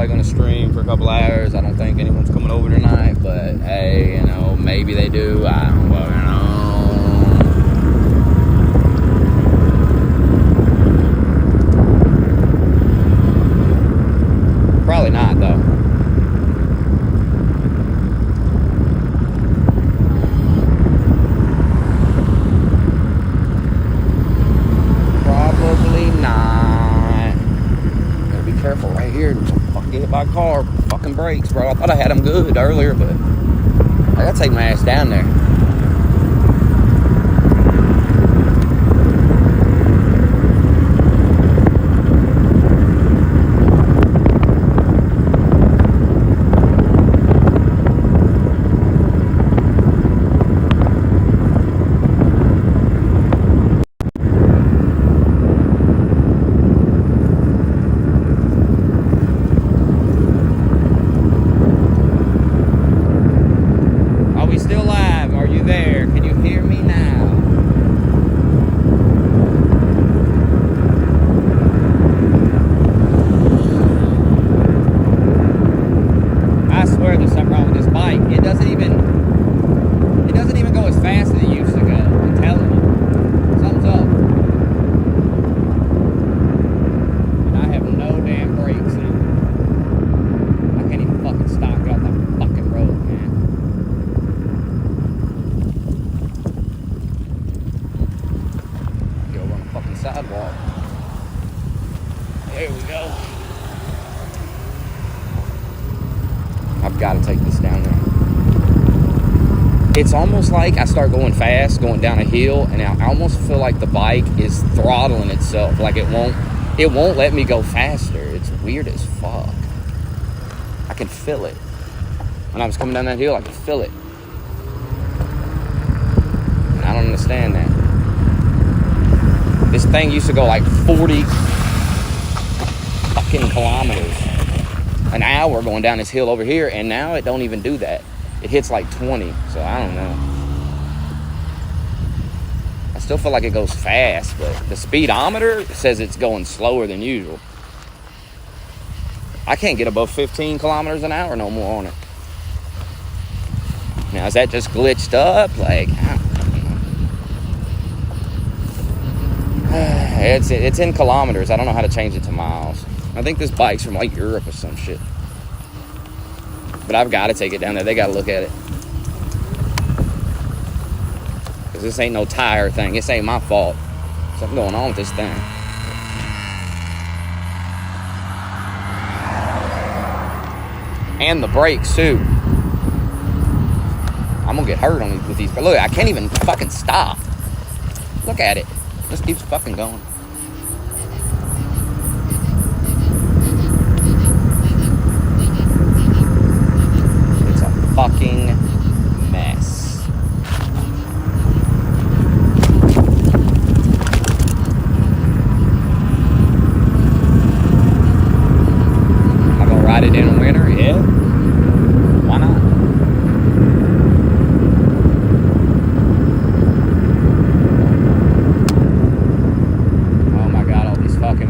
probably going to stream for a couple hours. I don't think anyone's coming over tonight, but hey, you know, maybe they do. I don't fucking know. Probably not, though. Probably not. Gotta be careful right here. Fucking get hit by a car. Fucking brakes, bro. I thought I had them good earlier, but I gotta take my ass down there. Sidewalk. There we go. I've got to take this down there. It's almost like I start going fast, going down a hill, and I almost feel like the bike is throttling itself. Like it won't let me go faster. It's weird as fuck. I can feel it. When I was coming down that hill, I could feel it. And I don't understand that. This thing used to go like 40 fucking kilometers an hour going down this hill over here, and now it don't even do that. It hits like 20, so I don't know. I still feel like it goes fast, but the speedometer says it's going slower than usual. I can't get above 15 kilometers an hour no more on it. Now, is that just glitched up? Like, I don't know. It's in kilometers. I don't know how to change it to miles. I think this bike's from like Europe or some shit. But I've got to take it down there. They got to look at it. Because this ain't no tire thing. This ain't my fault. Something going on with this thing. And the brakes, too. I'm going to get hurt on these, with these. But look, I can't even fucking stop. Look at it. Just keeps fucking going. It's a fucking mess. Am I gonna ride it in the winter? Yeah. Why not?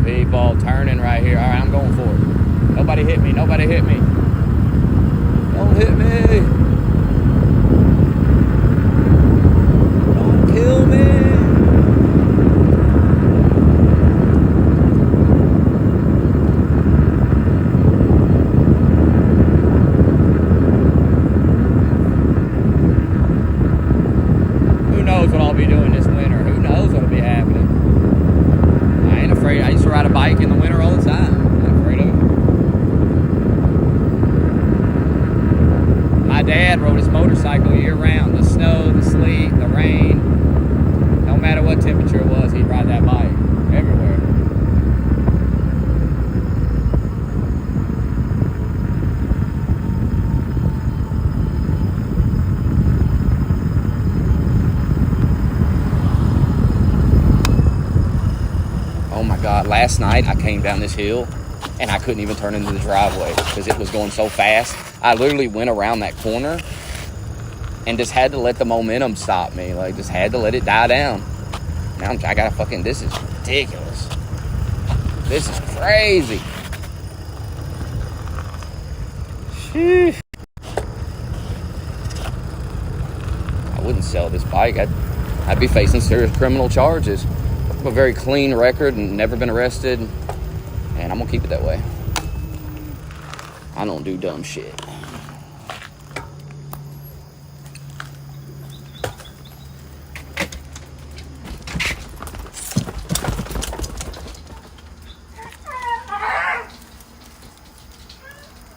People turning right here. All right, I'm going for it. Nobody hit me. Nobody hit me. Don't hit me. Don't kill me. Who knows what I'll be doing this winter? Who knows what'll be happening? I used to ride a bike in the winter all the time. I'm not afraid of it. My dad rode his motorcycle year-round. The snow, the sleet, the rain. No matter what temperature it was, he'd ride that bike everywhere. Oh my God, last night I came down this hill and I couldn't even turn into the driveway because it was going so fast. I literally went around that corner and just had to let the momentum stop me. Like, just had to let it die down. Now I gotta fucking, this is ridiculous. This is crazy. I wouldn't sell this bike. I'd be facing serious criminal charges. I have a very clean record and never been arrested, and I'm gonna keep it that way. I don't do dumb shit.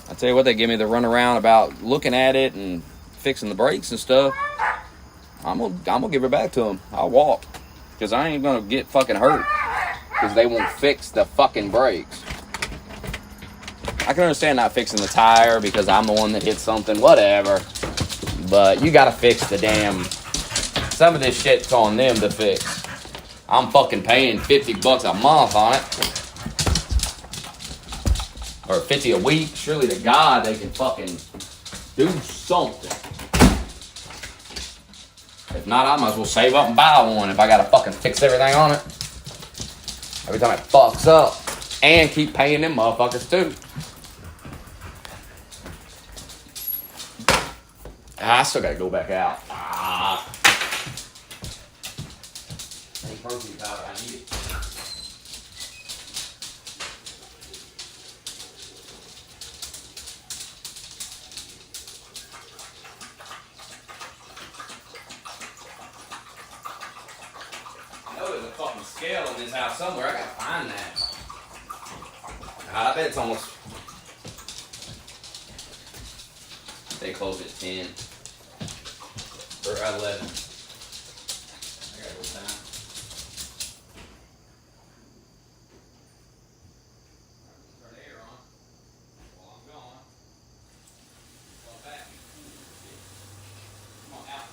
I tell you what, they give me the runaround about looking at it and fixing the brakes and stuff. I'm gonna give it back to them. I'll walk, because I ain't gonna get fucking hurt because they won't fix the fucking brakes. I can understand not fixing the tire because I'm the one that hit something, whatever. But you gotta fix the damn. Some of this shit's on them to fix. I'm fucking paying $50 a month on it. Or 50 a week. Surely to God they can fucking do something. If not, I might as well save up and buy one if I gotta fucking fix everything on it. Every time it fucks up. And keep paying them motherfuckers too. I still gotta go back out. Any protein powder, I need it. Scale in this house somewhere. I gotta find that. God, I bet it's almost. They close at 10 or 11. I gotta go down. Turn the air on while I'm gone. Go back. Come on out.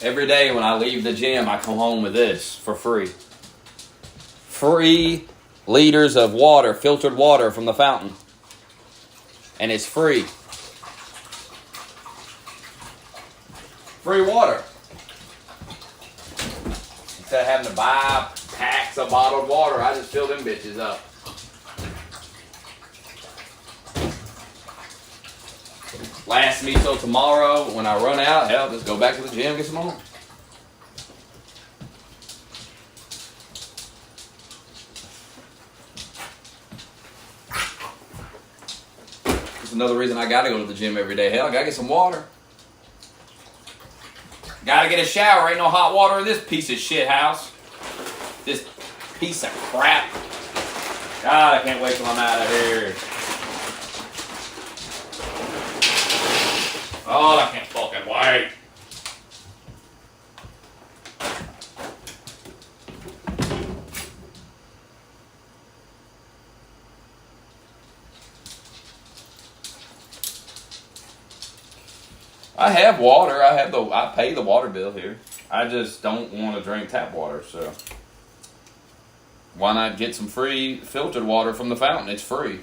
Every day when I leave the gym, I come home with this for free. 3 liters of water, filtered water from the fountain. And it's free. Free water. Instead of having to buy packs of bottled water, I just fill them bitches up. Lasts me till tomorrow. When I run out, hell, just go back to the gym and get some more. That's another reason I gotta go to the gym every day. Hell, I gotta get some water. Gotta get a shower. Ain't no hot water in this piece of shit house. This piece of crap. God, I can't wait till I'm out of here. Oh, I can't fucking wait. I have water. I pay the water bill here. I just don't want to drink tap water, so why not get some free filtered water from the fountain? It's free.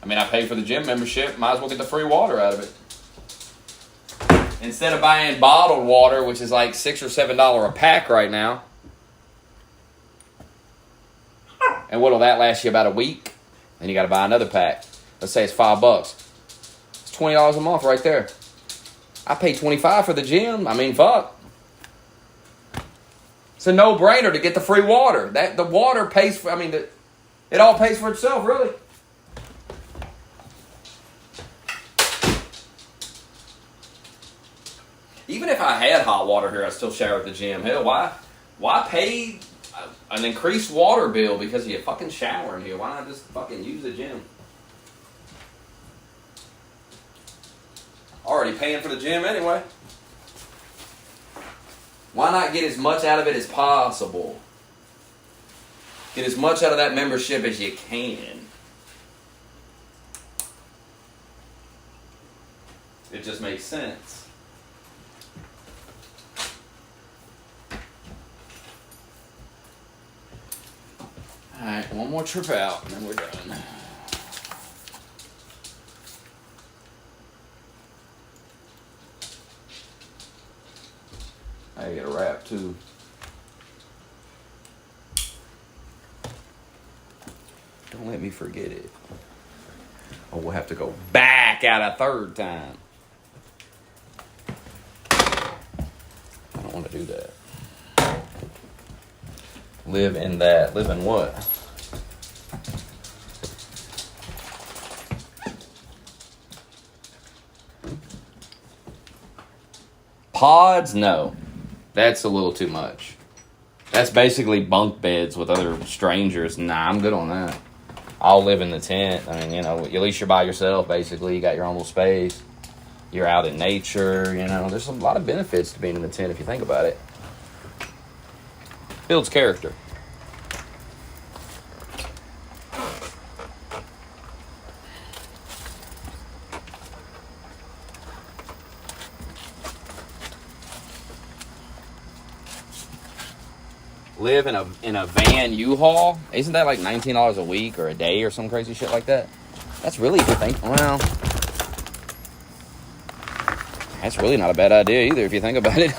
I mean, I pay for the gym membership. Might as well get the free water out of it. Instead of buying bottled water, which is like $6 or $7 a pack right now. And what'll that last you about a week? Then you got to buy another pack. Let's say it's $5. It's $20 a month right there. I pay $25 for the gym. I mean, fuck. It's a no-brainer to get the free water. That the water pays for. I mean, it all pays for itself, really. Even if I had hot water here, I'd still shower at the gym. Hell, why pay an increased water bill because you're fucking showering here? Why not just fucking use the gym? Already paying for the gym anyway. Why not get as much out of it as possible? Get as much out of that membership as you can. It just makes sense. Alright, one more trip out and then we're done. I get a wrap too. Don't let me forget it. Oh, we'll have to go back out a third time. I don't want to do that. Live in that. Live in what? Pods? No. That's a little too much. That's basically bunk beds with other strangers. Nah, I'm good on that. I'll live in the tent. I mean, you know, at least you're by yourself, basically. You got your own little space. You're out in nature, you know. There's a lot of benefits to being in the tent if you think about it. Builds character. Live in a van U-Haul. Isn't that like $19 a week or a day or some crazy shit like that? That's really, if you think, well, that's really not a bad idea either if you think about it.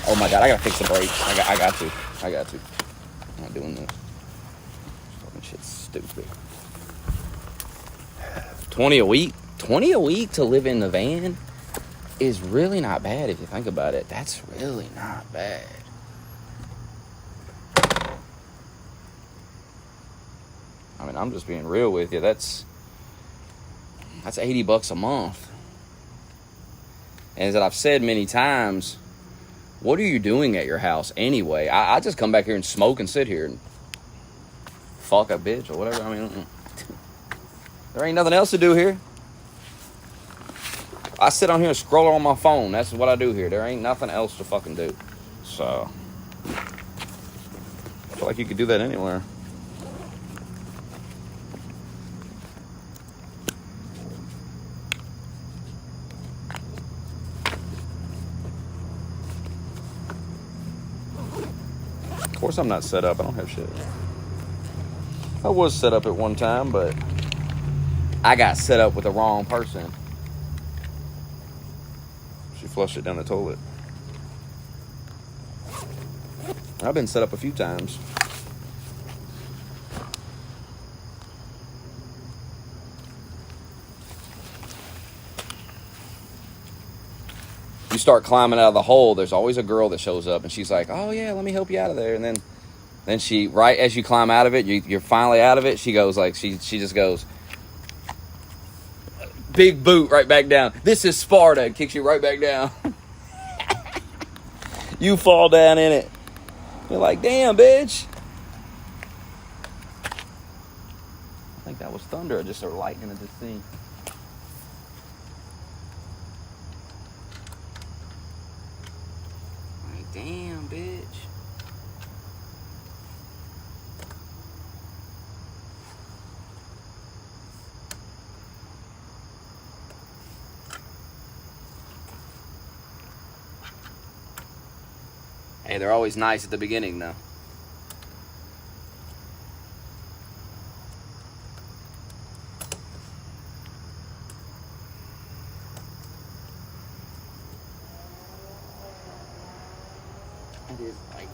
Oh my god, I gotta fix the brakes. I got to. I'm not doing this. Fucking shit's stupid. 20 a week? 20 a week to live in the van is really not bad if you think about it. That's really not bad. I mean, I'm just being real with you. That's $80 a month. And as I've said many times, what are you doing at your house anyway? I just come back here and smoke and sit here and fuck a bitch or whatever. I mean, there ain't nothing else to do here. I sit on here and scroll on my phone. That's what I do here. There ain't nothing else to fucking do. So, I feel like you could do that anywhere. Of course I'm not set up. I don't have shit. I was set up at one time, but I got set up with the wrong person. She flushed it down the toilet. I've been set up a few times. You start climbing out of the hole, there's always a girl that shows up and she's like, oh yeah, let me help you out of there. And then she, right as you climb out of it, you're finally out of it, she goes like, she just goes, big boot right back down. This is Sparta. And kicks you right back down. You fall down in it. You're like, damn, bitch. I think that was thunder. I just started lightning at this scene. Like, damn, bitch. Hey, they're always nice at the beginning, though. It is like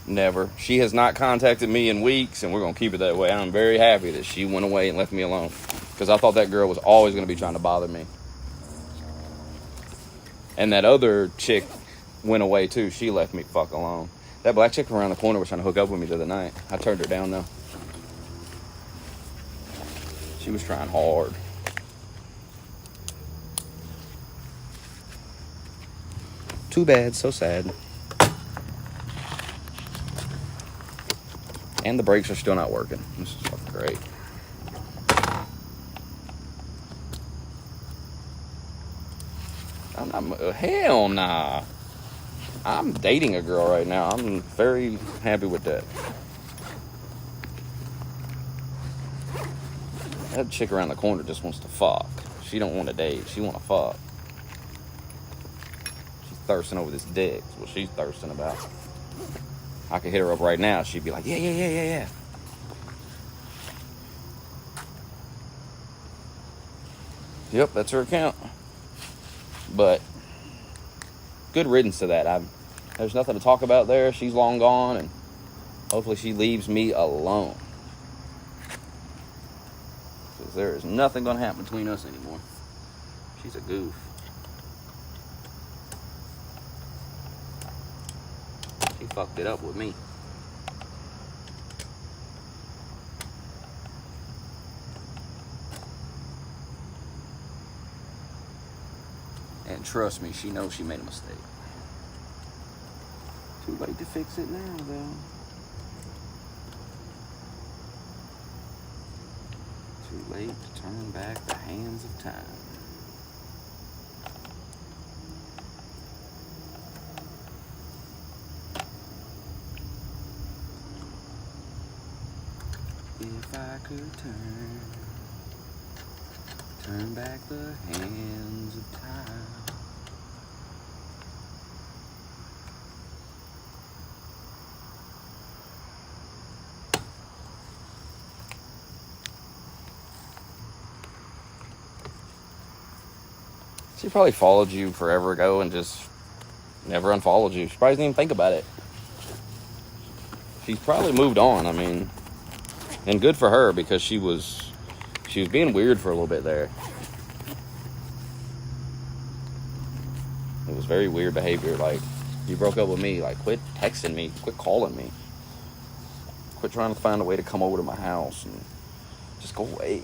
Never. She has not contacted me in weeks, and we're going to keep it that way. I'm very happy that she went away and left me alone, because I thought that girl was always going to be trying to bother me. And that other chick, went away too. She left me fuck alone. That black chick around the corner was trying to hook up with me the other night. I turned her down though. She was trying hard. Too bad, so sad. And the brakes are still not working. This is fucking great. Hell nah. I'm dating a girl right now. I'm very happy with that. That chick around the corner just wants to fuck. She don't want to date. She want to fuck. She's thirsting over this dick. That's what she's thirsting about. I could hit her up right now. She'd be like, yeah. Yep, that's her account. But good riddance to that. There's nothing to talk about there. She's long gone, and hopefully she leaves me alone. Because there is nothing going to happen between us anymore. She's a goof. She fucked it up with me. And trust me, she knows she made a mistake. Too late to fix it now, though. Too late to turn back the hands of time. If I could turn back the hands of time. She probably followed you forever ago and just never unfollowed you. She probably didn't even think about it. She's probably moved on. I mean, and good for her, because she was being weird for a little bit there. It was very weird behavior. Like, you broke up with me. Like, quit texting me. Quit calling me. Quit trying to find a way to come over to my house and just go away.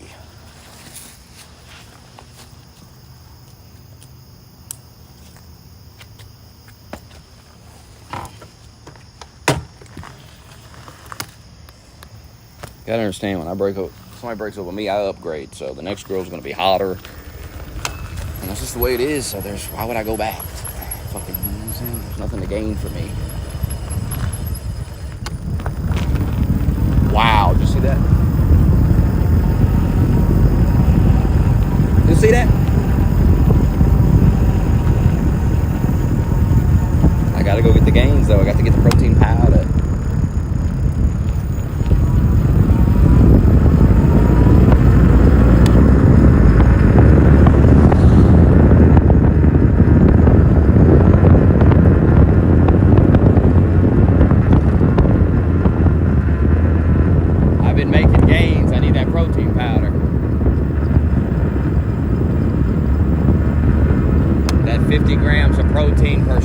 Gotta understand, when somebody breaks up with me, I upgrade. So the next girl's gonna be hotter, and that's just the way it is. So why would I go back? Fucking, you know what I'm saying? There's nothing to gain for me. Wow, did you see that? You see that? I gotta go get the gains though. I got to get the protein powder.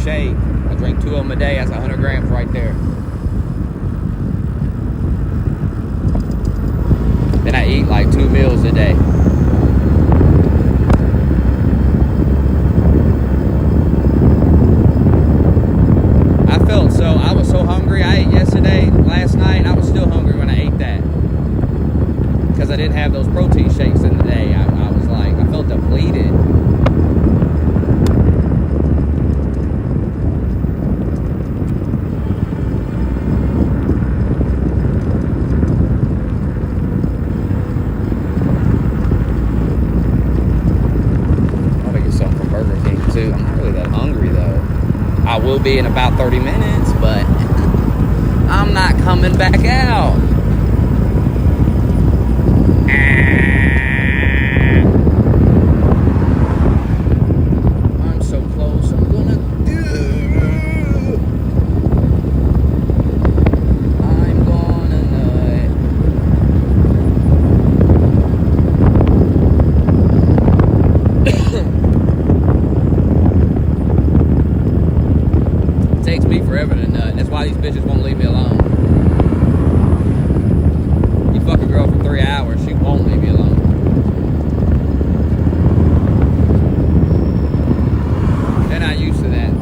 Shake. I drink 2 of them a day. That's 100 grams right there. Then I eat like 2 meals a day. I was so hungry. I ate yesterday, last night, and I was still hungry when I ate that. Because I didn't have those protein shakes in the day. I was like, I felt depleted. I will be in about 30 minutes, but I'm not coming back out. I'm so close. I'm gonna nut. why these bitches won't leave me alone. You fuck a girl for 3 hours, she won't leave you alone. They're not used to that.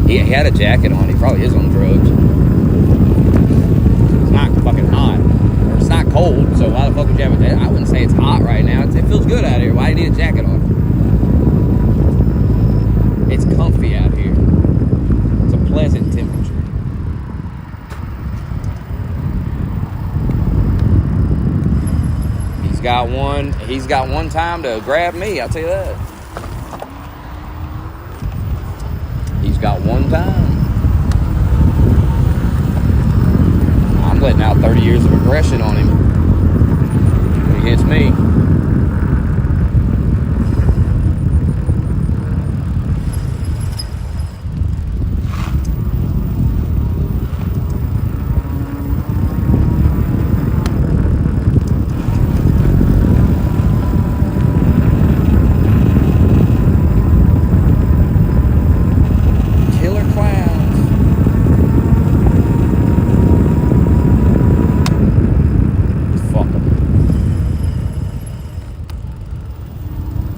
He had a jacket on. He probably is on drugs. It's not fucking hot. Or it's not cold, so why the fuck would you have a jacket? I wouldn't say it's hot right now. It feels good out here. Why do you need a jacket on? It's comfy out here. It's a pleasant temperature. He's got one time to grab me, I'll tell you that. He's got one time. I'm letting out 30 years of aggression on him when he hits me.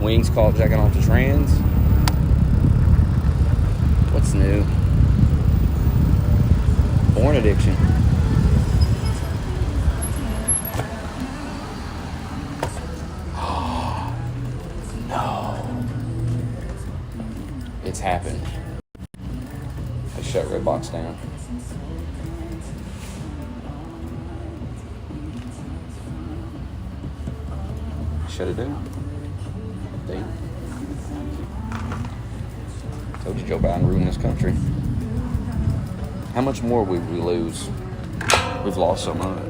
Wings caught jacking off the trans. What's new? Porn addiction. No. It's happened. They shut Redbox down. Shut it down. Told you Joe Biden ruined this country. How much more would we lose? We've lost so much.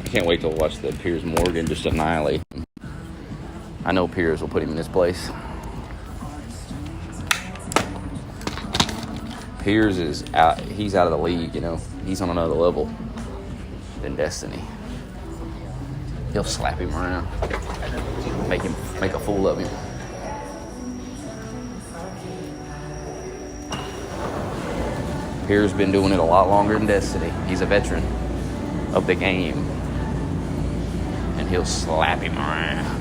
Can't wait to watch the Piers Morgan just annihilate him. I know Piers will put him in his place. Piers is out. He's out of the league, you know. He's on another level than Destiny. He'll slap him around, make a fool of him. Piers been doing it a lot longer than Destiny. He's a veteran of the game. And he'll slap him around.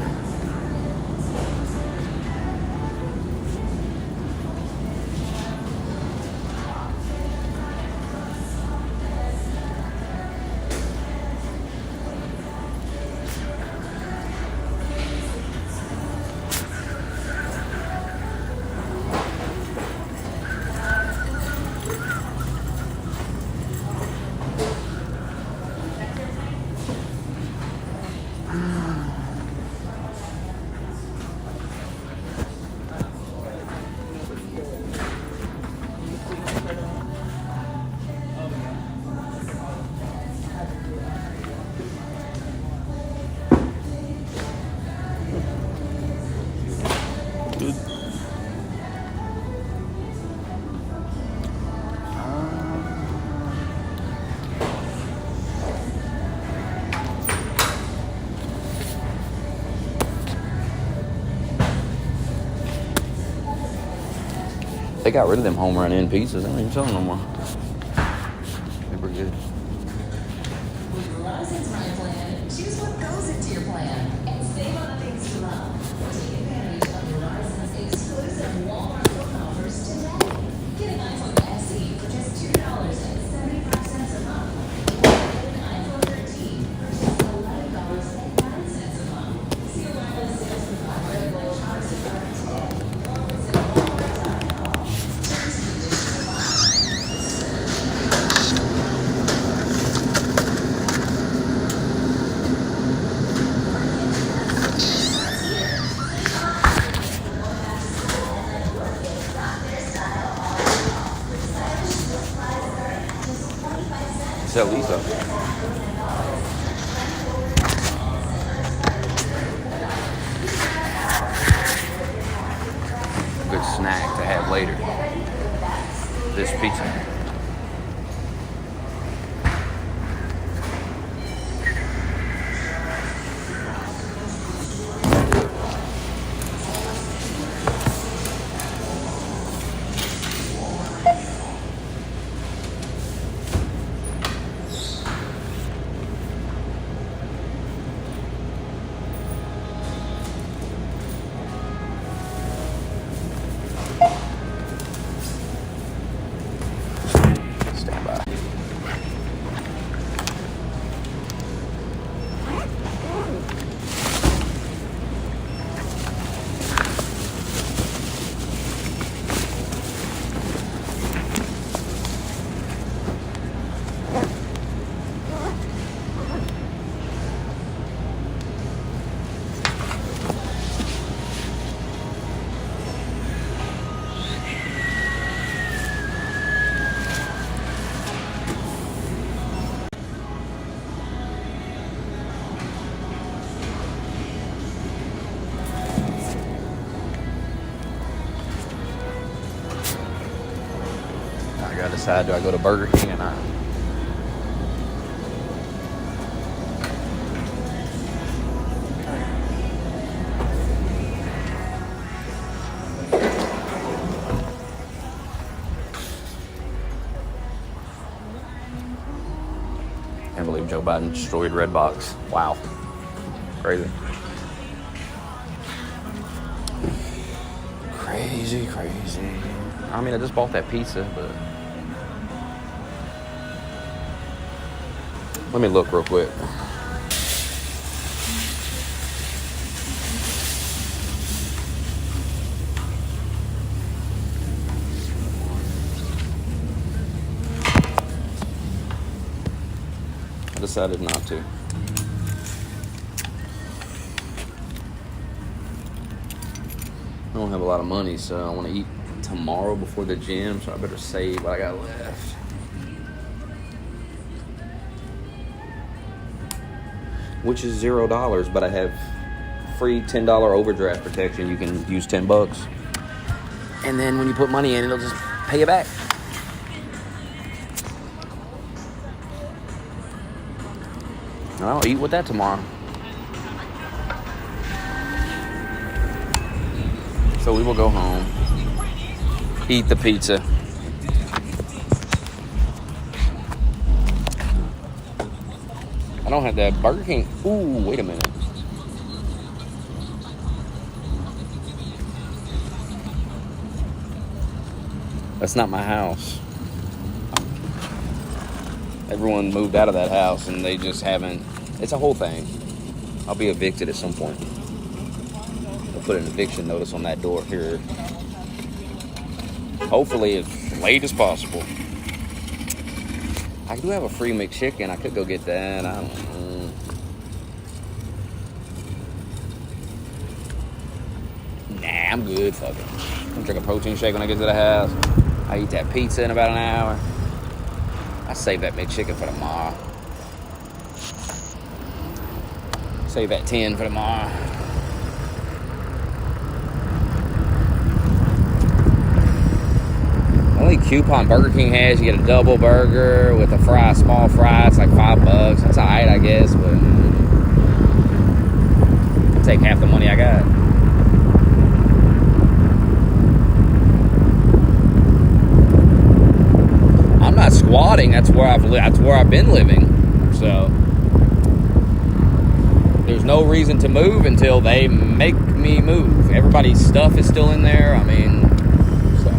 They got rid of them home run in pizzas. I don't even sell them no more. They were good. With Verizon's My Plan, choose what goes into your plan and save on the things you love. Take advantage of Verizon's exclusive Walmart phone offers today. Get an iPhone SE for just $2.75 a month. Get an iPhone 13 for just $11.09 a month. See a wireless sales provider at Gold Charts today. Or visit Walmart.com. Terms and conditions apply. Sell these up. Good snack to have later. This pizza. Stand by. I gotta decide, do I go to Burger King or not? Can't believe Joe Biden destroyed Redbox. Wow. Crazy. Crazy, crazy. I mean, I just bought that pizza, but... Let me look real quick. I decided not to. I don't have a lot of money, so I want to eat tomorrow before the gym, so I better save what I got left. Which is $0, but I have free $10 overdraft protection. You can use $10, and then when you put money in, it'll just pay you back. I'll eat with that tomorrow. So we will go home, eat the pizza. I don't have that Burger King. Ooh, wait a minute. That's not my house. Everyone moved out of that house and they just haven't. It's a whole thing. I'll be evicted at some point. I'll put an eviction notice on that door here. Hopefully as late as possible. I do have a free McChicken. I could go get that. I don't know. Nah, I'm good. Fuck it. I'm gonna drink a protein shake when I get to the house. I eat that pizza in about an hour. I save that McChicken for tomorrow. Save that 10 for tomorrow. Only coupon Burger King has, you get a double burger with a fry, small fry. It's like $5. That's alright, I guess, but I'll take half the money I got. squatting. That's where I've been living. So there's no reason to move until they make me move. Everybody's stuff is still in there. I mean, so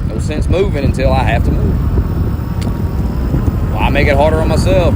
no sense moving until I have to move. Well, I make it harder on myself.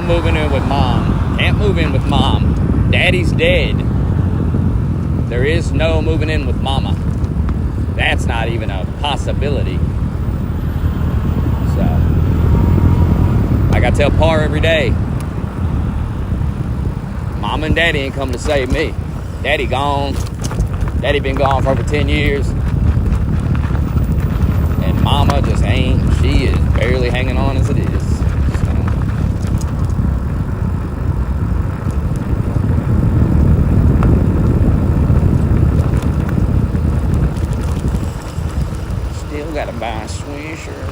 Moving in with mom. Can't move in with mom. Daddy's dead. There is no moving in with mama. That's not even a possibility. So, like I tell Par every day, mom and daddy ain't come to save me. Daddy gone. Daddy been gone for over 10 years. And mama just ain't. She is barely hanging on as it is. Gotta buy a sweatshirt.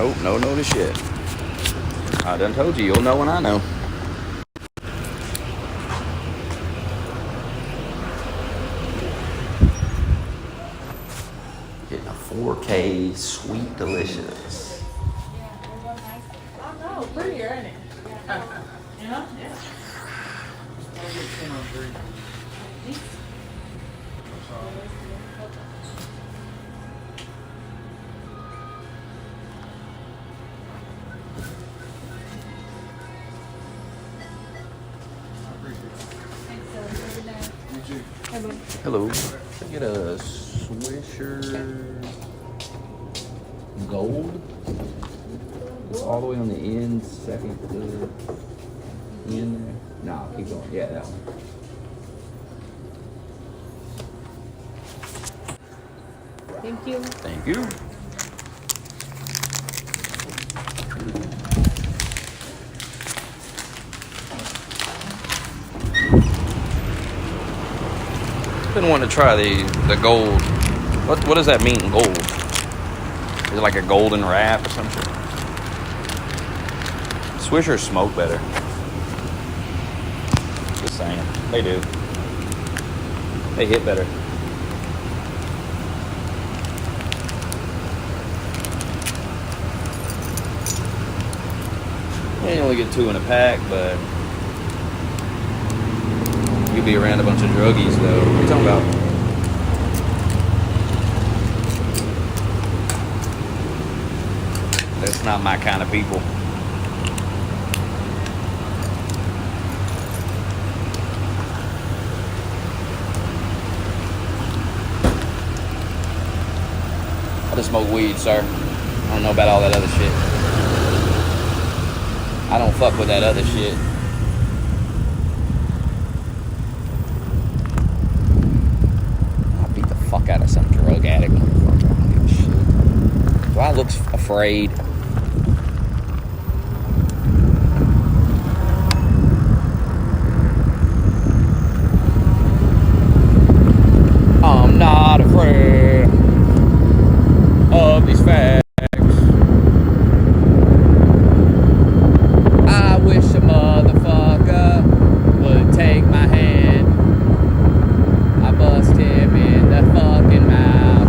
Oh, no to shit. I done told you, you'll know when I know. Getting a 4K sweet delicious. Oh no, prettier, isn't it? Yeah. Hello. Get a Swisher Gold. It's all the way on the end, second to end there. No, keep going. Yeah, that one. Thank you. Thank you. Been wanting to try the gold. What does that mean, gold? Is it like a golden wrap or something? Swishers smoke better. Just saying. They do. They hit better. You only get 2 in a pack, but you'll be around a bunch of druggies, though. What are you talking about? That's not my kind of people. I just smoke weed, sir. I don't know about all that other shit. I don't fuck with that other shit. fuck out of some drug addict motherfucker. I don't give a shit. Do I look afraid? I'm not afraid of these facts. I wish a motherfucker would take my hand. I bust him in the fucking mouth.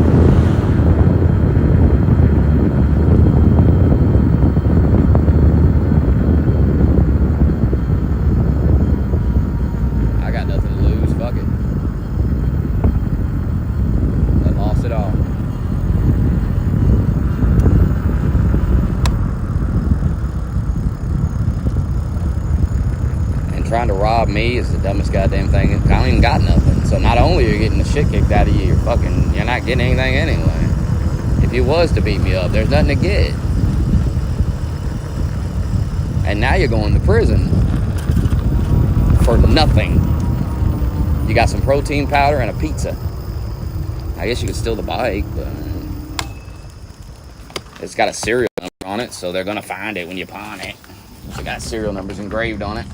I got nothing to lose. Fuck it. I lost it all. And trying to rob me is the dumbest goddamn thing. I don't even got nothing. So not only are you getting the shit kicked out of you, you're not getting anything anyway. If you was to beat me up, there's nothing to get. And now you're going to prison for nothing. You got some protein powder and a pizza. I guess you could steal the bike, but it's got a serial number on it, so they're gonna find it when you pawn it. It got serial numbers engraved on it.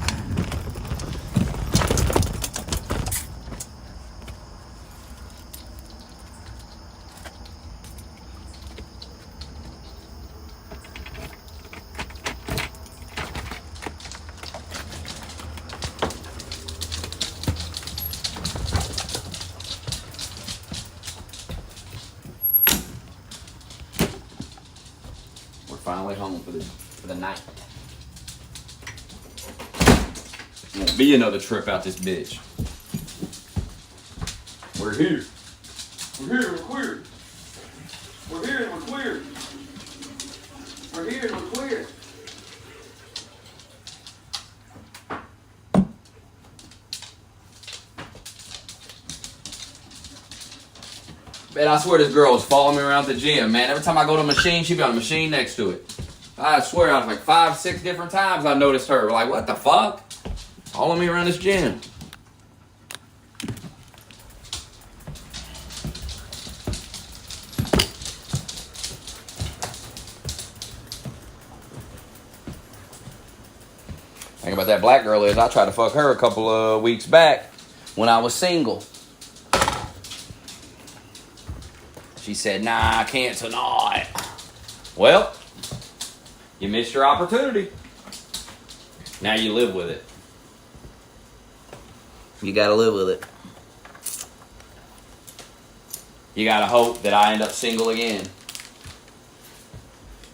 Finally home for the night. Won't be another trip out this bitch. We're here. We're here and we're queer. We're here and we're queer. We're here and we're queer. Man, I swear this girl was following me around the gym, man. Every time I go to a machine, she'd be on a machine next to it. I swear, I was like 5, 6 different times I noticed her. Like, what the fuck? Following me around this gym. Thing about that black girl is I tried to fuck her a couple of weeks back when I was single. She said, nah, I can't tonight. Well, you missed your opportunity. Now you live with it. You gotta live with it. You gotta hope that I end up single again.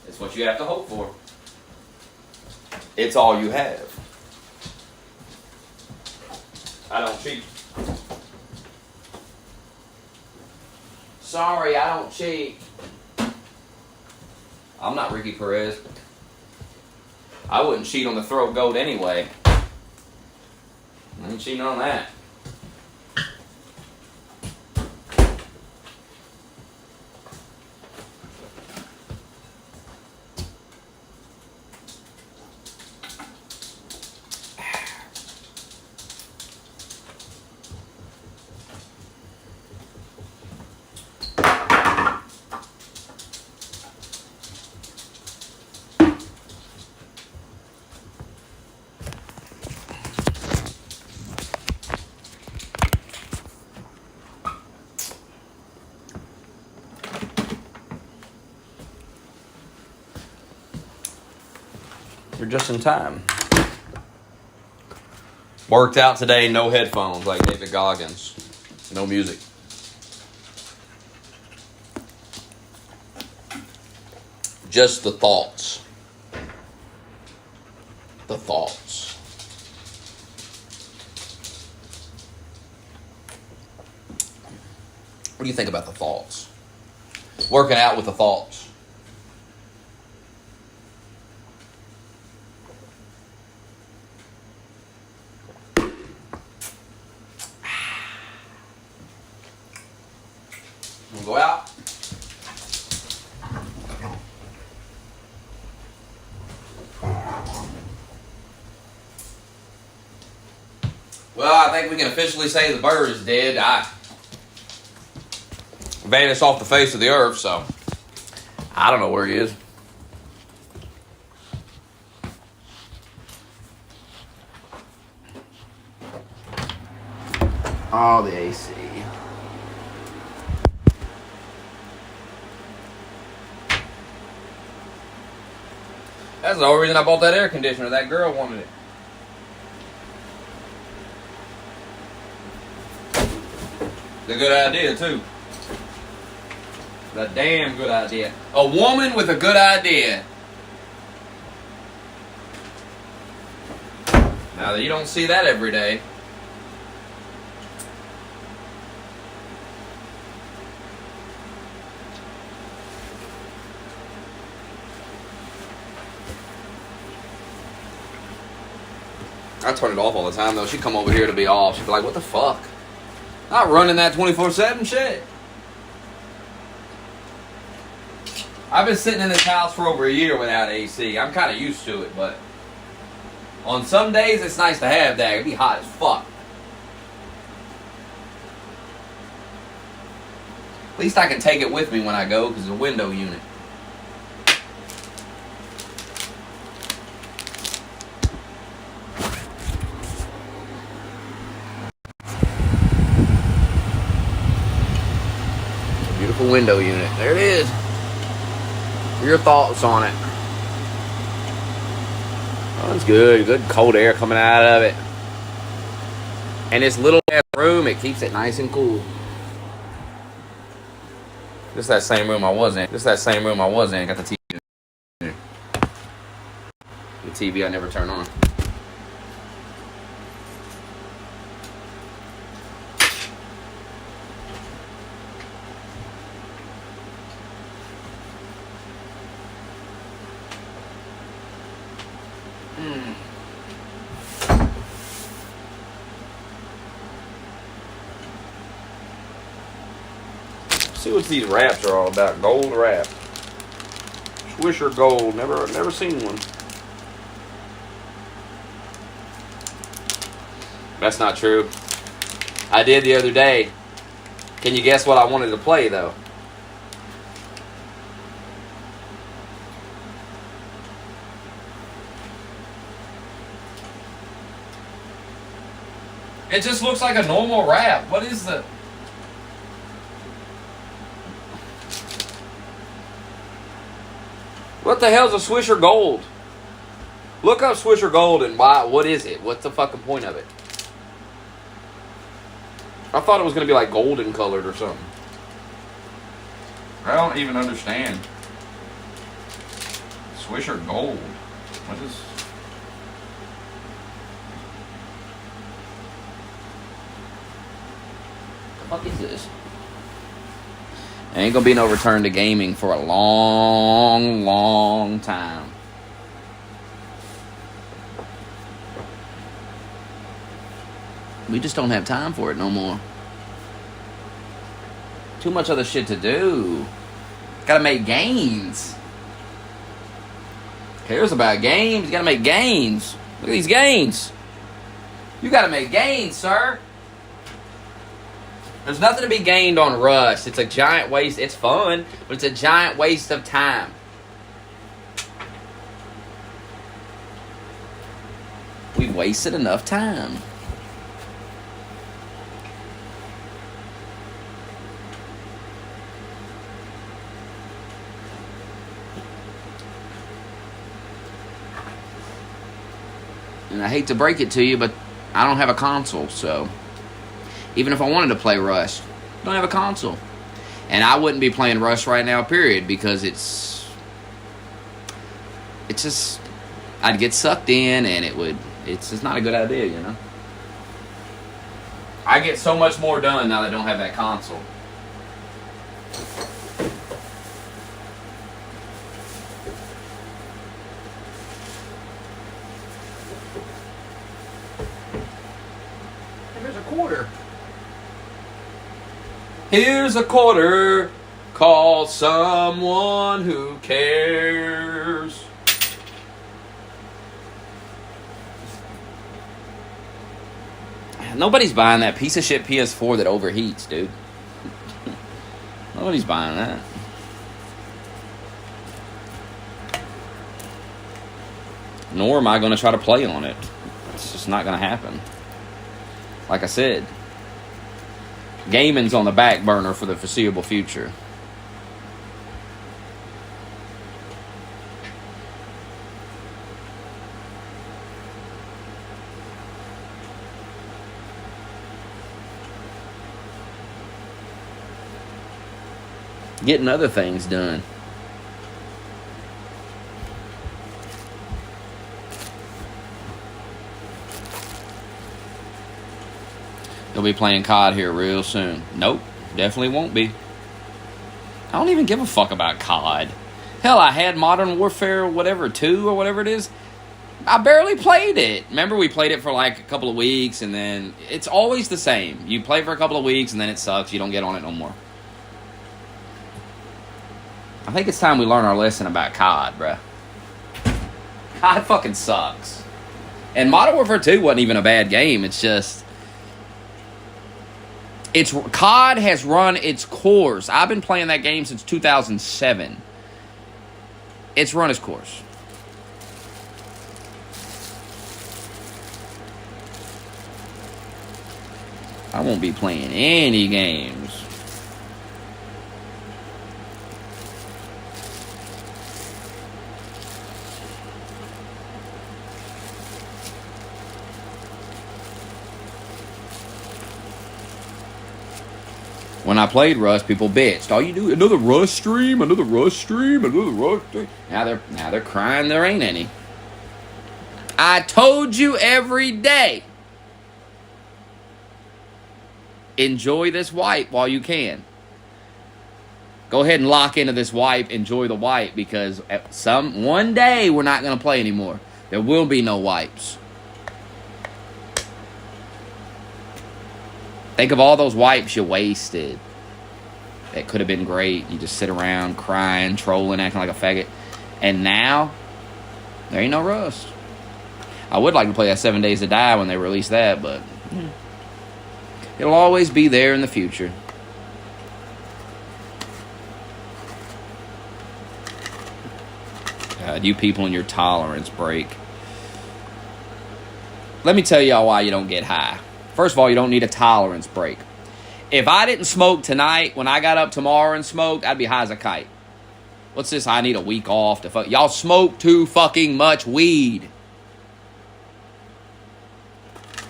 It's what you have to hope for. It's all you have. I don't cheat. Sorry, I don't cheat. I'm not Ricky Perez. I wouldn't cheat on the throat goat anyway. I ain't cheating on that. You're just in time. Worked out today, no headphones like David Goggins. No music. Just the thoughts. The thoughts. What do you think about the thoughts? Working out with the thoughts. Go out. Well, I think we can officially say the bird is dead. vanished off the face of the earth, so I don't know where he is. Oh, the AC. That's the only reason I bought that air conditioner. That girl wanted it. It's a good idea, too. A damn good idea. A woman with a good idea. Now, you don't see that every day. I turn it off all the time, though. She'd come over here to be off. She'd be like, what the fuck? Not running that 24/7 shit. I've been sitting in this house for over a year without AC. I'm kind of used to it, but on some days, it's nice to have that. It'd be hot as fuck. At least I can take it with me when I go, because it's a window unit. Beautiful window unit. There it is. Your thoughts on it? Oh, it's good. Good cold air coming out of it. And this little ass room, it keeps it nice and cool. This is that same room I was in. Got the TV in there. The TV I never turn on. See what these wraps are all about. Gold wrap. Swisher gold. Never seen one. That's not true. I did the other day. Can you guess what I wanted to play, though? It just looks like a normal wrap. What is the... What the hell's a Swisher Gold? Look up Swisher Gold and why. What is it? What's the fucking point of it? I thought it was going to be like golden colored or something. I don't even understand. Swisher Gold. What is... What the fuck is this? Ain't gonna be no return to gaming for a long, long time. We just don't have time for it no more. Too much other shit to do. Gotta make gains. Cares about games? You gotta make gains. Look at these gains. You gotta make gains, sir. There's nothing to be gained on Rust. It's a giant waste. It's fun, but it's a giant waste of time. We've wasted enough time. And I hate to break it to you, but I don't have a console, so... Even if I wanted to play Rust, I don't have a console. And I wouldn't be playing Rust right now, period, because it's just, I'd get sucked in and it's just not a good idea, you know? I get so much more done now that I don't have that console. There's a quarter. Here's a quarter, call someone who cares. Nobody's buying that piece of shit PS4 that overheats, dude. Nobody's buying that. Nor am I going to try to play on it. It's just not going to happen. Like I said, gaming's on the back burner for the foreseeable future. Getting other things done. He'll be playing COD here real soon. Nope, definitely won't be. I don't even give a fuck about COD. Hell, I had Modern Warfare whatever 2 or whatever it is. I barely played it. Remember, we played it for like a couple of weeks, and then it's always the same. You play for a couple of weeks, and then it sucks. You don't get on it no more. I think it's time we learn our lesson about COD, bruh. COD fucking sucks. And Modern Warfare 2 wasn't even a bad game. It's just... COD has run its course. I've been playing that game since 2007. It's run its course. I won't be playing any games. When I played Rust, people bitched. All you do, another Restream, another Restream, another Rustream. Now they're crying there ain't any. I told you every day. Enjoy this wipe while you can. Go ahead and lock into this wipe. Enjoy the wipe, because one day we're not going to play anymore. There will be no wipes. Think of all those wipes you wasted. That could have been great. You just sit around crying, trolling, acting like a faggot. And now, there ain't no Rust. I would like to play that 7 Days to Die when they release that, but it'll always be there in the future. God, you people and your tolerance break. Let me tell y'all why you don't get high. First of all, you don't need a tolerance break. If I didn't smoke tonight, when I got up tomorrow and smoked, I'd be high as a kite. What's this? I need a week off to fuck. Y'all smoke too fucking much weed.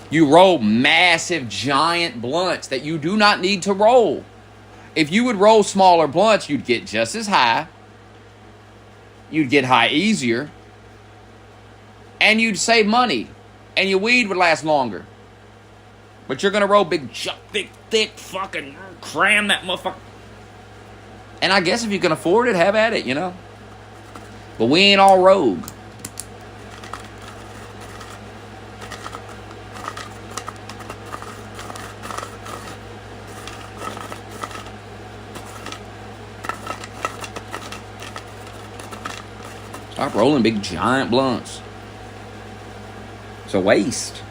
You roll massive, giant blunts that you do not need to roll. If you would roll smaller blunts, you'd get just as high. You'd get high easier. And you'd save money. And your weed would last longer. But you're going to roll big, thick, fucking cram that motherfucker. And I guess if you can afford it, have at it, you know. But we ain't all rogue. Stop rolling big, giant blunts. It's a waste.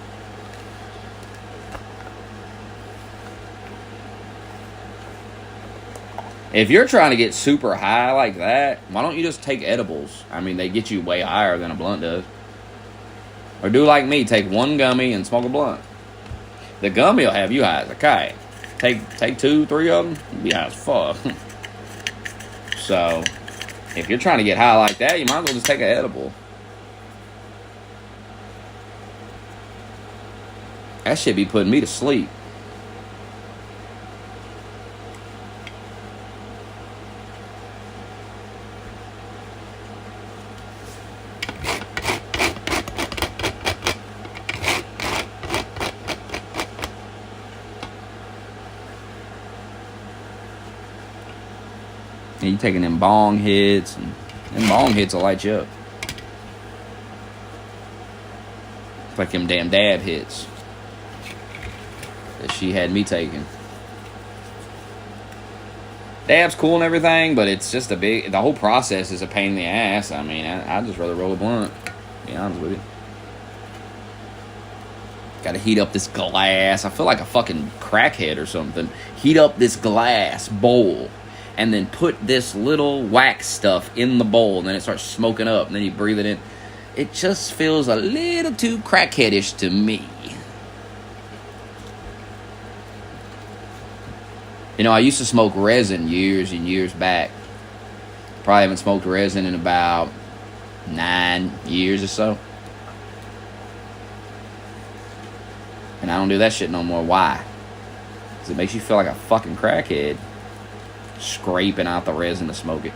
If you're trying to get super high like that, why don't you just take edibles? I mean, they get you way higher than a blunt does. Or do like me, take one gummy and smoke a blunt. The gummy will have you high as a kite. Take 2, 3 of them, you'll be high as fuck. So, if you're trying to get high like that, you might as well just take an edible. That shit be putting me to sleep. And you taking them bong hits, and them bong hits will light you up. It's like them damn dab hits that she had me taking. Dab's cool and everything, but it's just the whole process is a pain in the ass. I mean, I'd just rather roll a blunt, to be honest with you. Gotta heat up this glass. I feel like a fucking crackhead or something. Heat up this glass bowl. and then put this little wax stuff in the bowl, and then it starts smoking up, and then you breathe it in. It just feels a little too crackheadish to me. You know, I used to smoke resin years and years back. Probably haven't smoked resin in about 9 years or so. And I don't do that shit no more. Why? Because it makes you feel like a fucking crackhead. Scraping out the resin to smoke it.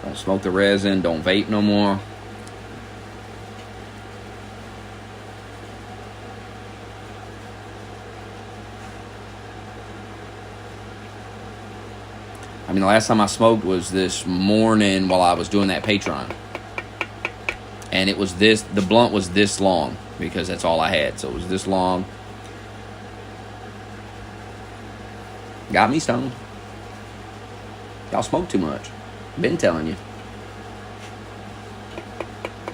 Don't smoke the resin. Don't vape no more. I mean, the last time I smoked was this morning while I was doing that Patreon. And it was this, the blunt was this long because that's all I had. So it was this long. Got me stoned. Y'all smoke too much. Been telling you.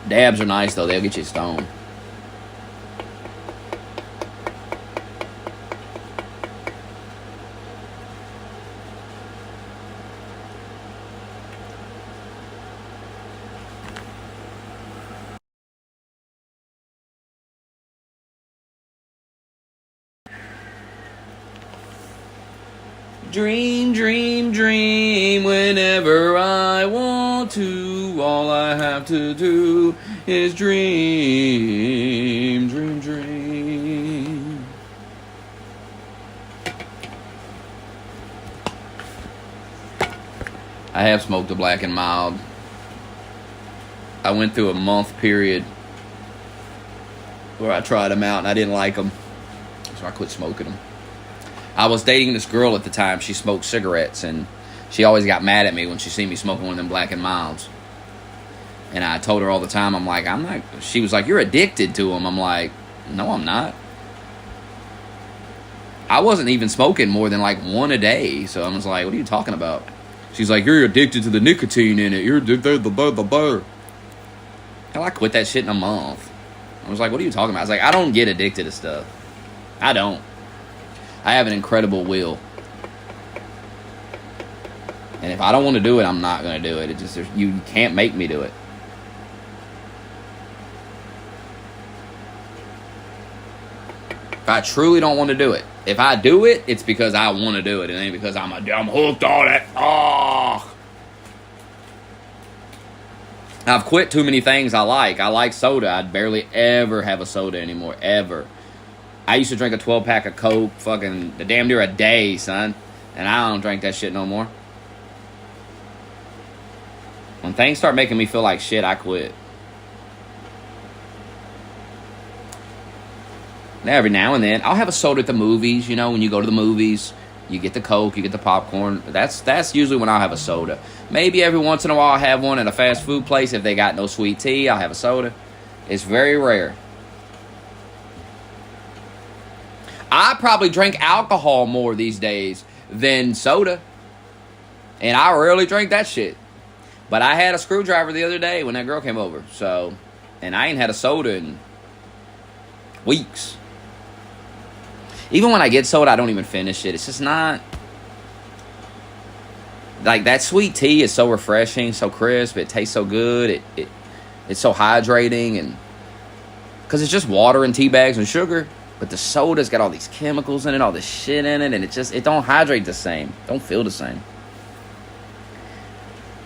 Dabs are nice though, they'll get you stoned. Dream, dream, dream whenever I want to. All I have to do is dream, dream, dream. I have smoked a black and mild. I went through a month period where I tried them out and I didn't like them. So I quit smoking them. I was dating this girl at the time. She smoked cigarettes, and she always got mad at me when she seen me smoking one of them black and milds. And I told her all the time, I'm like, I'm not. She was like, you're addicted to them. I'm like, no, I'm not. I wasn't even smoking more than like one a day. So I was like, what are you talking about? She's like, you're addicted to the nicotine in it. You're addicted to the butter. Hell, I quit that shit in a month. I was like, what are you talking about? I was like, I don't get addicted to stuff. I don't. I have an incredible will. And if I don't want to do it, I'm not going to do it. It just, you can't make me do it. If I truly don't want to do it. If I do it, it's because I want to do it. It ain't because I'm hooked on it. Oh. I've quit too many things I like. I like soda. I'd barely ever have a soda anymore. Ever. I used to drink a 12-pack of Coke fucking damn near a day, son. And I don't drink that shit no more. When things start making me feel like shit, I quit. Every now and then, I'll have a soda at the movies. You know, when you go to the movies, you get the Coke, you get the popcorn. That's usually when I'll have a soda. Maybe every once in a while I'll have one at a fast food place. If they got no sweet tea, I'll have a soda. It's very rare. I probably drink alcohol more these days than soda. And I rarely drink that shit. But I had a screwdriver the other day when that girl came over. So, and I ain't had a soda in weeks. Even when I get soda, I don't even finish it. It's just not... Like, that sweet tea is so refreshing, so crisp. It tastes so good. It's so hydrating. And because it's just water and tea bags and sugar. But the soda's got all these chemicals in it, all this shit in it, and it don't hydrate the same. Don't feel the same.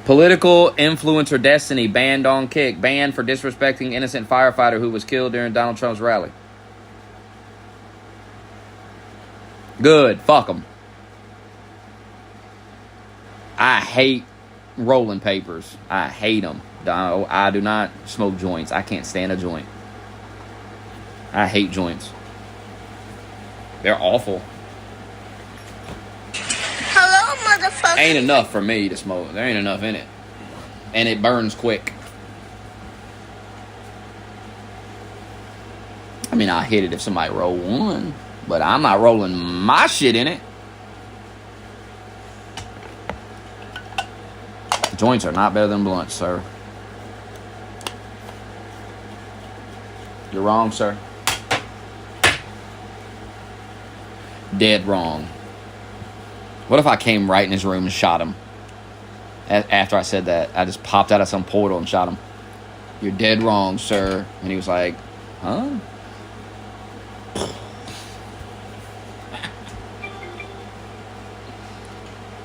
Political influencer Destiny banned on Kick. Banned for disrespecting innocent firefighter who was killed during Donald Trump's rally. Good. Fuck them. I hate rolling papers. I hate them. I do not smoke joints. I can't stand a joint. I hate joints. They're awful. Hello, motherfucker. Ain't enough for me to smoke. There ain't enough in it. And it burns quick. I mean, I'll hit it if somebody roll one. But I'm not rolling my shit in it. Joints are not better than blunts, sir. You're wrong, sir. Dead wrong. What if I came right in his room and shot him? After I said that, I just popped out of some portal and shot him. You're dead wrong, sir. And he was like, huh?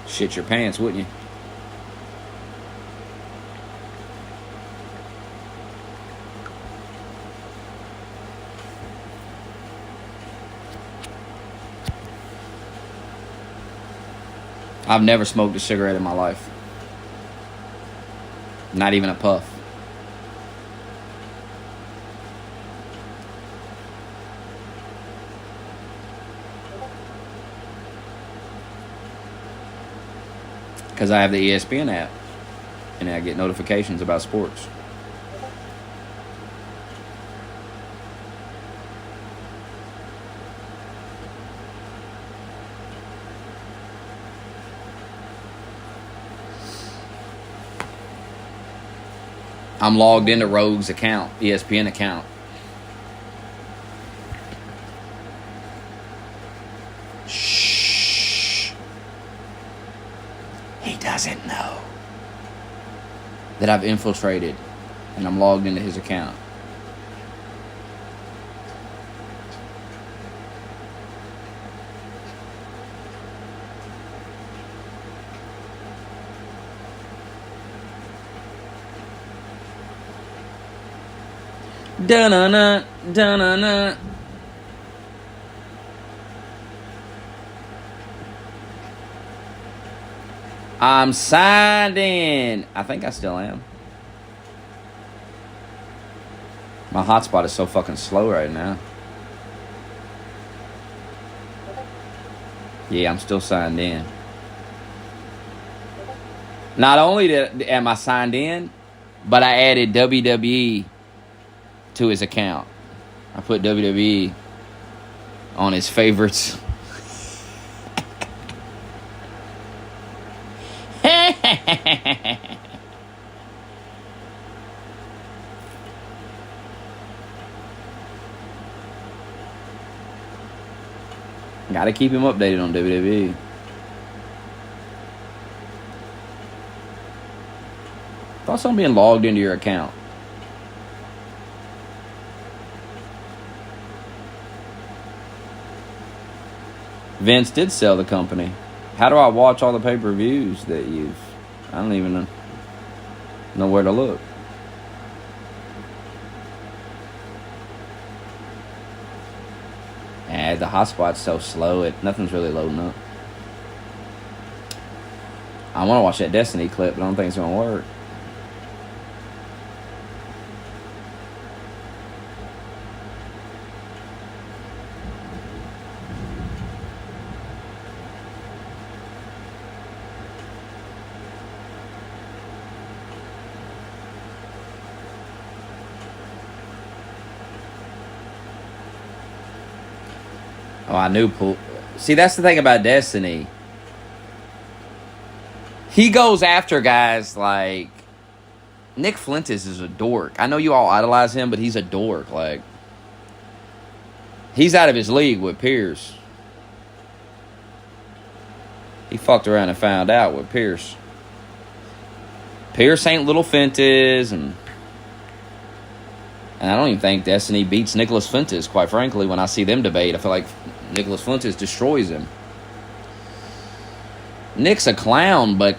Shit your pants, wouldn't you? I've never smoked a cigarette in my life. Not even a puff. Because I have the ESPN app. And I get notifications about sports. I'm logged into Rogue's account, ESPN account. Shh. He doesn't know that I've infiltrated and I'm logged into his account. Da-na-na, da-na-na. I'm signed in. I think I still am. My hotspot is so fucking slow right now. Yeah, I'm still signed in. Not only am I signed in, but I added WWE to his account. I put WWE on his favorites. Gotta keep him updated on WWE. Thoughts on being logged into your account? Vince did sell the company. How do I watch all the pay-per-views that you've... I don't even know where to look. The hotspot's so slow, nothing's really loading up. I want to watch that Destiny clip, but I don't think it's going to work. Oh, I knew Pool. See, that's the thing about Destiny. He goes after guys like Nick Flintis is a dork. I know you all idolize him, but he's a dork. Like, he's out of his league with Pierce. He fucked around and found out with Pierce. Pierce ain't little Fentis, and I don't even think Destiny beats Nicholas Fentis, quite frankly. When I see them debate, I feel like Nicholas Fentis destroys him. Nick's a clown, but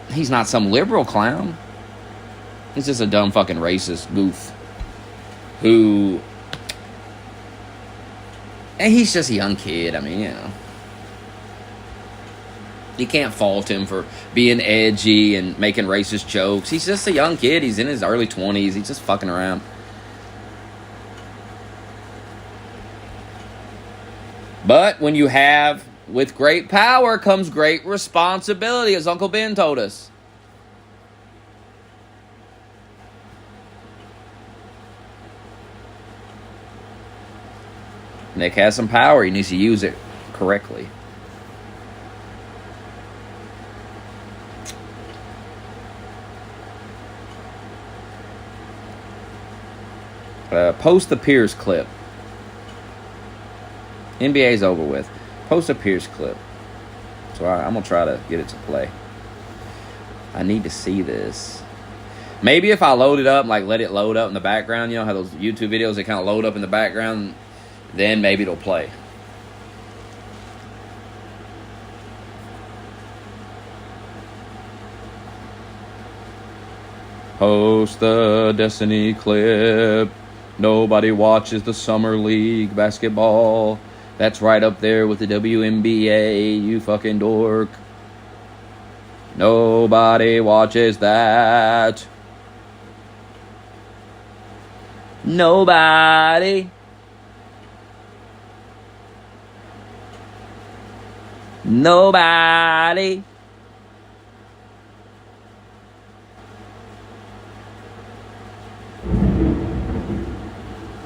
he's not some liberal clown. He's just a dumb fucking racist goof who... And he's just a young kid. I mean, you know. You can't fault him for being edgy and making racist jokes. He's just a young kid. He's in his early 20s. He's just fucking around. But when you have, with great power comes great responsibility, as Uncle Ben told us. Nick has some power. He needs to use it correctly. Post the Pierce clip. NBA's over with. Post a Pierce clip. So I'm going to try to get it to play. I need to see this. Maybe if I load it up, like let it load up in the background, you know how those YouTube videos, they kind of load up in the background, then maybe it'll play. Post the Destiny clip. Nobody watches the Summer League basketball. That's right up there with the WNBA, you fucking dork. Nobody watches that. Nobody. Nobody.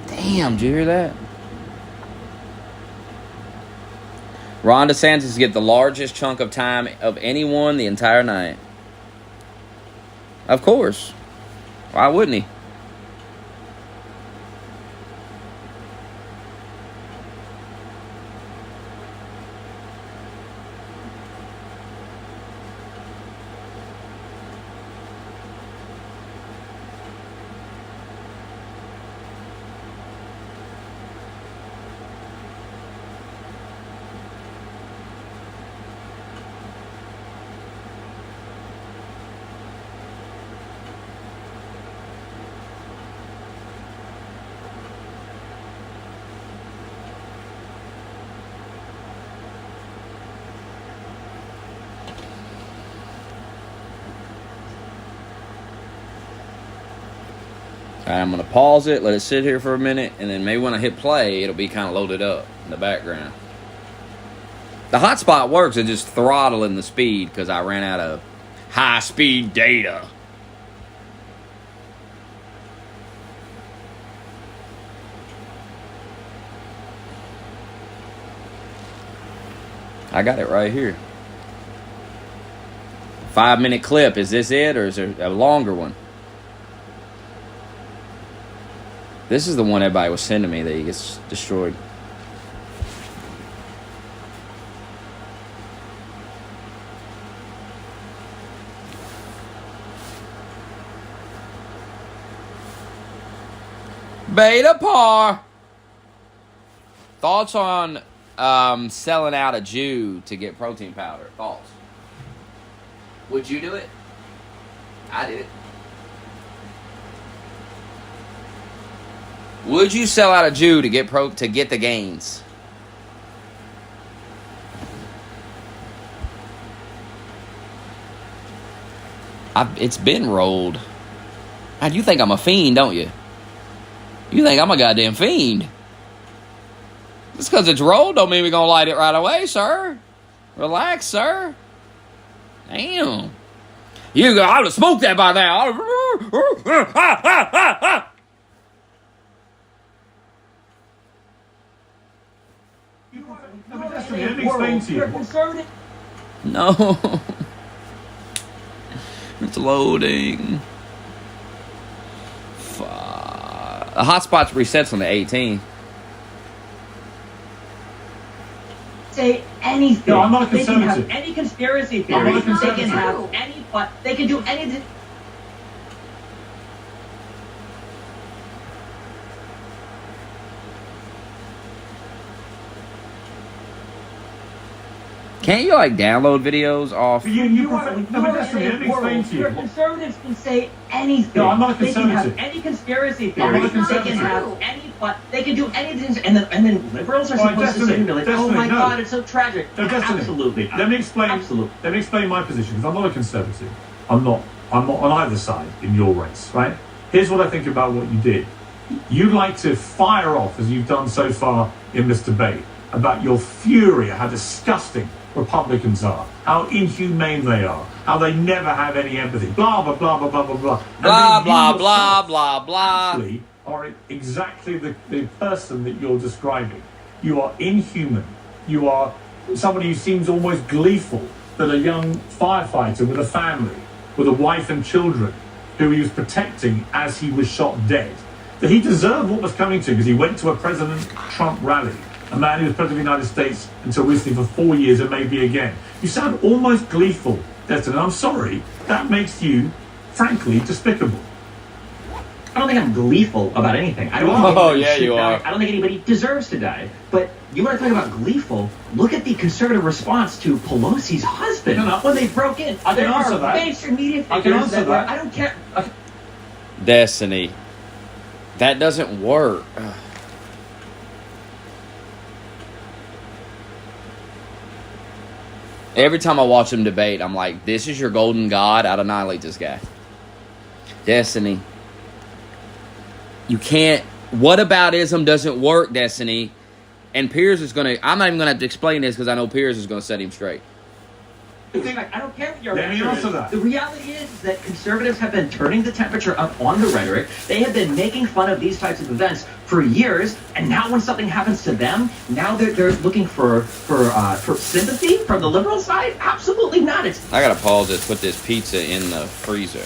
Damn, did you hear that? Ron DeSantis get the largest chunk of time of anyone the entire night. Of course. Why wouldn't he? All right, I'm going to pause it, let it sit here for a minute, and then maybe when I hit play, it'll be kind of loaded up in the background. The hotspot works, it's just throttling the speed because I ran out of high-speed data. I got it right here. 5-minute clip. Is this it, or is there a longer one? This is the one everybody was sending me that he gets destroyed. Beta par. Thoughts on selling out a Jew to get protein powder? Thoughts? Would you do it? I did it. Would you sell out a Jew to get the gains? It's been rolled. God, you think I'm a fiend, don't you? You think I'm a goddamn fiend. Just because it's rolled don't mean we're going to light it right away, sir. Relax, sir. Damn. You go, I would have smoked that by now. No. It's loading. Fuck. The hotspot resets on the 18th. Say anything. No, I'm not a they can conservative. have any conspiracy I'm not a theory. They can conservative. have any, but they can do anything. Can't you like download videos off? Conservatives can say anything. No, I'm not a They can conservative. have any conspiracy I'm not a theory. They can conservative. have any, but they can do anything. And then liberals are Right, supposed to sit and be like, Destiny, "Oh my no. God, it's so tragic." No, Destiny. Absolutely. Let me explain. Absolutely. Let me explain my position because I'm not a conservative. I'm not on either side in your race, right? Here's what I think about what you did. You like to fire off, as you've done so far in this debate, about your fury at how disgusting Republicans are, how inhumane they are, how they never have any empathy, blah, blah, blah, blah, blah, blah, blah. Blah, blah, blah, blah, blah. Actually are exactly the person that you're describing. You are inhuman. You are somebody who seems almost gleeful that a young firefighter with a family, with a wife and children, who he was protecting as he was shot dead, that he deserved what was coming to him because he went to a President Trump rally, a man who was President of the United States until recently for 4 years and maybe again. You sound almost gleeful, Destin, and I'm sorry, that makes you, frankly, despicable. I don't think I'm gleeful about anything. I don't think anybody should die. I don't think anybody deserves to die. But you want to talk about gleeful? Look at the conservative response to Pelosi's husband when they broke in. I can answer that. Mainstream media figures I can answer that. I don't care. Destiny. That doesn't work. Ugh. Every time I watch them debate, I'm like, this is your golden god. I'd annihilate this guy. Destiny. You can't. Whataboutism doesn't work, Destiny. And Piers is going to. I'm not even going to have to explain this because I know Piers is going to set him straight. I don't care what your Let me answer that. The reality is that conservatives have been turning the temperature up on the rhetoric. They have been making fun of these types of events for years, and now when something happens to them, now they're looking for sympathy from the liberal side. Absolutely not. I gotta pause this. Put this pizza in the freezer.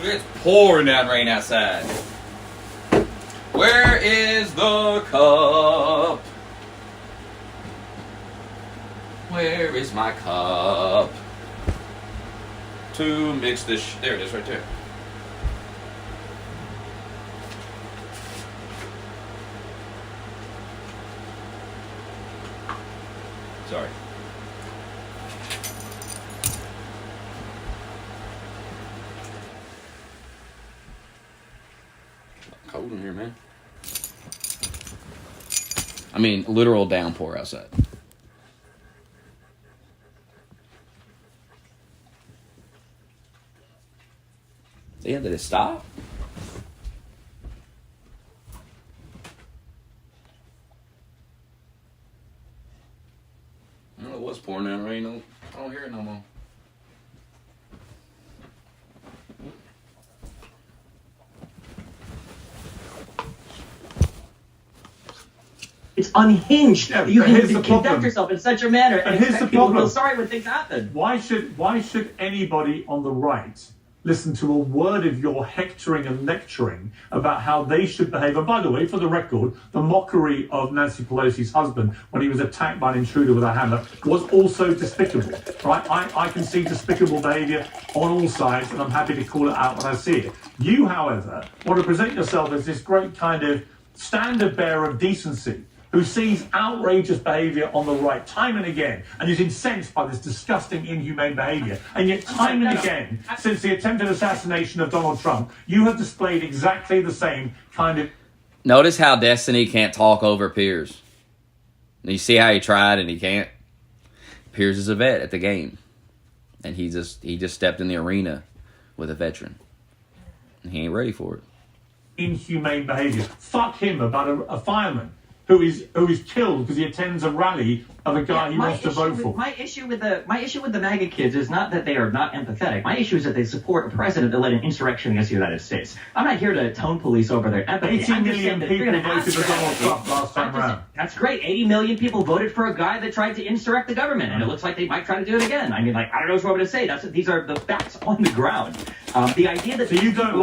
It's pouring down rain outside. Where is the cup? Where is my cup? To mix this. There it is right there. Sorry. Cold in here, man. I mean, literal downpour outside. Yeah, did it stop? I don't know what's pouring down rain. I don't hear it no more. It's unhinged. Yeah, you here's can the problem. conduct yourself in such a manner and here's expect the people to problem. feel sorry when things happen. Why should anybody on the right listen to a word of your hectoring and lecturing about how they should behave? And by the way, for the record, the mockery of Nancy Pelosi's husband when he was attacked by an intruder with a hammer was also despicable, right? I can see despicable behavior on all sides, and I'm happy to call it out when I see it. You, however, want to present yourself as this great kind of standard bearer of decency, who sees outrageous behavior on the right time and again and is incensed by this disgusting, inhumane behavior. And yet time and again, since the attempted assassination of Donald Trump, you have displayed exactly the same kind of... Notice how Destiny can't talk over Piers. You see how he tried and he can't? Piers is a vet at the game. And he just stepped in the arena with a veteran. And he ain't ready for it. Inhumane behavior. Fuck him about a fireman who is killed because he attends a rally of a guy he wants to vote for. My issue with the MAGA kids is not that they are not empathetic. My issue is that they support a president that led an insurrection against the United States. I'm not here to tone police over their empathy. 18 million people voted for Donald Trump last time around. That's great. 80 million people voted for a guy that tried to insurrect the government, and it looks like they might try to do it again. I mean, I don't know what I'm going to say. These are the facts on the ground. The idea that so you don't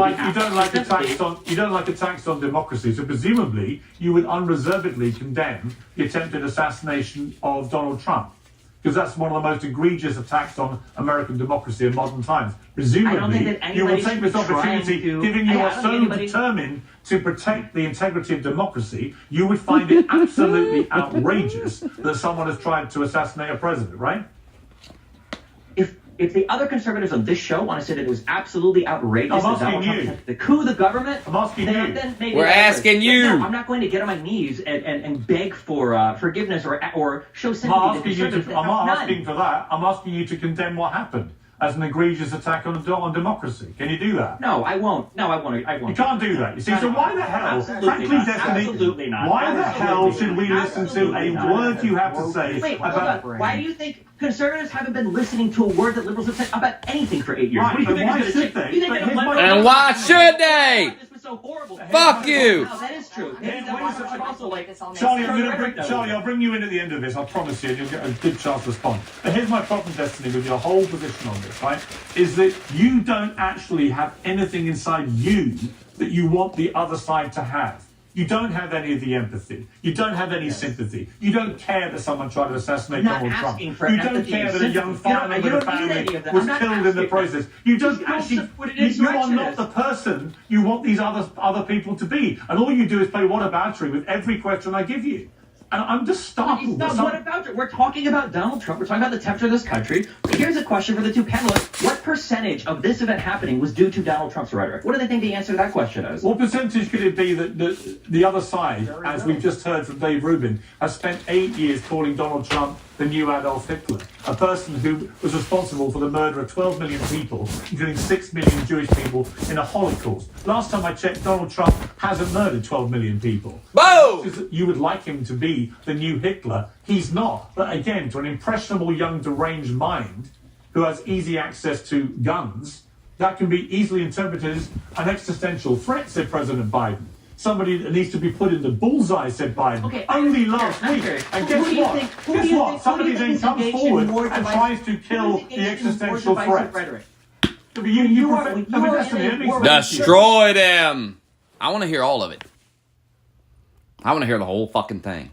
like attacks on democracy. So presumably you would unreservedly condemn the attempted assassination of Donald Trump, because that's one of the most egregious attacks on American democracy in modern times. Presumably, you will take this opportunity, given you are so determined to protect the integrity of democracy, you would find it absolutely outrageous that someone has tried to assassinate a president, right? If the other conservatives on this show want to say that it was absolutely outrageous I'm that Donald asking Trump you. attempted to coup the government, I'm asking you. then maybe We're that's asking it. you. No, I'm not going to get on my knees and beg for forgiveness or show sympathy I'm to asking you conservatives. to, that I'm have not none. asking for that. I'm asking you to condemn what happened as an egregious attack on democracy. Can you do that? No, I won't. No, I won't. You can't do that. You see, so why the hell, Absolutely frankly, not. Destiny, Absolutely not. why the hell Absolutely should we not. listen to Absolutely a not. word you have to say Wait, hold about... on. Why do you think conservatives haven't been listening to a word that liberals have said about anything for 8 years? Right, What do you but think why is gonna should they? You think But they're here's gonna my- And why should they? This was so horrible. Fuck you. No, that is true. Hey, That wait a was second. also like Charlie, I'll bring you in at the end of this. I promise you, and you'll get a good chance to respond. But here's my problem, Destiny, with your whole position on this, right? Is that you don't actually have anything inside you that you want the other side to have. You don't have any of the empathy. You don't have any sympathy. You don't care that someone tried to assassinate I'm not Donald Trump. asking for You don't empathy care and that a young sympathy. farmer You with a don't need any family of that. was I'm not killed in the asking for process. You don't Just actually. what an You are insurrection not is. the person you want these other people to be, and all you do is play whataboutery with every question I give you. And I'm just It's startled. not that what about it? We're talking about Donald Trump. We're talking about the temperature of this country. Here's a question for the two panelists. What percentage of this event happening was due to Donald Trump's rhetoric? What do they think the answer to that question is? What percentage could it be that the other side, as we've just heard from Dave Rubin, has spent 8 years calling Donald Trump the new Adolf Hitler, a person who was responsible for the murder of 12 million people, including 6 million Jewish people in a Holocaust. Last time I checked, Donald Trump hasn't murdered 12 million people. Boom! Because you would like him to be the new Hitler. He's not. But again, to an impressionable, young, deranged mind who has easy access to guns, that can be easily interpreted as an existential threat, said President Biden. Somebody that needs to be put in the bullseye, said Biden. Okay, Only I'm last curious, week. I'm And curious. guess Who do you what? think- who do Guess you what? think- Somebody who do you then think comes engaged in forward more and divisive- tries to who kill is engaged the in more existential divisive threat. rhetoric? But You are let me in Destiny, a let me war- explain to you. Destroy them. I want to hear all of it. I want to hear the whole fucking thing.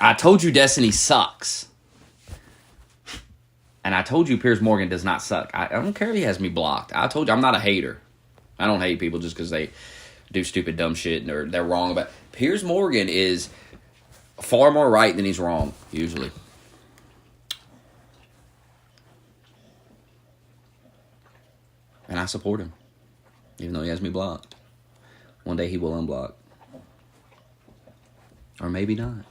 I told you Destiny sucks. And I told you Piers Morgan does not suck. I don't care if he has me blocked. I told you I'm not a hater. I don't hate people just because they do stupid, dumb shit or they're wrong about. Piers Morgan is far more right than he's wrong, usually. And I support him, even though he has me blocked. One day he will unblock. Or maybe not.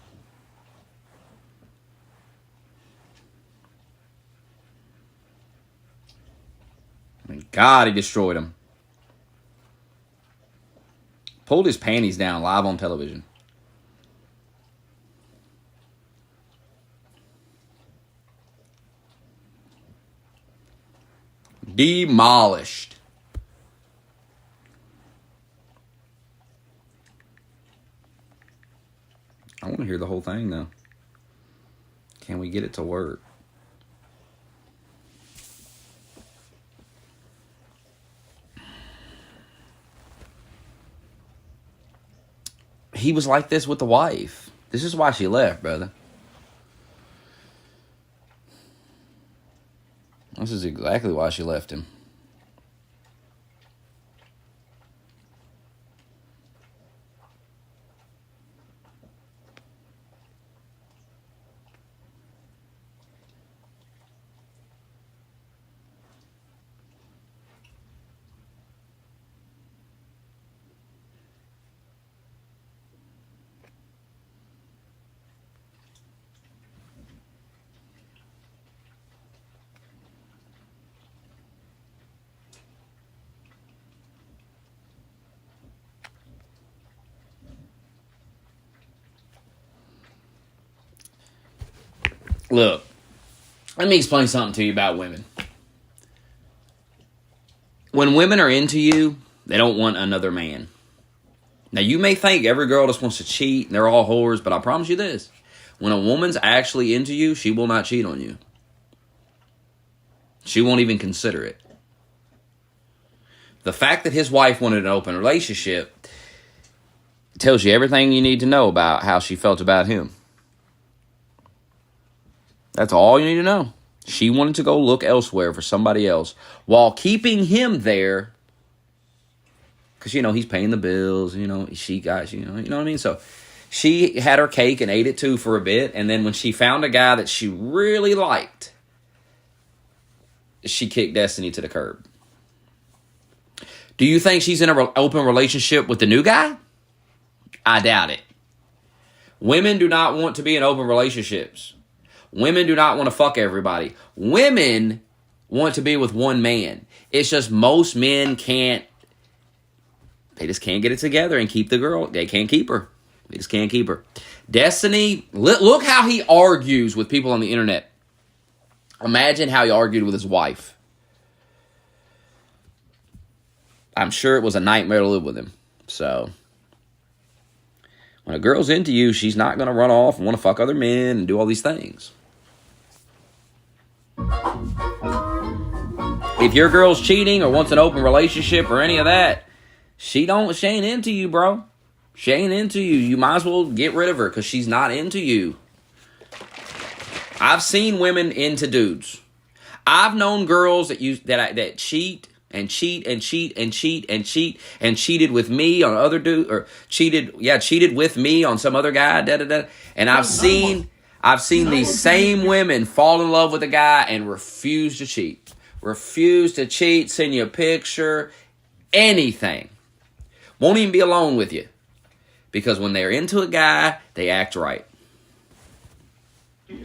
I mean, God, he destroyed him. Pulled his panties down live on television. Demolished. I want to hear the whole thing, though. Can we get it to work? He was like this with the wife. This is why she left, brother. This is exactly why she left him. Look, let me explain something to you about women. When women are into you, they don't want another man. Now, you may think every girl just wants to cheat and they're all whores, but I promise you this. When a woman's actually into you, she will not cheat on you. She won't even consider it. The fact that his wife wanted an open relationship tells you everything you need to know about how she felt about him. That's all you need to know. She wanted to go look elsewhere for somebody else while keeping him there Because, he's paying the bills, she got, you know what I mean? So she had her cake and ate it too for a bit. And then when she found a guy that she really liked, she kicked Destiny to the curb. Do you think she's in an open relationship with the new guy? I doubt it. Women do not want to be in open relationships. Women do not want to fuck everybody. Women want to be with one man. It's just most men can't. They just can't get it together and keep the girl. They can't keep her. They just can't keep her. Destiny, look how he argues with people on the internet. Imagine how he argued with his wife. I'm sure it was a nightmare to live with him. So, when a girl's into you, she's not going to run off and want to fuck other men and do all these things. If your girl's cheating or wants an open relationship or any of that, she ain't into you, bro. She ain't into you. You might as well get rid of her because she's not into you. I've seen women into dudes. I've known girls that cheat and cheat and cheat and cheat and cheat and cheated with me on other dudes, or cheated with me on some other guy. And I've seen these same women fall in love with a guy and refuse to cheat. Refuse to cheat, send you a picture, anything. Won't even be alone with you. Because when they're into a guy, they act right.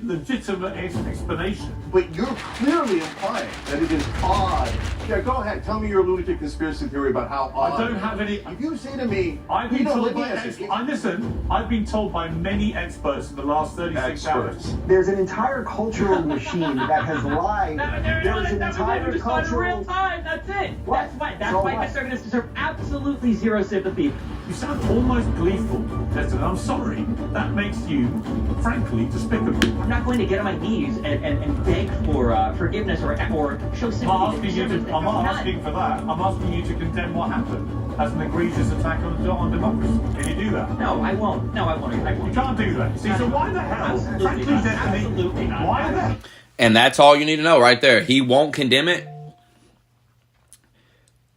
Legitimate explanation. But you're clearly implying that it is odd. Yeah, go ahead. Tell me your lunatic conspiracy theory about how odd. I don't have any. If you say to me, I've been told by I've been told by many experts in the last 36 hours. There's an entire cultural machine that has lied. There's an entire cultural. Real time. That's it. What? That's why conservatives deserve absolutely zero sympathy. You sound almost gleeful, Destin. I'm sorry. That makes you, frankly, despicable. I'm not going to get on my knees and beg for forgiveness or show sympathy. I'm not asking for that. I'm asking you to condemn what happened as an egregious attack on democracy. Can you do that? No, I won't. You can't do that. See, so why the hell? Frankly, Destiny, Absolutely not. why the hell? And that's all you need to know right there. He won't condemn it.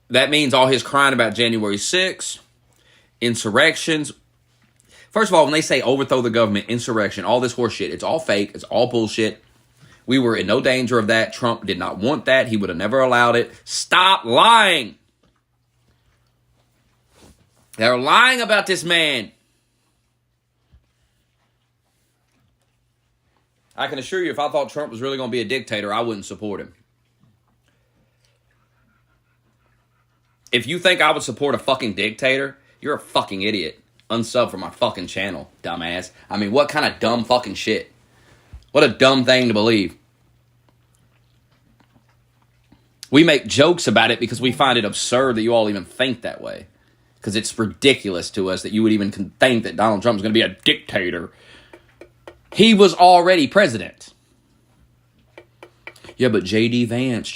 That means all his crying about January 6th, insurrections. First of all, when they say overthrow the government, insurrection, all this horse shit, it's all fake. It's all bullshit. We were in no danger of that. Trump did not want that. He would have never allowed it. Stop lying. They're lying about this man. I can assure you, if I thought Trump was really going to be a dictator, I wouldn't support him. If you think I would support a fucking dictator, you're a fucking idiot. Unsub for my fucking channel, dumbass. I mean, what kind of dumb fucking shit? What a dumb thing to believe. We make jokes about it because we find it absurd that you all even think that way. Because it's ridiculous to us that you would even think that Donald Trump is going to be a dictator. He was already president. Yeah, but J.D. Vance.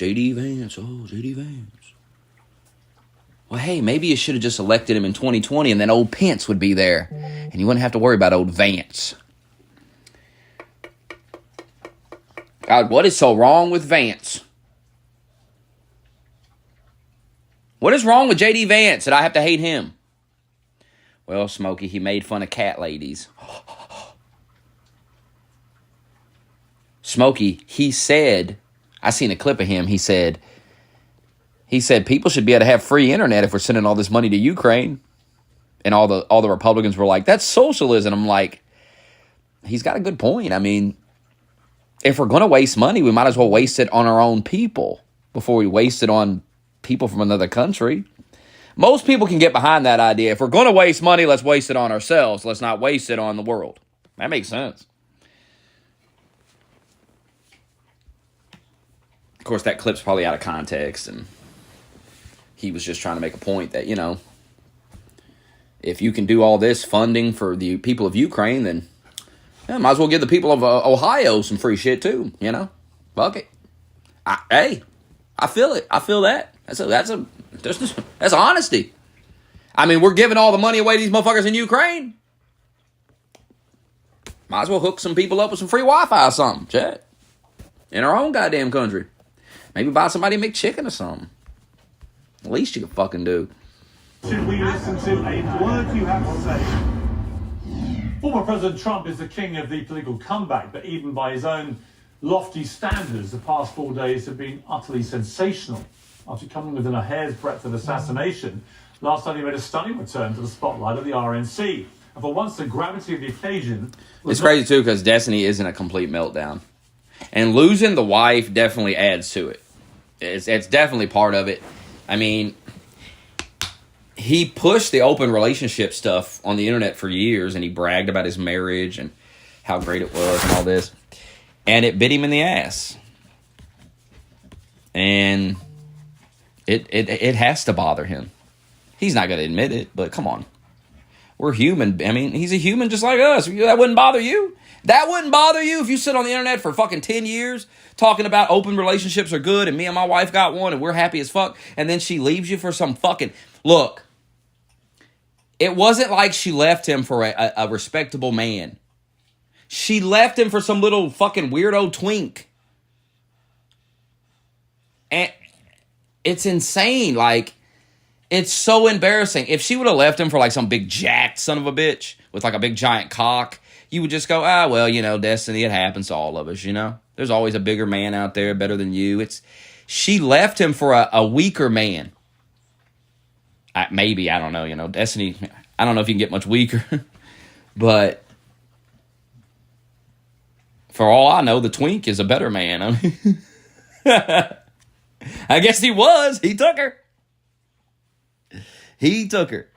Well, hey, maybe you should have just elected him in 2020 and then old Pence would be there. And you wouldn't have to worry about old Vance. God, what is so wrong with Vance? What is wrong with J.D. Vance that I have to hate him? Well, Smokey, he made fun of cat ladies. Smokey, he said, I seen a clip of him, he said people should be able to have free internet if we're sending all this money to Ukraine. And all the Republicans were like, that's socialism. I'm like, he's got a good point. I mean, if we're going to waste money, we might as well waste it on our own people before we waste it on people from another country. Most people can get behind that idea. If we're going to waste money, let's waste it on ourselves. Let's not waste it on the world. That makes sense. Of course, that clip's probably out of context, and he was just trying to make a point that, if you can do all this funding for the people of Ukraine, then might as well give the people of Ohio some free shit too, Fuck it. I feel it. I feel that. That's honesty. I mean, we're giving all the money away to these motherfuckers in Ukraine. Might as well hook some people up with some free Wi-Fi or something, chat. In our own goddamn country. Maybe buy somebody a McChicken or something. The least you can fucking do. Should we listen to a word you have to say? Former President Trump is the king of the political comeback, but even by his own lofty standards, the past 4 days have been utterly sensational. After coming within a hair's breadth of assassination, last night he made a stunning return to the spotlight of the RNC. And for once, the gravity of the occasion... It's crazy, too, because Destiny isn't a complete meltdown. And losing the wife definitely adds to it. It's definitely part of it. I mean, he pushed the open relationship stuff on the internet for years, and he bragged about his marriage and how great it was and all this. And it bit him in the ass. And it has to bother him. He's not going to admit it, but come on. We're human. I mean, he's a human just like us. That wouldn't bother you? That wouldn't bother you if you sit on the internet for fucking 10 years talking about open relationships are good and me and my wife got one and we're happy as fuck, and then she leaves you for some fucking... Look, it wasn't like she left him for a respectable man. She left him for some little fucking weirdo twink. And it's insane. Like, it's so embarrassing. If she would have left him for like some big jacked son of a bitch with like a big giant cock, you would just go, well, you know, Destiny, it happens to all of us, you know? There's always a bigger man out there, better than you. She left him for a weaker man. Maybe, I don't know, you know, Destiny, I don't know if you can get much weaker. But for all I know, the twink is a better man. I mean, I guess he was. He took her. He took her.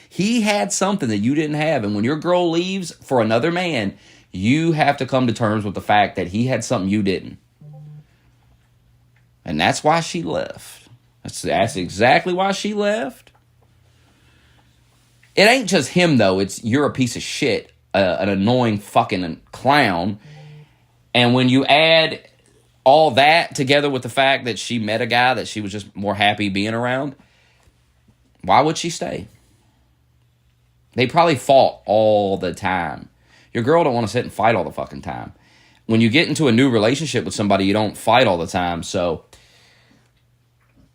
He had something that you didn't have. And when your girl leaves for another man, you have to come to terms with the fact that he had something you didn't. And that's why she left. That's exactly why she left. It ain't just him, though. It's you're a piece of shit, an annoying fucking clown. And when you add all that together with the fact that she met a guy that she was just more happy being around, why would she stay? They probably fought all the time. Your girl don't want to sit and fight all the fucking time. When you get into a new relationship with somebody, you don't fight all the time. So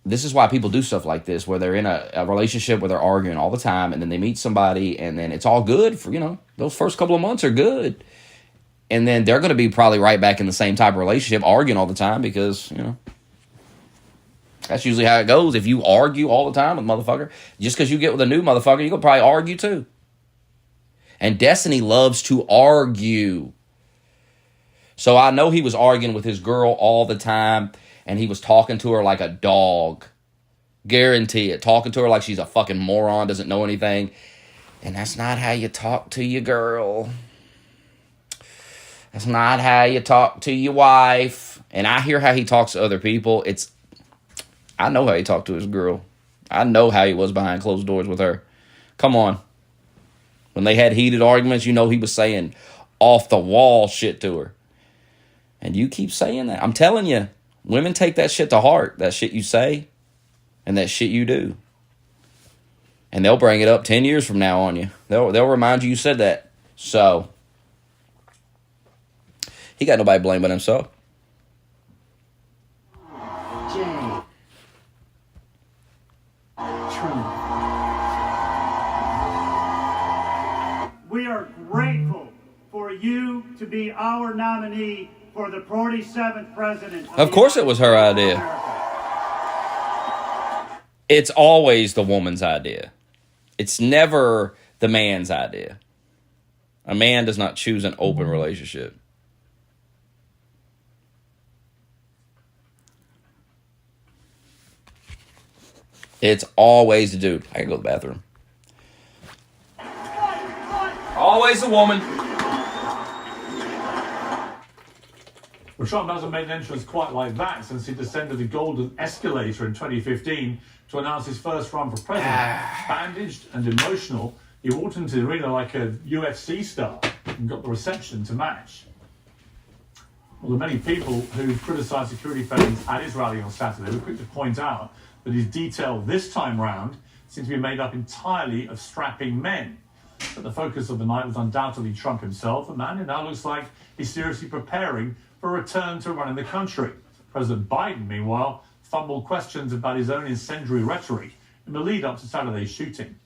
this is why people do stuff like this, where they're in a relationship where they're arguing all the time, and then they meet somebody, and then it's all good for, you know, those first couple of months are good. And then they're going to be probably right back in the same type of relationship, arguing all the time, because, you know, that's usually how it goes. If you argue all the time with a motherfucker, just because you get with a new motherfucker, you're going to probably argue too. And Destiny loves to argue. So I know he was arguing with his girl all the time, and he was talking to her like a dog. Guarantee it. Talking to her like she's a fucking moron, doesn't know anything. And that's not how you talk to your girl. That's not how you talk to your wife. And I hear how he talks to other people. I know how he talked to his girl. I know how he was behind closed doors with her. Come on. When they had heated arguments, you know he was saying off the wall shit to her. And you keep saying that. I'm telling you, women take that shit to heart. That shit you say and that shit you do. And they'll bring it up 10 years from now on you. They'll remind you said that. So he got nobody to blame but himself. We are grateful for you to be our nominee for the 47th president. Of course it was her idea. It's always the woman's idea. It's never the man's idea. A man does not choose an open relationship. It's always the dude. I can go to the bathroom. Always a woman. Well, Trump hasn't made an entrance quite like that since he descended the golden escalator in 2015 to announce his first run for president. Bandaged and emotional, he walked into the arena like a UFC star and got the reception to match. Well, the many people who criticised security failings at his rally on Saturday were quick to point out that his detail this time round seemed to be made up entirely of strapping men. But the focus of the night was undoubtedly Trump himself, a man who now looks like he's seriously preparing for a return to running the country. President Biden, meanwhile, fumbled questions about his own incendiary rhetoric in the lead up to Saturday's shooting.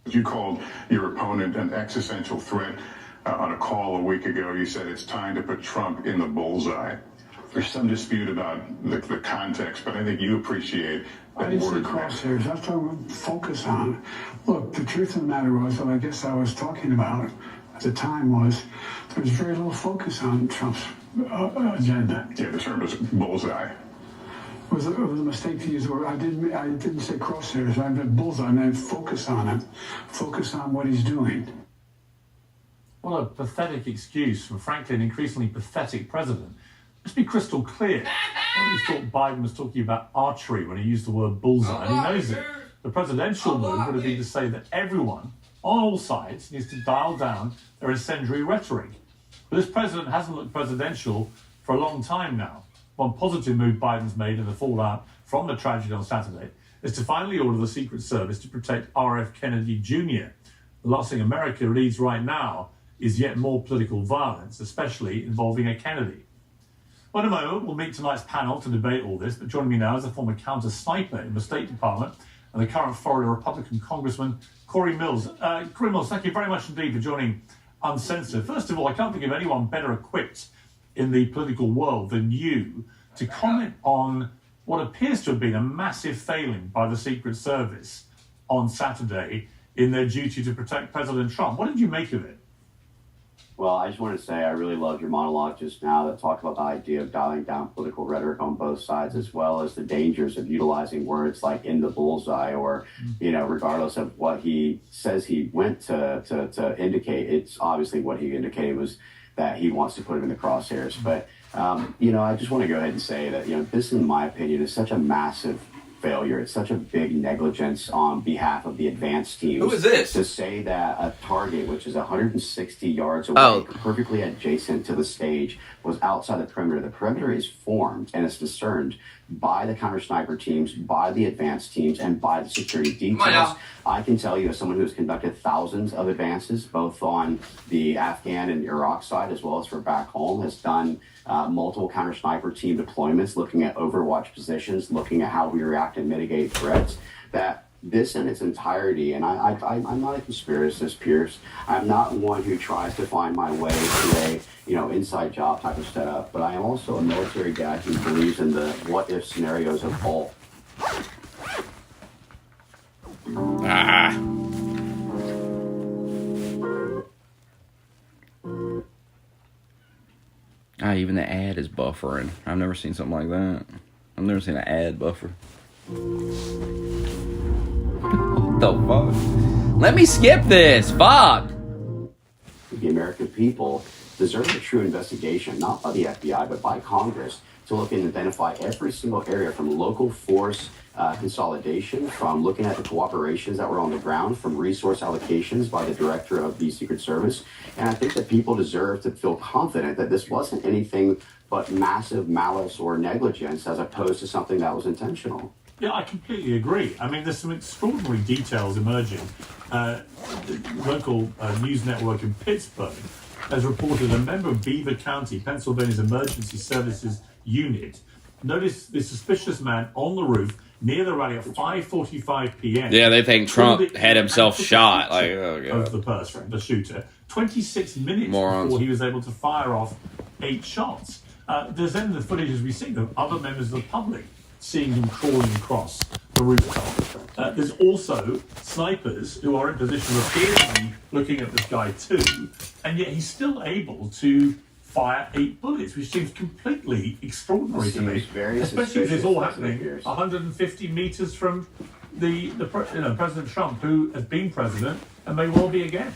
You called your opponent an existential threat on a call a week ago. You said it's time to put Trump in the bullseye. There's some dispute about the context, but I think you appreciate that I didn't say word. crosshairs. I was talking focus on. Look, the truth of the matter was, what I guess I was talking about at the time was there was very little focus on Trump's agenda. Yeah, the term was bullseye. It was a mistake to use the word. I didn't say crosshairs. I meant bullseye. I meant focus on him. Focus on what he's doing. What a pathetic excuse from, frankly, an increasingly pathetic president. Let's be crystal clear. Nobody thought Biden was talking about archery when he used the word bullseye, and he knows it. The presidential move would have been to say that everyone, on all sides, needs to dial down their incendiary rhetoric. But this president hasn't looked presidential for a long time now. One positive move Biden's made in the fallout from the tragedy on Saturday is to finally order the Secret Service to protect RFK Kennedy Jr. The last thing America needs right now is yet more political violence, especially involving a Kennedy. Well, in a moment, we'll meet tonight's panel to debate all this, but joining me now is a former counter-sniper in the State Department and the current Florida Republican Congressman, Corey Mills. Corey Mills, thank you very much indeed for joining Uncensored. First of all, I can't think of anyone better equipped in the political world than you to comment on what appears to have been a massive failing by the Secret Service on Saturday in their duty to protect President Trump. What did you make of it? Well, I just want to say I really loved your monologue just now that talked about the idea of dialing down political rhetoric on both sides, as well as the dangers of utilizing words like in the bullseye or, regardless of what he says he went to indicate. It's obviously what he indicated was that he wants to put him in the crosshairs. But, I just want to go ahead and say that, this, in my opinion, is such a massive failure. It's such a big negligence on behalf of the advanced teams. Who is this? To say that a target, which is 160 yards away, perfectly adjacent to the stage, was outside the perimeter. The perimeter is formed and it's discerned by the counter-sniper teams, by the advanced teams, and by the security details. I can tell you, as someone who has conducted thousands of advances, both on the Afghan and Iraq side, as well as for back home, has done multiple counter-sniper team deployments, looking at overwatch positions, looking at how we react and mitigate threats, that this in its entirety, and I'm not a conspiracist, Pierce. I'm not one who tries to find my way to a, inside job type of setup, but I am also a military guy who believes in the what-if scenarios of all. Even the ad is buffering. I've never seen something like that. I've never seen an ad buffer. What the fuck? Let me skip this. Fuck. The American people deserve a true investigation, not by the FBI, but by Congress, to look and identify every single area from local force consolidation, from looking at the cooperations that were on the ground, from resource allocations by the director of the Secret Service. And I think that people deserve to feel confident that this wasn't anything but massive malice or negligence as opposed to something that was intentional. Yeah, I completely agree. I mean, there's some extraordinary details emerging. The local news network in Pittsburgh has reported a member of Beaver County, Pennsylvania's emergency services unit, noticed the suspicious man on the roof near the rally at 5:45 p.m. Yeah, they think Trump had himself shot. Like, oh god. Of the person, the shooter, 26 minutes before he was able to fire off 8 shots. There's then the footage, as we see, of other members of the public seeing him crawling across the rooftop. There's also snipers who are in position of appear to be looking at this guy too, and yet he's still able to fire 8 bullets, which seems completely extraordinary to me, especially if it's all happening 150 meters from the President Trump, who has been president and may well be again.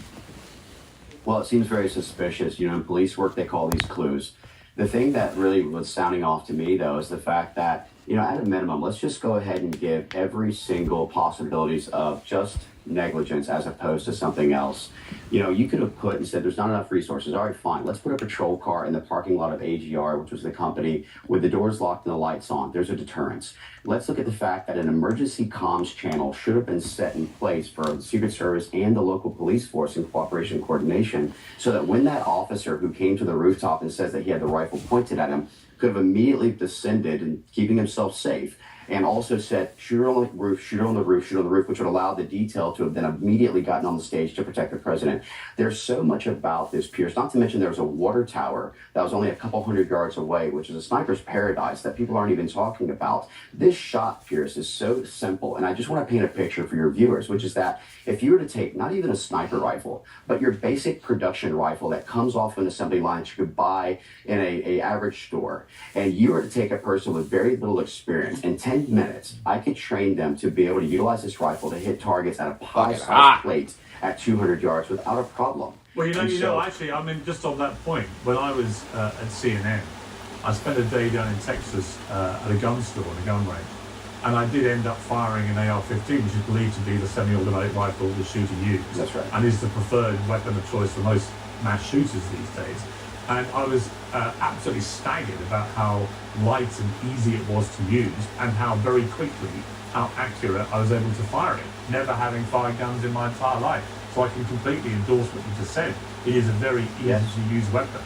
Well, it seems very suspicious. In police work, they call these clues. The thing that really was sounding off to me, though, is the fact that, at a minimum, let's just go ahead and give every single possibilities of just negligence as opposed to something else. You could have put and said there's not enough resources. All right, fine. Let's put a patrol car in the parking lot of AGR, which was the company, with the doors locked and the lights on. There's a deterrence. Let's look at the fact that an emergency comms channel should have been set in place for the Secret Service and the local police force in cooperation and coordination, so that when that officer who came to the rooftop and says that he had the rifle pointed at him could have immediately descended and keeping himself safe. and also said, shoot her on the roof, shoot her on the roof, shoot her on the roof, which would allow the detail to have then immediately gotten on the stage to protect the president. There's so much about this, Pierce, not to mention there was a water tower that was only a couple hundred yards away, which is a sniper's paradise that people aren't even talking about. This shot, Pierce, is so simple, and I just want to paint a picture for your viewers, which is that if you were to take not even a sniper rifle, but your basic production rifle that comes off an assembly line that you could buy in a average store, and you were to take a person with very little experience, in 10 minutes, I could train them to be able to utilize this rifle to hit targets at a pie-sized plate at 200 yards without a problem. Well, actually, I mean, just on that point, when I was at CNN, I spent a day down in Texas at a gun store and a gun range, and I did end up firing an AR-15, which is believed to be the semi-automatic rifle the shooter used. That's right. And is the preferred weapon of choice for most mass shooters these days. And I was absolutely staggered about how light and easy it was to use, and how very quickly, how accurate I was able to fire it, never having fired guns in my entire life. So I can completely endorse what you just said. It is a very easy to use weapon.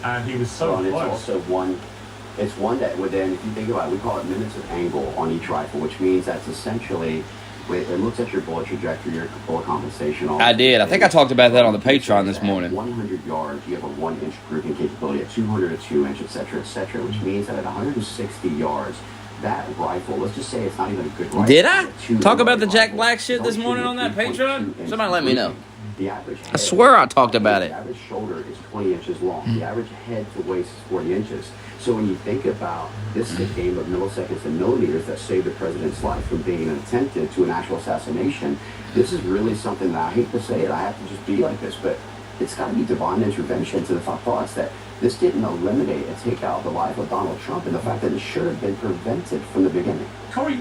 And he was so close. It's also one that within, if you think about it, we call it minutes of angle on each rifle, which means that's essentially, it looks at your bullet trajectory, your bullet compensation. I did. I think I talked about that on the Patreon this morning. 100 yards, you have a 1-inch grouping capability, at 200 a 2-inch, etc., which means that at 160 yards, that rifle, let's just say it's not even a good rifle. Did I talk about the Jack Black shit this morning on that Patreon? Somebody let me know. The average head, I swear I talked about it. The average shoulder is 20 inches long. The average head to waist is 40 inches. So when you think about this is a game of milliseconds and millimeters that saved the president's life from being attempted to an actual assassination, this is really something that I hate to say it, I have to just be like this, but it's got to be divine intervention to the thoughts that this didn't eliminate and take out the life of Donald Trump, and the fact that it should have been prevented from the beginning. Corey,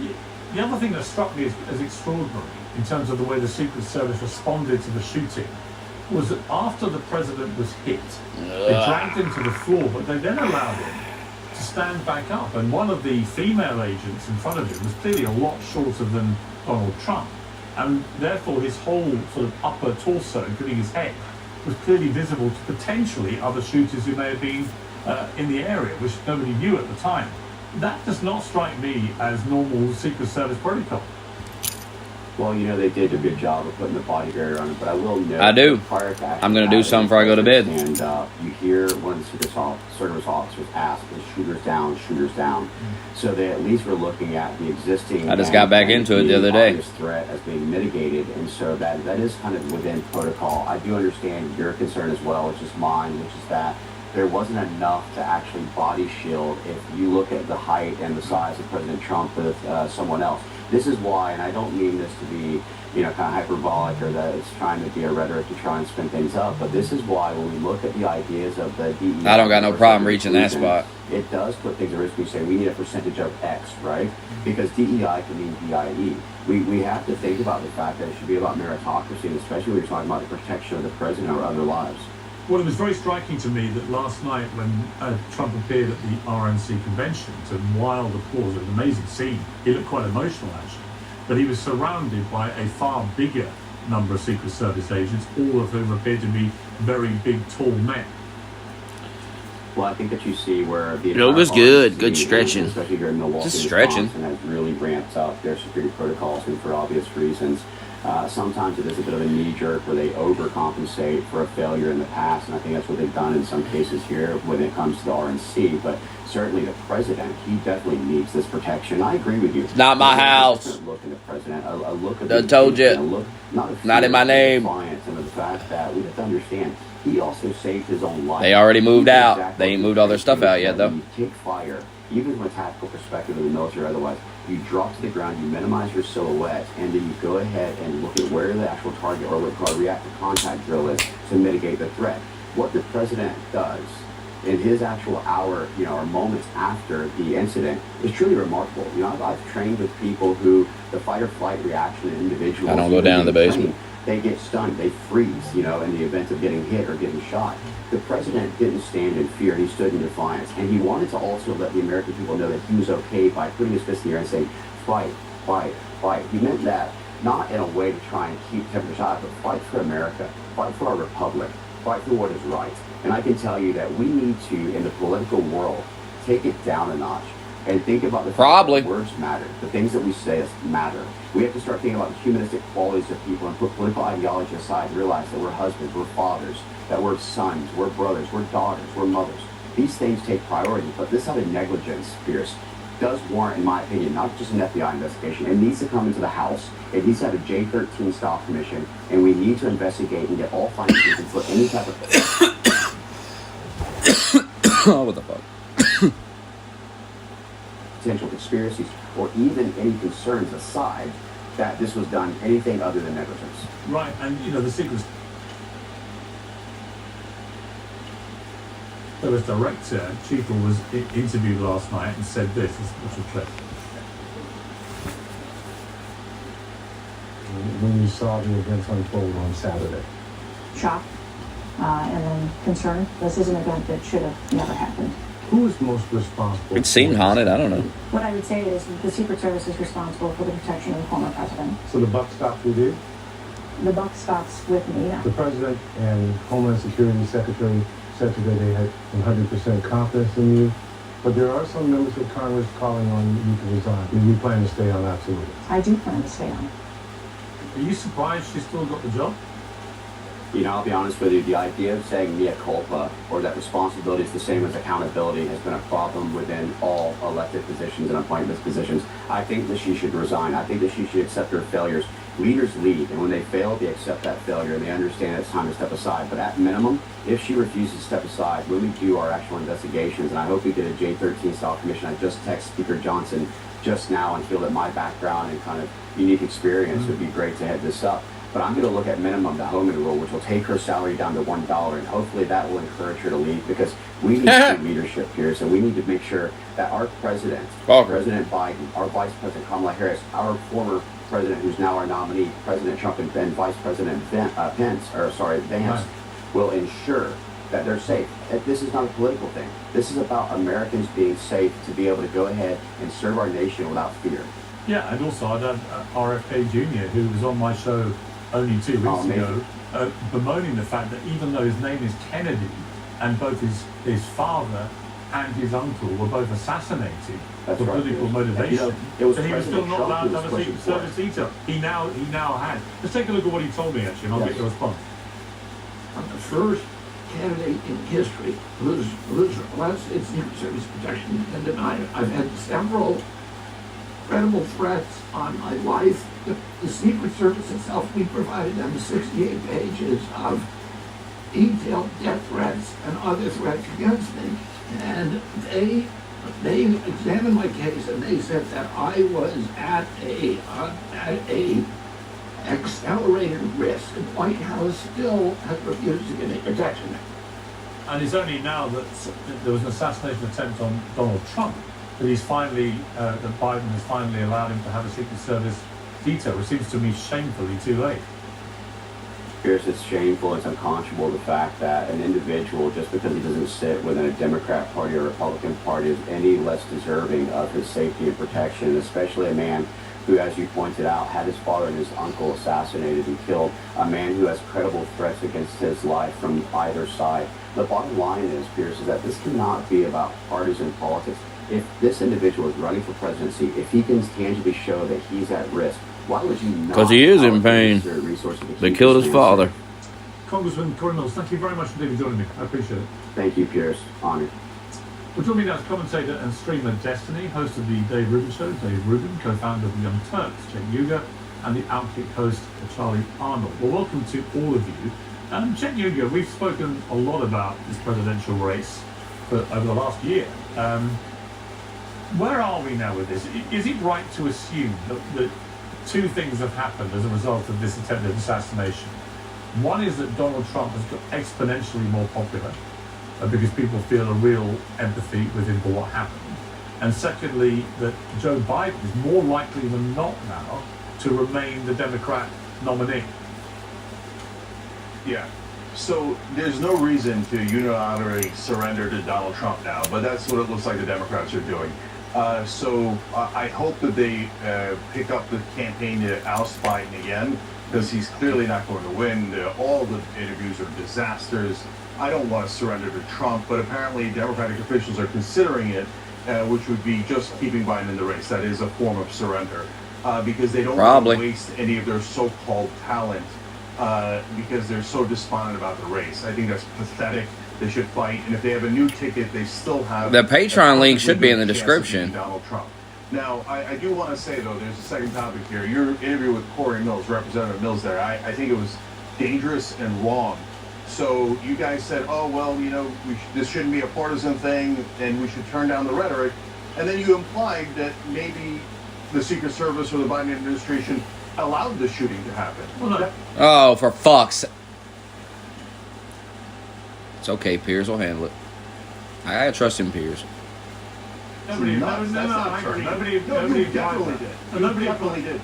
the other thing that struck me as extraordinary in terms of the way the Secret Service responded to the shooting was that after the president was hit, they dragged him to the floor, but they then allowed him to stand back up. And one of the female agents in front of him was clearly a lot shorter than Donald Trump. And therefore his whole sort of upper torso, including his head, was clearly visible to potentially other shooters who may have been in the area, which nobody knew at the time. That does not strike me as normal Secret Service protocol. Well, they did a good job of putting the body barrier on it, but I will note... I do. I'm going to do something before I go to bed. And you hear one of the Secret Service officers ask, is shooters down, shooters down. So they at least were looking at the existing... I just got back into it the other day. ...threat as being mitigated, and so that is kind of within protocol. I do understand your concern as well, which is mine, which is that there wasn't enough to actually body shield if you look at the height and the size of President Trump with someone else. This is why, and I don't mean this to be, kind of hyperbolic or that it's trying to be a rhetoric to try and spin things up, but this is why when we look at the ideas of the DEI... I don't got no problem reaching that spot. It does put things at risk. We say we need a percentage of X, right? Because DEI can mean DIE. We have to think about the fact that it should be about meritocracy, and especially when you're talking about the protection of the president or other lives. Well, it was very striking to me that last night when Trump appeared at the RNC convention to wild applause, it was an amazing scene. He looked quite emotional, actually. But he was surrounded by a far bigger number of Secret Service agents, all of whom appeared to be very big, tall men. Well, I think that you see where the... It was good. Good stretching. Especially here in Milwaukee, just stretching. Wisconsin has really ramped up their security protocols, and for obvious reasons. Sometimes it is a bit of a knee-jerk where they overcompensate for a failure in the past, and I think that's what they've done in some cases here when it comes to the RNC. But certainly the president, he definitely needs this protection. I agree with you. It's not my house. Look at the president. A look at I told you. Look, not in my name. And the fact that we have to understand, he also saved his own life. They already moved out. They ain't moved all their stuff out yet, though. You take fire, even from a tactical perspective of the military or otherwise, you drop to the ground, you minimize your silhouette, and then you go ahead and look at where the actual target or what we call a reactive contact drill is to mitigate the threat. What the president does in his actual hour, or moments after the incident is truly remarkable. I've trained with people who the fight or flight reaction in individuals... I don't go down to the basement. They get stunned, they freeze, in the event of getting hit or getting shot. The president didn't stand in fear, he stood in defiance. And he wanted to also let the American people know that he was okay by putting his fist in the air and saying, fight, fight, fight. He meant that not in a way to try and keep temperature high, but fight for America, fight for our republic, fight for what is right. And I can tell you that we need to, in the political world, take it down a notch. and think about the Probably words matter. The things that we say matter. We have to start thinking about the humanistic qualities of people and put political ideology aside and realize that we're husbands, we're fathers, that we're sons, we're brothers, we're daughters, we're mothers. These things take priority, but this type of negligence, Pierce, does warrant, in my opinion, not just an FBI investigation. It needs to come into the House. It needs to have a J13 style commission, and we need to investigate and get all findings and put any type of what the fuck? potential conspiracies or even any concerns aside that this was done anything other than negligence. Right, and the Secret Service director, Chief, was interviewed last night and said this, which was clip. When you saw the events unfold on Saturday? Shocked and then concerned. This is an event that should have never happened. Who is most responsible? It seemed haunted. I don't know. What I would say is the Secret Service is responsible for the protection of the former president. So the buck stops with you? The buck stops with me. The president and Homeland Security Secretary said today they had 100% confidence in you, but there are some members of Congress calling on you to resign. Do you plan to stay on? Absolutely. I do plan to stay on. Are you surprised she still got the job? I'll be honest with you, the idea of saying mea culpa or that responsibility is the same as accountability has been a problem within all elected positions and appointments positions. I think that she should resign. I think that she should accept her failures. Leaders lead, and when they fail, they accept that failure and they understand it's time to step aside. But at minimum, if she refuses to step aside, when we do our actual investigations, and I hope we get a J13 style commission. I just text Speaker Johnson just now and feel that my background and kind of unique experience would be great to head this up. But I'm going to look at minimum, the Homan rule, which will take her salary down to $1, and hopefully that will encourage her to leave, because we need to do leadership here, so we need to make sure that our president, President Biden, our Vice President Kamala Harris, our former president, who's now our nominee, President Trump, and then Vice President Vance, will ensure that they're safe. This is not a political thing. This is about Americans being safe to be able to go ahead and serve our nation without fear. Yeah, and also I'd have RFK Jr., who was on my show only 2 weeks ago, bemoaning the fact that even though his name is Kennedy, and both his father and his uncle were both assassinated for political motivation, it was so he was still not allowed to have a Secret pushing Service detail. He now had. Let's take a look at what he told me, actually, and I'll get your response. I'm the first candidate in history whose request its Secret Service protection has been denied. I've had several credible threats on my life. The Secret Service itself, we provided them 68 pages of detailed death threats and other threats against me. And they examined my case and they said that I was at a accelerated risk. The White House still has refused to give me protection. And it's only now that there was an assassination attempt on Donald Trump that he's finally, that Biden has finally allowed him to have a Secret Service detail, which seems to me shamefully too late. Pierce, it's shameful, it's unconscionable the fact that an individual, just because he doesn't sit within a Democrat Party or Republican Party, is any less deserving of his safety and protection, especially a man who, as you pointed out, had his father and his uncle assassinated and killed, a man who has credible threats against his life from either side. The bottom line is, Pierce, is that this cannot be about partisan politics. If this individual is running for presidency, if he can tangibly show that he's at risk, why would you not? Because he is in pain. They killed his father. Congressman Corey Mills, thank you very much indeed for joining me. I appreciate it. Thank you, Pierce. Honored. Well, joining me now is commentator and streamer Destiny, host of the Dave Rubin Show, Dave Rubin, co-founder of the Young Turks, Cenk Uygur, and the Outkick host, Charlie Arnold. Well, welcome to all of you. Cenk Uygur, we've spoken a lot about this presidential race over the last year. Where are we now with this? Is it right to assume that two things have happened as a result of this attempted assassination? One is that Donald Trump has got exponentially more popular because people feel a real empathy with him for what happened. And secondly, that Joe Biden is more likely than not now to remain the Democrat nominee. Yeah. So there's no reason to unilaterally surrender to Donald Trump now, but that's what it looks like the Democrats are doing. So I hope that they pick up the campaign to oust Biden again, because he's clearly not going to win. All the interviews are disasters. I don't want to surrender to Trump, but apparently Democratic officials are considering it. which would be just keeping Biden in the race. That is a form of surrender, because they don't want Probably to waste any of their so-called talent because they're so despondent about the race. I think that's pathetic. They should fight, and if they have a new ticket, they still have the Patreon link should be in the chance of description. beating Donald Trump. Now, I do want to say, though, there's a second topic here. Your interview with Corey Mills, Representative Mills there, I think it was dangerous and wrong. So you guys said, oh, well, you know, this shouldn't be a partisan thing, and we should turn down the rhetoric. And then you implied that maybe the Secret Service or the Biden administration allowed the shooting to happen. Well, Oh, for fuck's sake. It's okay, Piers will handle it. I gotta trust him, Piers. Nobody definitely did.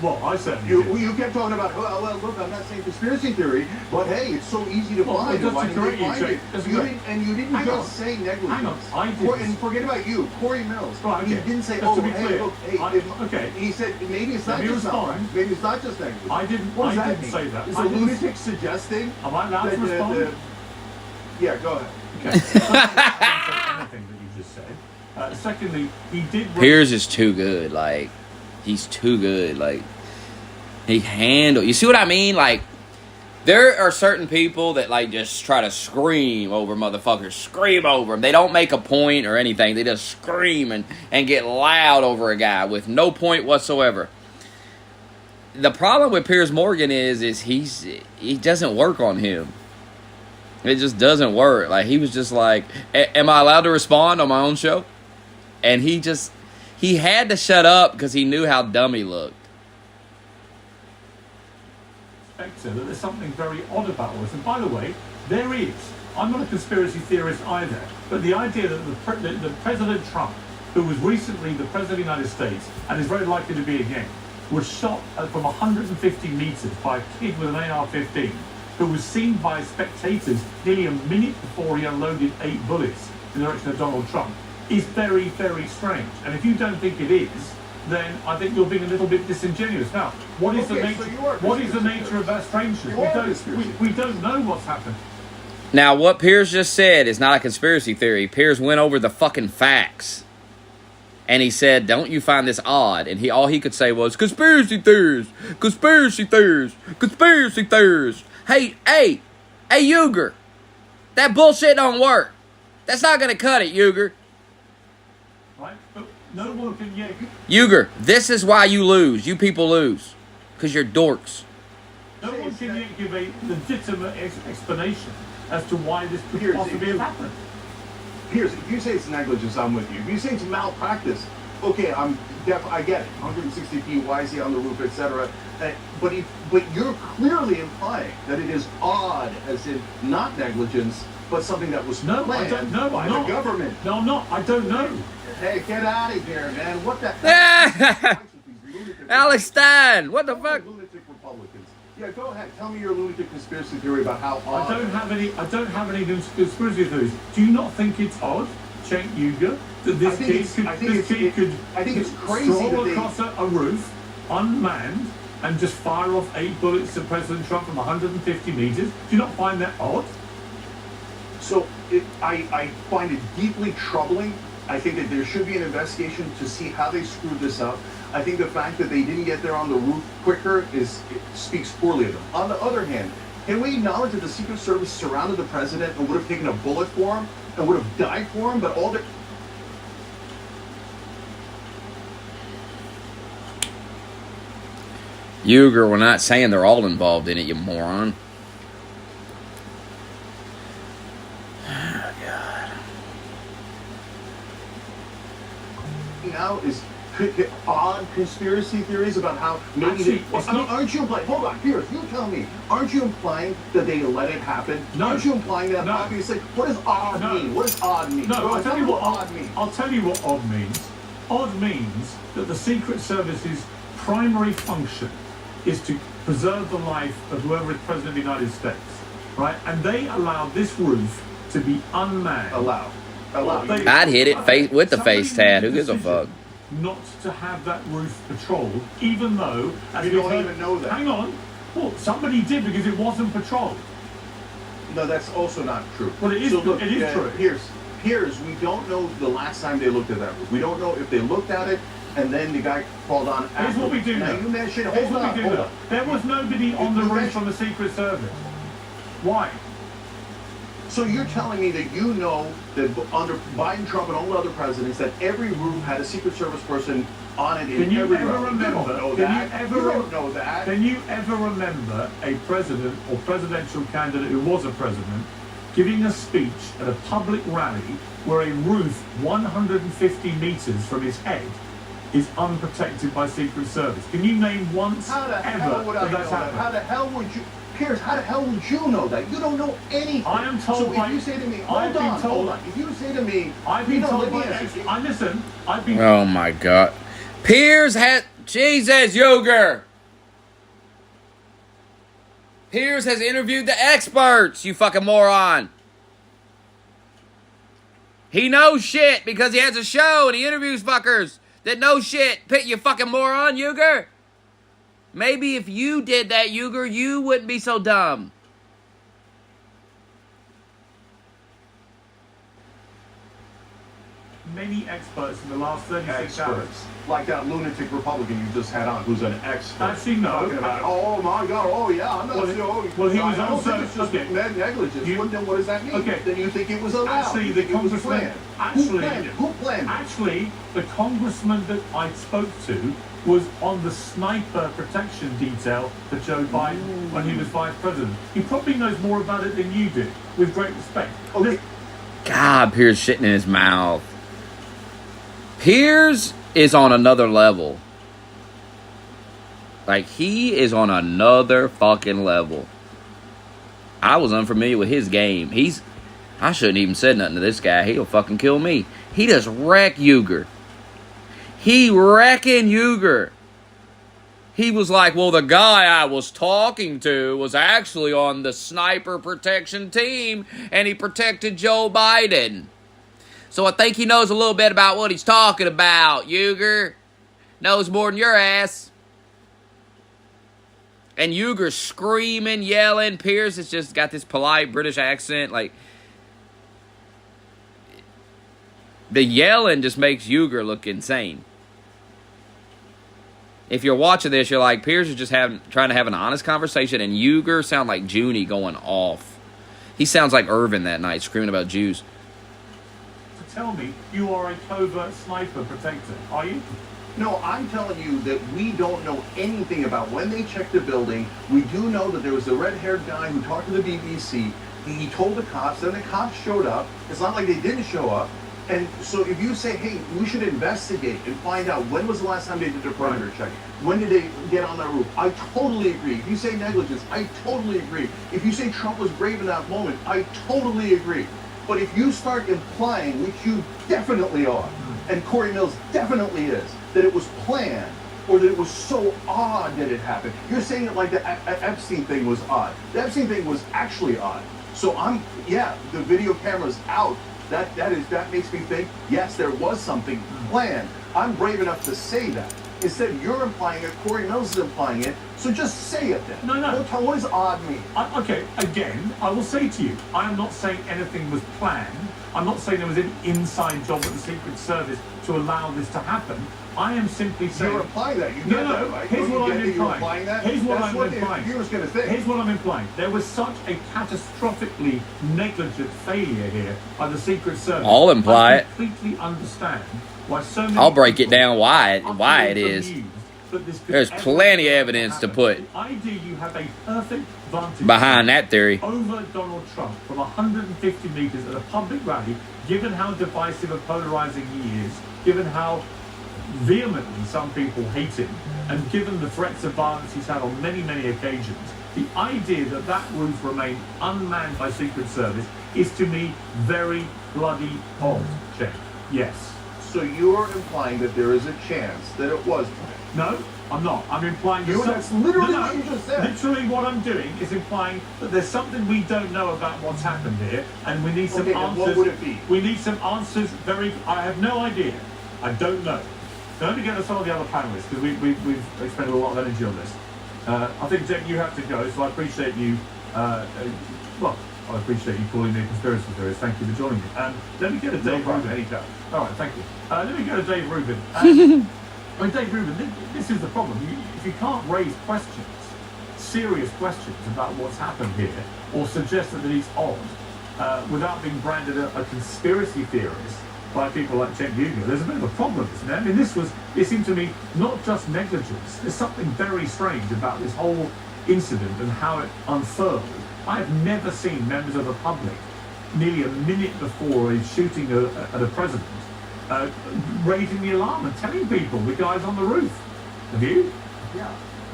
Well, I said you kept talking about, well, look, I'm not saying conspiracy theory, but hey, it's so easy to find. just Why to didn't they correct find you, it? You didn't just say negligence. Hang on, I didn't. And forget about you, Corey Mills. Right, okay. He didn't say, Just to be hey, clear, look, hey, okay. He said maybe it's not Let me just respond. malpractice. Maybe it's not just negligence. I didn't. What does I that didn't mean? say that. Is I a didn't- lunatic suggesting? Am I allowed to respond? Yeah, go ahead. Okay. Anything that you just said. Secondly, he did. Piers is too good. Like, he's too good. Like, he handled. You see what I mean? Like, there are certain people that like just try to scream over motherfuckers, scream over them. They don't make a point or anything. They just scream and get loud over a guy with no point whatsoever. The problem with Piers Morgan is he doesn't work on him. It just doesn't work. Like, he was just like, am I allowed to respond on my own show? And he had to shut up because he knew how dumb he looked. That there's something very odd about all this. And by the way, there is. I'm not a conspiracy theorist either. But the idea that the President Trump, who was recently the President of the United States and is very likely to be again, was shot from 150 meters by a kid with an AR-15, who was seen by spectators nearly a minute before he unloaded 8 bullets in the direction of Donald Trump, is very, very strange. And if you don't think it is, then I think you're being a little bit disingenuous. Now, what is the nature of that strangeness? We don't know what's happened. Now, what Piers just said is not a conspiracy theory. Piers went over the fucking facts. And he said, don't you find this odd? And all he could say was, conspiracy theories, conspiracy theories, conspiracy theories. Hey, Uger, that bullshit don't work. That's not going to cut it, Uger. Right? But no one can yet. Uger, this is why you lose. You people lose. Because you're dorks. No one can yet give a legitimate explanation as to why this could possibly have happened. Piers, if you say it's negligence, I'm with you. If you say it's malpractice, okay, I get it. 160 feet, why is he on the roof, etc. But you're clearly implying that it is odd, as in not negligence, but something that was planned I don't know. by the government. No, I'm not. I don't know. Hey, get out of here, man. What the heck? Alex Stein, what the fuck? Lunatic Republicans. Yeah, go ahead. Tell me your lunatic conspiracy theory about how odd. I don't have any conspiracy theories. Do you not think it's odd, Cenk Uygur, that this kid could stroll across a roof unmanned and just fire off 8 bullets at President Trump from 150 meters? Do you not find that odd? So I find it deeply troubling. I think that there should be an investigation to see how they screwed this up. I think the fact that they didn't get there on the roof quicker speaks poorly of them. On the other hand, can we acknowledge that the Secret Service surrounded the president and would have taken a bullet for him and would have died for him, but all the... Uger, we're not saying they're all involved in it, you moron. Oh, God. Now is odd conspiracy theories about how maybe aren't you implying? Hold on, Piers, you tell me. Aren't you implying that they let it happen? No. Aren't you implying that? No. Obviously, what does odd mean? What does odd mean? No, I'll tell you what odd means. I'll tell you what odd means. Odd means that the Secret Service's primary function is to preserve the life of whoever is President of the United States, right? And they allowed this roof to be unmanned. I'd hit it with the face tat. Who gives a fuck? Not to have that roof patrolled, even though... You don't even know that. Hang on. Well, somebody did because it wasn't patrolled. No, that's also not true. Well, it is. So look, it is true. Piers, we don't know the last time they looked at that roof. We don't know if they looked at it and then the guy crawled on after. Here's what we do now. know. You mentioned, Here's hold what we do on. know. There was nobody on the roof from the Secret Service. Why? So you're telling me that you know that under Biden, Trump, and all the other presidents, that every roof had a Secret Service person on it in Can you every ever row. remember? You don't know Can that. you ever You don't know that. Can you ever remember a president or presidential candidate who was a president giving a speech at a public rally where a roof 150 meters from his head is unprotected by Secret Service? Can you name once How the ever hell would I that know that's that? happened? How the hell would you, Piers? How the hell would you know that? You don't know anything. I am told So by. if you say to me, I've been told. hold on. If you say to me, I've been told let me by. ask you. I listen. I've been. Oh my God. Piers has Jesus Yoger. Piers has interviewed the experts, you fucking moron. He knows shit because he has a show and he interviews fuckers that know shit. You fucking moron, Yuger. Maybe if you did that, Yuger, you wouldn't be so dumb. Many experts in the last 36 hours. Experts. Like that lunatic Republican you just had on, who's an expert. Actually, no. Talking about, oh my God, oh yeah, I'm not Well, sure. well, he I was don't also- think it's just okay. negligence. Then what does that mean? Okay. Then you think it was allowed. Actually, You the think it was congressman. planned. Actually, Who planned it? Who planned it? Actually, the congressman that I spoke to was on the sniper protection detail for Joe Biden when he was vice president. He probably knows more about it than you do, with great respect. Okay. God, Piers shitting in his mouth. Piers is on another level. Like, he is on another fucking level. I was unfamiliar with his game. I shouldn't even said nothing to this guy. He'll fucking kill me. He just wrecked Yuger. He wrecking Yuger. He was like, well, the guy I was talking to was actually on the sniper protection team, and he protected Joe Biden. So I think he knows a little bit about what he's talking about, Yuger. Knows more than your ass. And Yuger's screaming, yelling. Piers has just got this polite British accent. Like, the yelling just makes Yuger look insane. If you're watching this, you're like, Piers is just trying to have an honest conversation, and Yuger sound like Junie going off. He sounds like Irvin that night, screaming about Jews. So tell me, you are a covert sniper protector, are you? No, I'm telling you that we don't know anything about when they checked the building. We do know that there was a red-haired guy who talked to the BBC. He told the cops, then the cops showed up. It's not like they didn't show up. And so if you say, hey, we should investigate and find out when was the last time they did a perimeter check, when did they get on that roof, I totally agree. If you say negligence, I totally agree. If you say Trump was brave in that moment, I totally agree. But if you start implying, which you definitely are, and Corey Mills definitely is, that it was planned, or that it was so odd that it happened, you're saying it like the Epstein thing was odd. The Epstein thing was actually odd. So the video camera's out. That makes me think, yes, there was something planned. I'm brave enough to say that. Instead, you're implying it, Corey Mills is implying it, so just say it then. No. Don't tell what does odd mean. Okay, again, I will say to you, I am not saying anything was planned. I'm not saying there was an inside job at the Secret Service to allow this to happen. I am simply saying... You're implying that. You get No, that, right? here's Don't what you I'm get that you're implying implying. that? Here's what That's I'm what the implying. viewer's going to think. Here's what I'm implying. There was such a catastrophically negligent failure here by the Secret Service. I'll imply I it. completely understand why so many I'll break it people down why are it is. bemused that this could There's ever plenty of evidence to happen. put The idea you have a perfect vantage behind that theory. over Donald Trump from 150 meters at a public rally, given how divisive and polarizing he is, given how vehemently some people hate him, and given the threats of violence he's had on many, many occasions, the idea that that roof remained unmanned by Secret Service is to me very bloody odd, Chen. Yes. So you're implying that there is a chance that it was planned. No, I'm not. I'm implying That's literally what you just said. Literally what I'm doing is implying that there's something we don't know about what's happened here, and we need some Okay, then answers. what would it be? We need some answers I have no idea. I don't know. Let me get to some of the other panelists, because we've expended a lot of energy on this. I think, Jack, you have to go, so I appreciate you. I appreciate you calling me a conspiracy theorist. Thank you for joining me. Let me go to Dave Rubin. Anytime. All right, thank you. Let me go to Dave Rubin. I mean, Dave Rubin, this is the problem. If you can't raise questions, serious questions about what's happened here, or suggest that it's odd, without being branded a conspiracy theorist by people like Cenk Uygur, there's a bit of a problem, isn't there? I mean, it seemed to me not just negligence. There's something very strange about this whole incident and how it unfurled. I have never seen members of the public, nearly a minute before a shooting at a president, raising the alarm and telling people the guy's on the roof. Have you?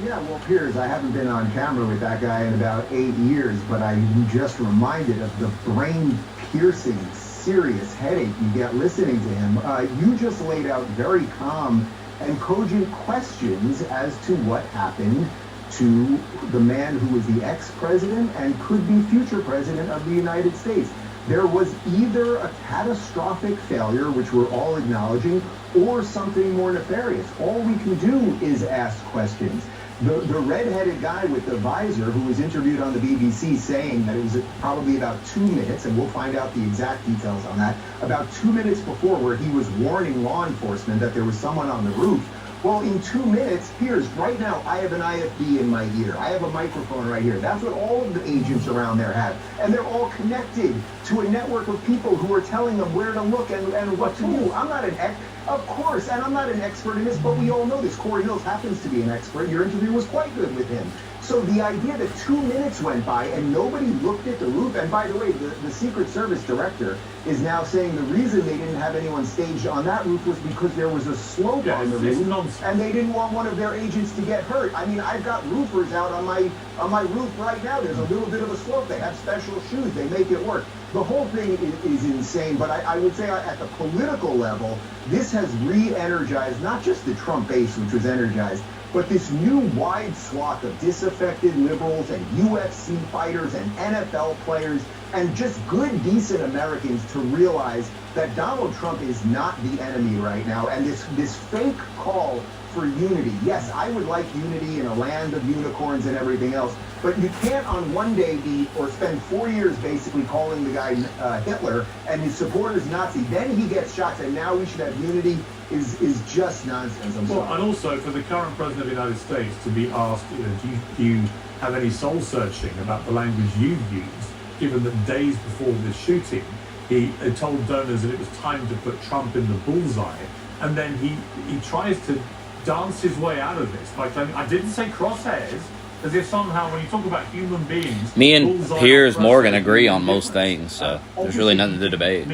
Yeah, well, Piers, I haven't been on camera with that guy in about 8 years, but I'm just reminded of the brain-piercing, serious headache you get listening to him. You just laid out very calm and cogent questions as to what happened to the man who was the ex-president and could be future president of the United States. There was either a catastrophic failure, which we're all acknowledging, or something more nefarious. All we can do is ask questions. The red-headed guy with the visor who was interviewed on the BBC saying that it was probably about 2 minutes, and we'll find out the exact details on that, about 2 minutes before, where he was warning law enforcement that there was someone on the roof. Well, in 2 minutes, Piers, right now, I have an IFB in my ear. I have a microphone right here. That's what all of the agents around there have. And they're all connected to a network of people who are telling them where to look and what to do. I'm not an of course, and I'm not an expert in this, but we all know this. Corey Mills happens to be an expert. Your interview was quite good with him. So the idea that 2 minutes went by and nobody looked at the roof, and by the way, the Secret Service director is now saying the reason they didn't have anyone staged on that roof was because there was a slope on the roof, and they didn't want one of their agents to get hurt. I mean, I've got roofers out on my roof right now. There's a little bit of a slope. They have special shoes. They make it work. The whole thing is insane, but I would say at the political level, this has re-energized not just the Trump base, which was energized, but this new wide swath of disaffected liberals and UFC fighters and NFL players and just good, decent Americans to realize that Donald Trump is not the enemy right now. And this fake call for unity. Yes, I would like unity in a land of unicorns and everything else, but you can't on one day spend 4 years basically calling the guy Hitler and his supporters Nazi. Then he gets shots, and now we should have unity is just nonsense. I'm sorry. And also for the current president of the United States to be asked, do you have any soul searching about the language you've used, given that days before this shooting, he told donors that it was time to put Trump in the bullseye, and then he tries to dance his way out of this by claiming, I didn't say crosshairs, as if somehow when you talk about human beings... Me and Piers Morgan agree on most things, so there's really nothing to debate.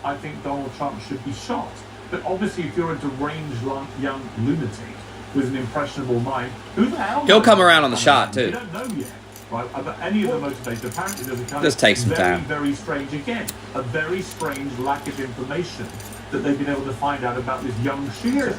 I think Donald Trump should be shot. But obviously if you're a deranged young lunatic with an impressionable mind, who the hell... He'll come around on the shot, too. You don't know yet, right? About any of the motivators. Apparently there's a kind Just take some time. Very strange, again, a very strange lack of information that they've been able to find out about this young shooter.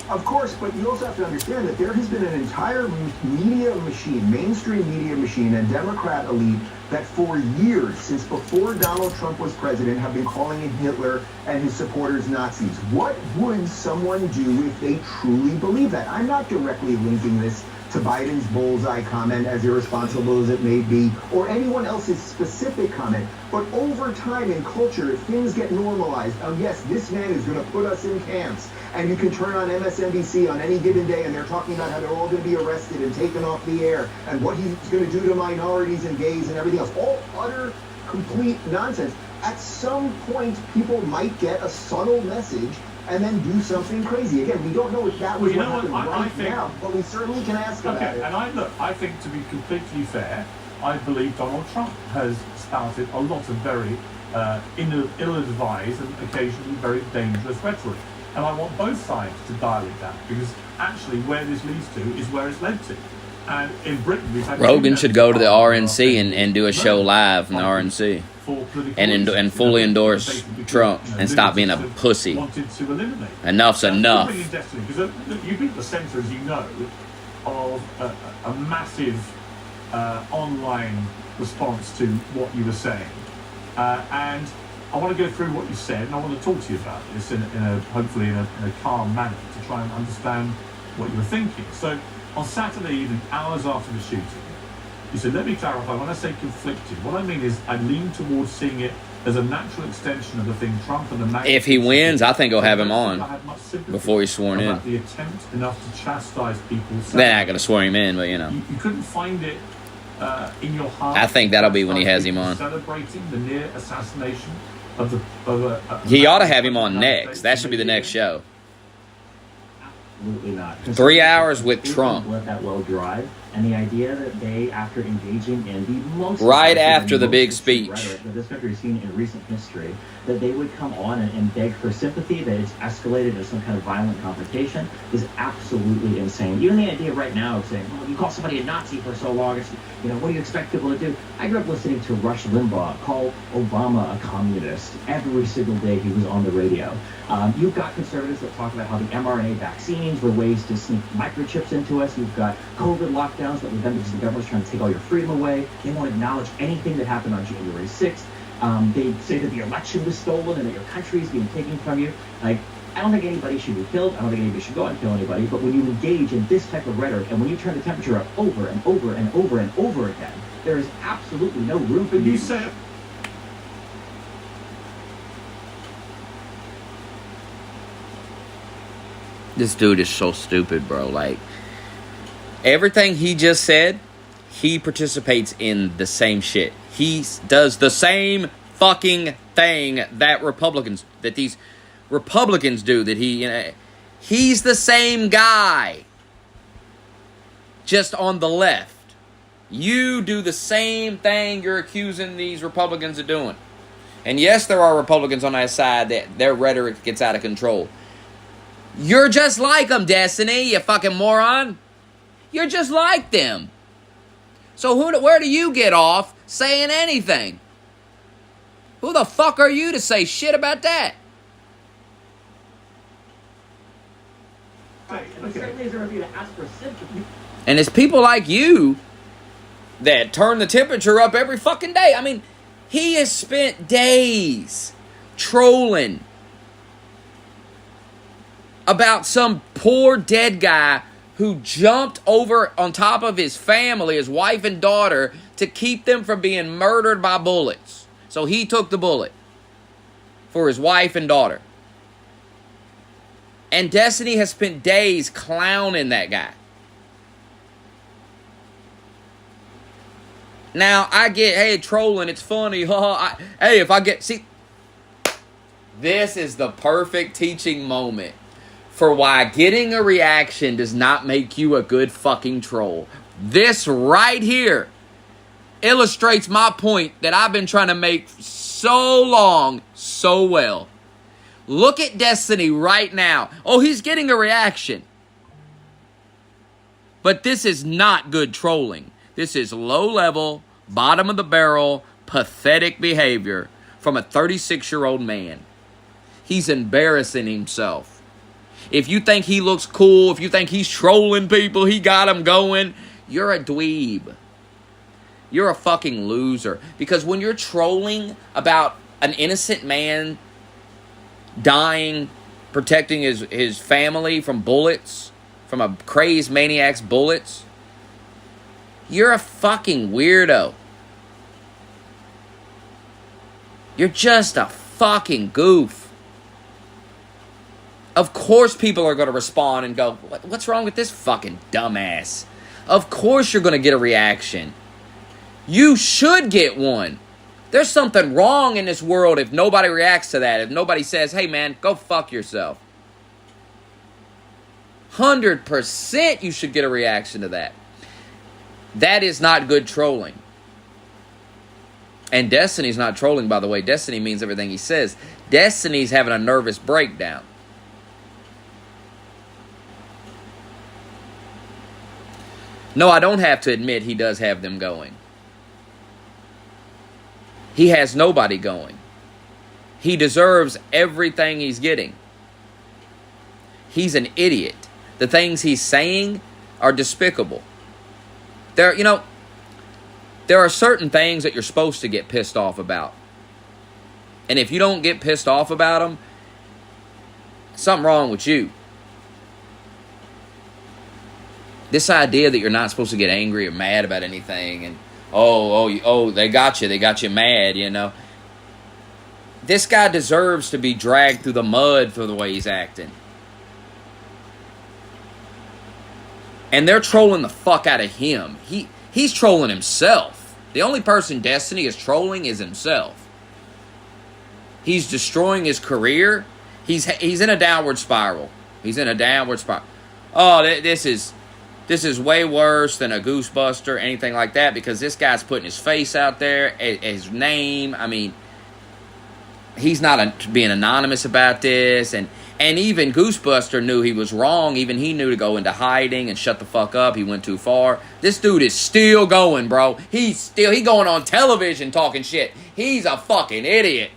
Of course, but you also have to understand that there has been an entire media machine, mainstream media machine, and Democrat elite that for years, since before Donald Trump was president, have been calling him Hitler and his supporters Nazis. What would someone do if they truly believe that? I'm not directly linking this to Biden's bullseye comment, as irresponsible as it may be, or anyone else's specific comment. But over time in culture, if things get normalized, yes, this man is going to put us in camps, and you can turn on MSNBC on any given day, and they're talking about how they're all going to be arrested and taken off the air, and what he's going to do to minorities and gays and everything else. All utter, complete nonsense. At some point, people might get a subtle message and then do something crazy. Again, we don't know if that was what happened right now, but we certainly can ask about it. And I think to be completely fair, I believe Donald Trump has spouted a lot of very ill-advised and occasionally very dangerous rhetoric. And I want both sides to dial it down, because actually where this leads to is where it's led to. And in Britain, we've had... Rogan should go to the RNC and do a show live from the RNC. And fully endorse Trump and stop being a pussy. Enough's enough. Because you've been at the centre, as you know, of a massive online response to what you were saying. And I want to go through what you said, and I want to talk to you about this hopefully in a calm manner to try and understand what you were thinking. So on Saturday evening, hours after the shooting, You said, let me clarify. When I say conflicted, what I mean is I lean towards seeing it as a natural extension of the thing Trump and the MAGA. If he wins, I think he'll have him on I have much sympathy before he's sworn in. about the attempt enough to chastise people. They're not going to swear him in, but you know. You couldn't find it in your heart. I think that'll be when he has him on. Celebrating the near assassination of he ought to have him on next. That should be the next show. Absolutely not. 3 hours with Trump. Let that well drive, and the idea that they, after engaging in the most right after the big speech rhetoric that this country has seen in recent history, that they would come on and beg for sympathy, that it's escalated to some kind of violent confrontation, is absolutely insane. Even the idea right now of saying, "Well, you call somebody a Nazi for so long, it's, you know, what do you expect people to do?" I grew up listening to Rush Limbaugh call Obama a communist every single day he was on the radio. You've got conservatives that talk about how the mRNA vaccines were ways to sneak microchips into us. You've got COVID lockdowns that were done because the government's trying to take all your freedom away. They won't acknowledge anything that happened on January 6th. They say that the election was stolen and that your country is being taken from you. Like, I don't think anybody should be killed. I don't think anybody should go out and kill anybody. But when you engage in this type of rhetoric, and when you turn the temperature up over and over and over and over again, there is absolutely no room for you. You say. This dude is so stupid, bro. Like, everything he just said, he participates in the same shit. He does the same fucking thing that these Republicans do. That he's the same guy, just on the left. You do the same thing you're accusing these Republicans of doing. And yes, there are Republicans on that side that their rhetoric gets out of control. You're just like them, Destiny, you fucking moron. You're just like them. So where do you get off saying anything? Who the fuck are you to say shit about that? And it's people like you that turn the temperature up every fucking day. I mean, he has spent days trolling about some poor dead guy who jumped over on top of his family, his wife and daughter, to keep them from being murdered by bullets. So he took the bullet for his wife and daughter. And Destiny has spent days clowning that guy. Now, I get, hey, trolling, it's funny. Hey, if I get... See, this is the perfect teaching moment for why getting a reaction does not make you a good fucking troll. This right here illustrates my point that I've been trying to make so long, so well. Look at Destiny right now. Oh, he's getting a reaction. But this is not good trolling. This is low-level, bottom-of-the-barrel, pathetic behavior from a 36-year-old man. He's embarrassing himself. If you think he looks cool, if you think he's trolling people, he got them going, you're a dweeb. You're a fucking loser. Because when you're trolling about an innocent man dying, protecting his family from bullets, from a crazed maniac's bullets, you're a fucking weirdo. You're just a fucking goof. Of course people are going to respond and go, what's wrong with this fucking dumbass? Of course you're going to get a reaction. You should get one. There's something wrong in this world if nobody reacts to that. If nobody says, hey man, go fuck yourself. 100% you should get a reaction to that. That is not good trolling. And Destiny's not trolling, by the way. Destiny means everything he says. Destiny's having a nervous breakdown. No, I don't have to admit he does have them going. He has nobody going. He deserves everything he's getting. He's an idiot. The things he's saying are despicable. There are certain things that you're supposed to get pissed off about. And if you don't get pissed off about them, something wrong with you. This idea that you're not supposed to get angry or mad about anything, and oh, they got you mad, you know. This guy deserves to be dragged through the mud for the way he's acting. And they're trolling the fuck out of him. He's trolling himself. The only person Destiny is trolling is himself. He's destroying his career. He's in a downward spiral. Oh, this is way worse than a Goosebuster, anything like that, because this guy's putting his face out there, his name. I mean, he's not being anonymous about this, and even Goosebuster knew he was wrong. Even he knew to go into hiding and shut the fuck up. He went too far. This dude is still going, bro. He going on television talking shit. He's a fucking idiot.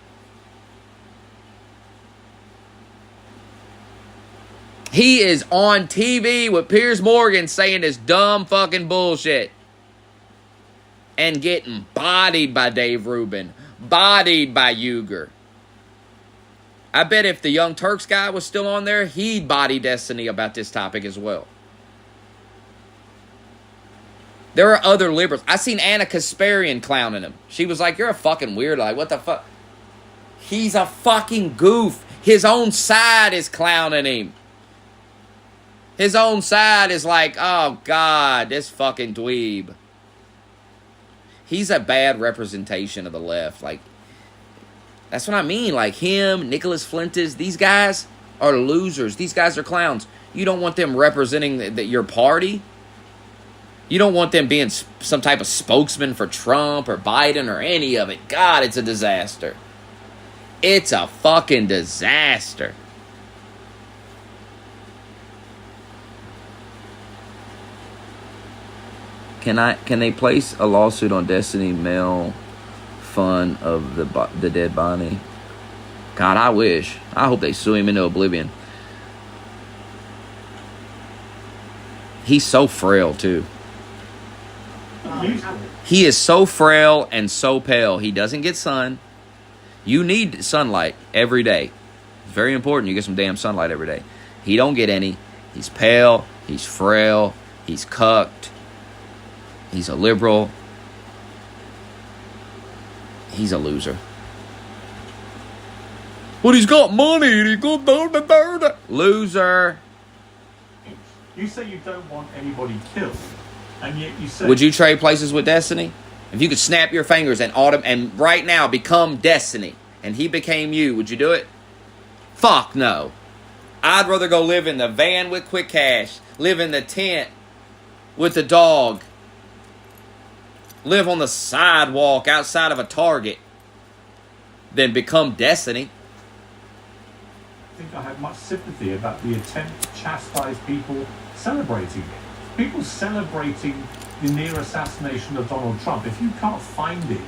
He is on TV with Piers Morgan saying this dumb fucking bullshit. And getting bodied by Dave Rubin. Bodied by Uyghur. I bet if the Young Turks guy was still on there, he'd body Destiny about this topic as well. There are other liberals. I seen Anna Kasparian clowning him. She was like, you're a fucking weirdo. Like, what the fuck? He's a fucking goof. His own side is clowning him. His own side is like, oh, God, this fucking dweeb. He's a bad representation of the left. Like, that's what I mean. Like him, Nicholas Flintis, these guys are losers. These guys are clowns. You don't want them representing your party. You don't want them being some type of spokesman for Trump or Biden or any of it. God, it's a disaster. It's a fucking disaster. Can they place a lawsuit on Destiny Male fun of the dead body? God, I wish. I hope they sue him into oblivion. He's so frail too. He is so frail and so pale. He doesn't get sun. You need sunlight every day. It's very important you get some damn sunlight every day. He don't get any. He's pale. He's frail. He's cucked. He's a liberal. He's a loser. But he's got money and he's got loser. You say you don't want anybody killed, and yet you say... Would you trade places with Destiny? If you could snap your fingers and right now become Destiny, and he became you, would you do it? Fuck no. I'd rather go live in the van with Quick Cash, live in the tent with the dog, live on the sidewalk outside of a Target than become Destiny. I think I have much sympathy about the attempt to chastise people celebrating it. People celebrating the near assassination of Donald Trump. If you can't find it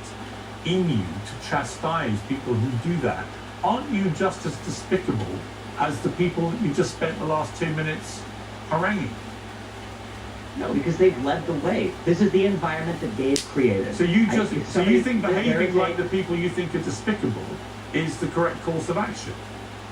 in you to chastise people who do that, aren't you just as despicable as the people that you just spent the last 2 minutes haranguing? No, because they've led the way. This is the environment that they've created. So you think behaving like the people you think are despicable is the correct course of action?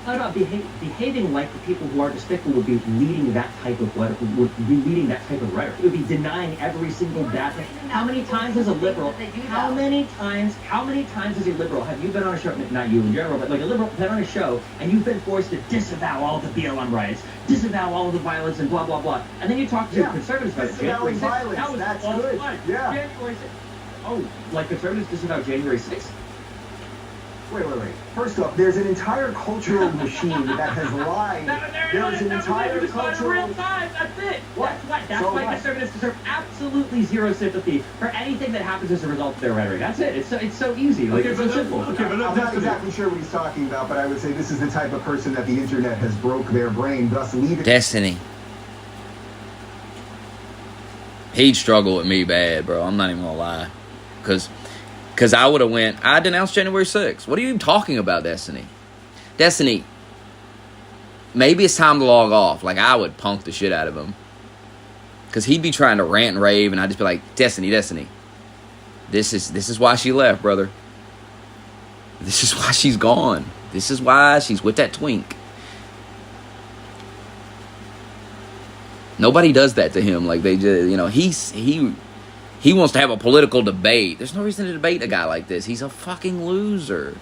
Not about behaving like the people who are despicable would be leading that type of rhetoric. It would be denying every single bad thing. How many times as a liberal? How many times as a liberal have you been on a show? Not you in general, but like a liberal been on a show and you've been forced to disavow all the BLM riots, disavow all of the violence, and blah blah blah. And then you talk to conservatives about January 6th. That was that's good. Yeah. January 6th. Oh, like conservatives disavow January 6th. Wait. First off, there's an entire cultural machine that has lied. There's an entire cultural... real time. That's it. That's why conservatives deserve absolutely zero sympathy for anything that happens as a result of their rhetoric. That's it. It's so easy. Like, it's so simple. I'm not exactly sure what he's talking about, but I would say this is the type of person that the internet has broke their brain, thus leaving... Destiny. He'd struggle with me bad, bro. I'm not even gonna lie. Because I would have I denounced January 6th. What are you even talking about, Destiny? Destiny, maybe it's time to log off. Like, I would punk the shit out of him. Because he'd be trying to rant and rave, and I'd just be like, Destiny. This is why she left, brother. This is why she's gone. This is why she's with that twink. Nobody does that to him. Like, they just, you know, he wants to have a political debate. There's no reason to debate a guy like this. He's a fucking loser.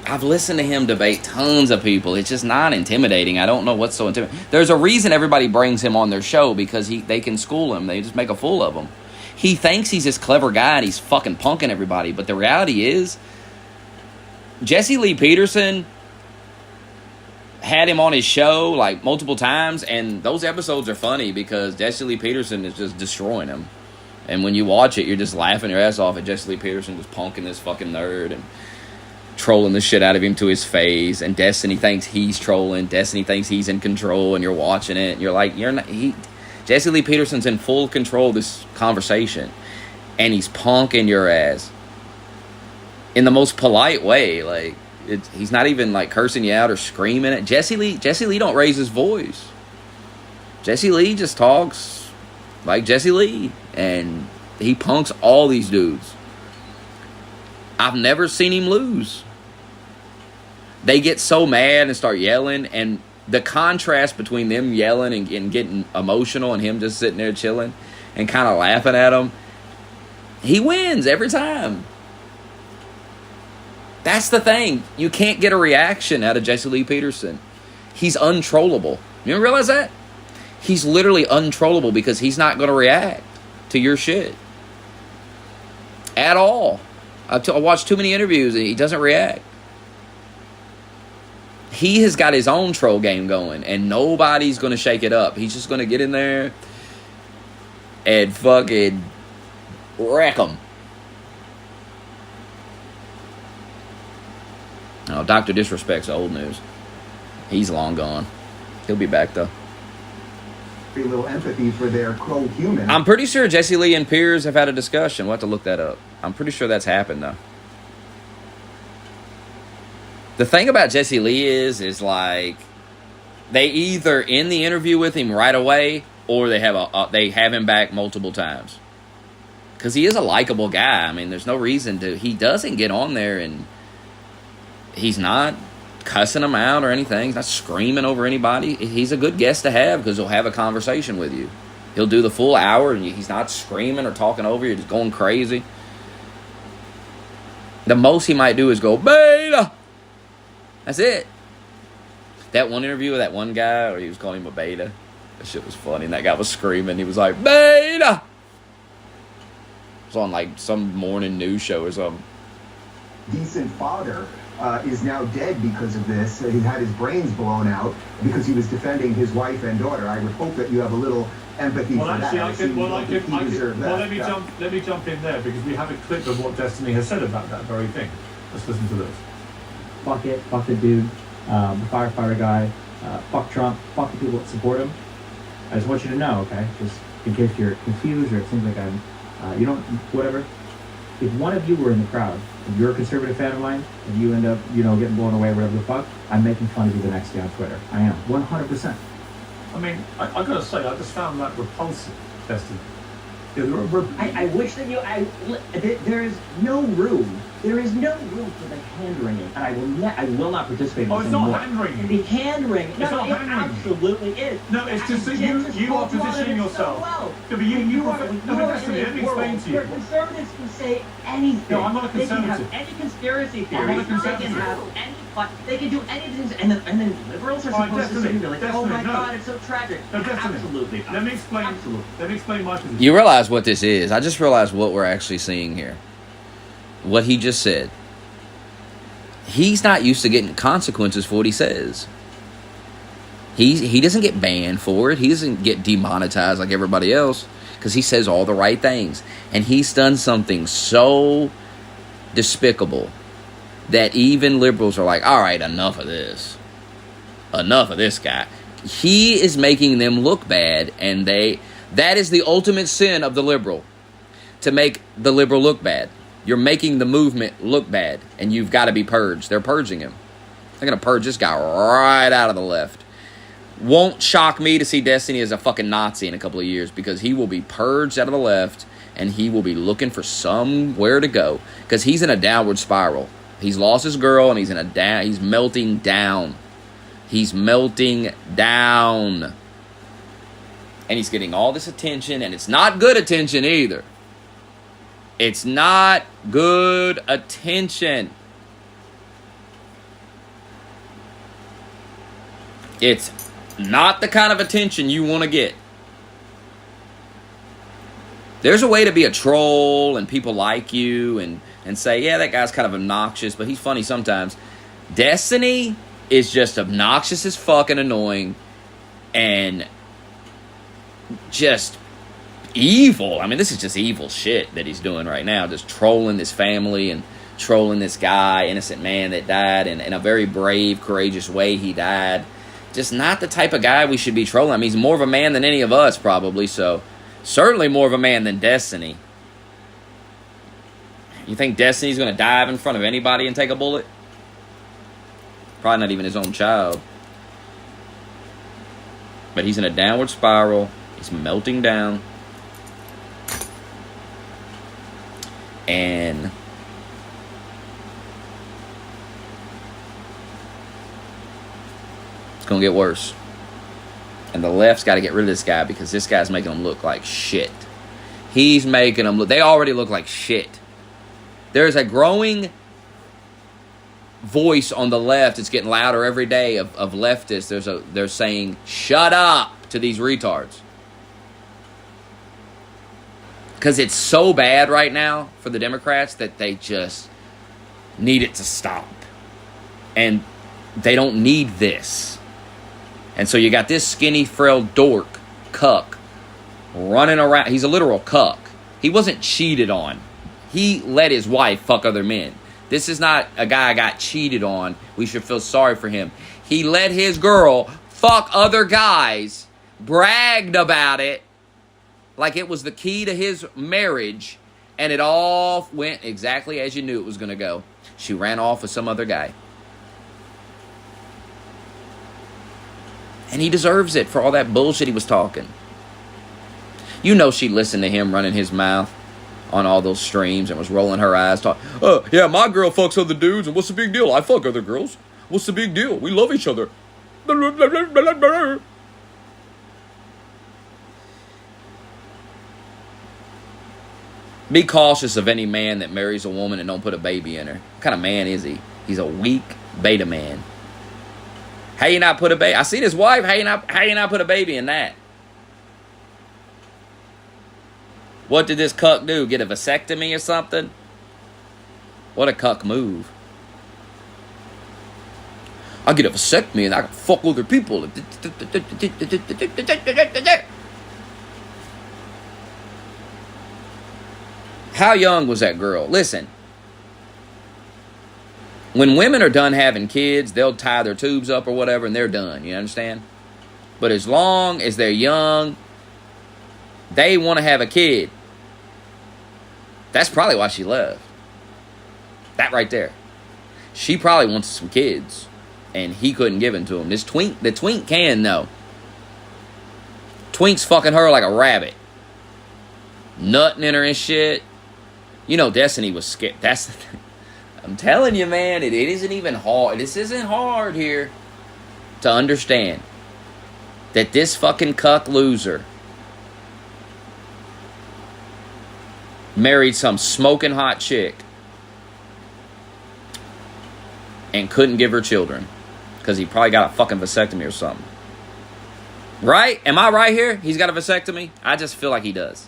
I've listened to him debate tons of people. It's just not intimidating. I don't know what's so intimidating. There's a reason everybody brings him on their show, because they can school him. They just make a fool of him. He thinks he's this clever guy and he's fucking punking everybody. But the reality is, Jesse Lee Peterson had him on his show like multiple times, and those episodes are funny because Jesse Lee Peterson is just destroying him. And when you watch it, you're just laughing your ass off at Jesse Lee Peterson just punking this fucking nerd and trolling the shit out of him to his face. And Destiny thinks he's trolling. Destiny thinks he's in control, and you're watching it and you're like, you're not. Jesse Lee Peterson's in full control of this conversation, and he's punking your ass in the most polite way. Like, he's not even like cursing you out or screaming it. Jesse Lee don't raise his voice. Jesse Lee just talks like Jesse Lee, and he punks all these dudes. I've never seen him lose. They get so mad and start yelling, and the contrast between them yelling and getting emotional and him just sitting there chilling and kind of laughing at them, he wins every time. That's the thing. You can't get a reaction out of Jesse Lee Peterson. He's untrollable. You ever realize that? He's literally untrollable because he's not going to react to your shit at all. I watched too many interviews and he doesn't react. He has got his own troll game going, and nobody's going to shake it up. He's just going to get in there and fucking wreck them. Oh, Dr. Disrespect's old news. He's long gone. He'll be back, though. A little empathy for their co-human. I'm pretty sure Jesse Lee and Piers have had a discussion. We'll have to look that up. I'm pretty sure that's happened, though. The thing about Jesse Lee is like, they either end the interview with him right away, or they have him back multiple times. Because he is a likable guy. I mean, there's no reason to. He doesn't get on there and he's not cussing them out or anything. He's not screaming over anybody. He's a good guest to have because he'll have a conversation with you. He'll do the full hour and he's not screaming or talking over you, just going crazy. The most he might do is go, beta! That's it. That one interview with that one guy where he was calling him a beta, that shit was funny. And that guy was screaming. He was like, beta! It was on like some morning news show or something. Decent father is now dead because of this. He had his brains blown out because he was defending his wife and daughter. I would hope that you have a little empathy for that. Let me jump in there because we have a clip of what Destiny has said about that very thing. Let's listen to this. Fuck it, fuck the dude, the firefighter guy, fuck Trump, fuck the people that support him. I just want you to know, okay, just in case you're confused or it seems like I'm, you don't, whatever. If one of you were in the crowd, if you're a conservative fan of mine, and you end up, getting blown away, whatever the fuck, I'm making fun of you the next day on Twitter. I am, 100%. I mean, I gotta say, I just found that repulsive, Destiny. I wish that there is no room. There is no room for the hand-wringing, and I will not participate in this anymore. It's not hand-wringing. The hand-wringing. It's not hand-wringing. Absolutely is. No, it's just that you are positioning yourself. So but Destiny, let me explain to you. Where conservatives can say anything. No, I'm not a conservative. They can have any conspiracy theory. I'm not a conservative. They can have any. They can do anything, and then liberals are supposed to say, like, oh my God, it's so tragic. No, Destiny. Absolutely not. Let me explain my position. You realize what this is. I just realized what we're actually seeing here. What he just said. He's not used to getting consequences for what he says. He doesn't get banned for it. He doesn't get demonetized like everybody else because he says all the right things. And he's done something so despicable that even liberals are like, all right, enough of this. Enough of this guy. He is making them look bad, and that is the ultimate sin of the liberal, to make the liberal look bad. You're making the movement look bad, and you've got to be purged. They're purging him. They're going to purge this guy right out of the left. Won't shock me to see Destiny as a fucking Nazi in a couple of years, because he will be purged out of the left, and he will be looking for somewhere to go, because he's in a downward spiral. He's lost his girl, and he's in a down. He's melting down. He's melting down. And he's getting all this attention, and it's not good attention either. It's not good attention. It's not the kind of attention you want to get. There's a way to be a troll and people like you and say, yeah, that guy's kind of obnoxious, but he's funny sometimes. Destiny is just obnoxious as fuck and annoying and just evil. I mean, this is just evil shit that he's doing right now. Just trolling this family and trolling this guy, innocent man that died in a very brave, courageous way he died. Just not the type of guy we should be trolling. I mean, he's more of a man than any of us probably, so certainly more of a man than Destiny. You think Destiny's going to dive in front of anybody and take a bullet? Probably not even his own child. But he's in a downward spiral. He's melting down. And it's going to get worse. And the left's got to get rid of this guy because this guy's making them look like shit. He's making them look... They already look like shit. There's a growing voice on the left. It's getting louder every day of leftists. They're saying, shut up to these retards. Because it's so bad right now for the Democrats that they just need it to stop. And they don't need this. And so you got this skinny, frail dork, cuck, running around. He's a literal cuck. He wasn't cheated on. He let his wife fuck other men. This is not a guy got cheated on. We should feel sorry for him. He let his girl fuck other guys, bragged about it like it was the key to his marriage, and it all went exactly as you knew it was going to go. She ran off with some other guy. And he deserves it for all that bullshit he was talking. You know she listened to him running his mouth on all those streams and was rolling her eyes talking, yeah, my girl fucks other dudes, and what's the big deal? I fuck other girls. What's the big deal? We love each other. Be cautious of any man that marries a woman and don't put a baby in her. What kind of man is he? He's a weak beta man. How you not put a baby? I seen his wife. How you not put a baby in that? What did this cuck do? Get a vasectomy or something? What a cuck move. I get a vasectomy and I can fuck other people. How young was that girl? Listen. When women are done having kids, they'll tie their tubes up or whatever and they're done. You understand? But as long as they're young, they want to have a kid. That's probably why she left. That right there. She probably wants some kids. And he couldn't give it to him. The twink can, though. Twink's fucking her like a rabbit. Nutting in her and shit. You know Destiny was scared. That's the thing. I'm telling you, man, it isn't even hard. This isn't hard here to understand that this fucking cuck loser married some smoking hot chick and couldn't give her children because he probably got a fucking vasectomy or something. Right? Am I right here? He's got a vasectomy? I just feel like he does.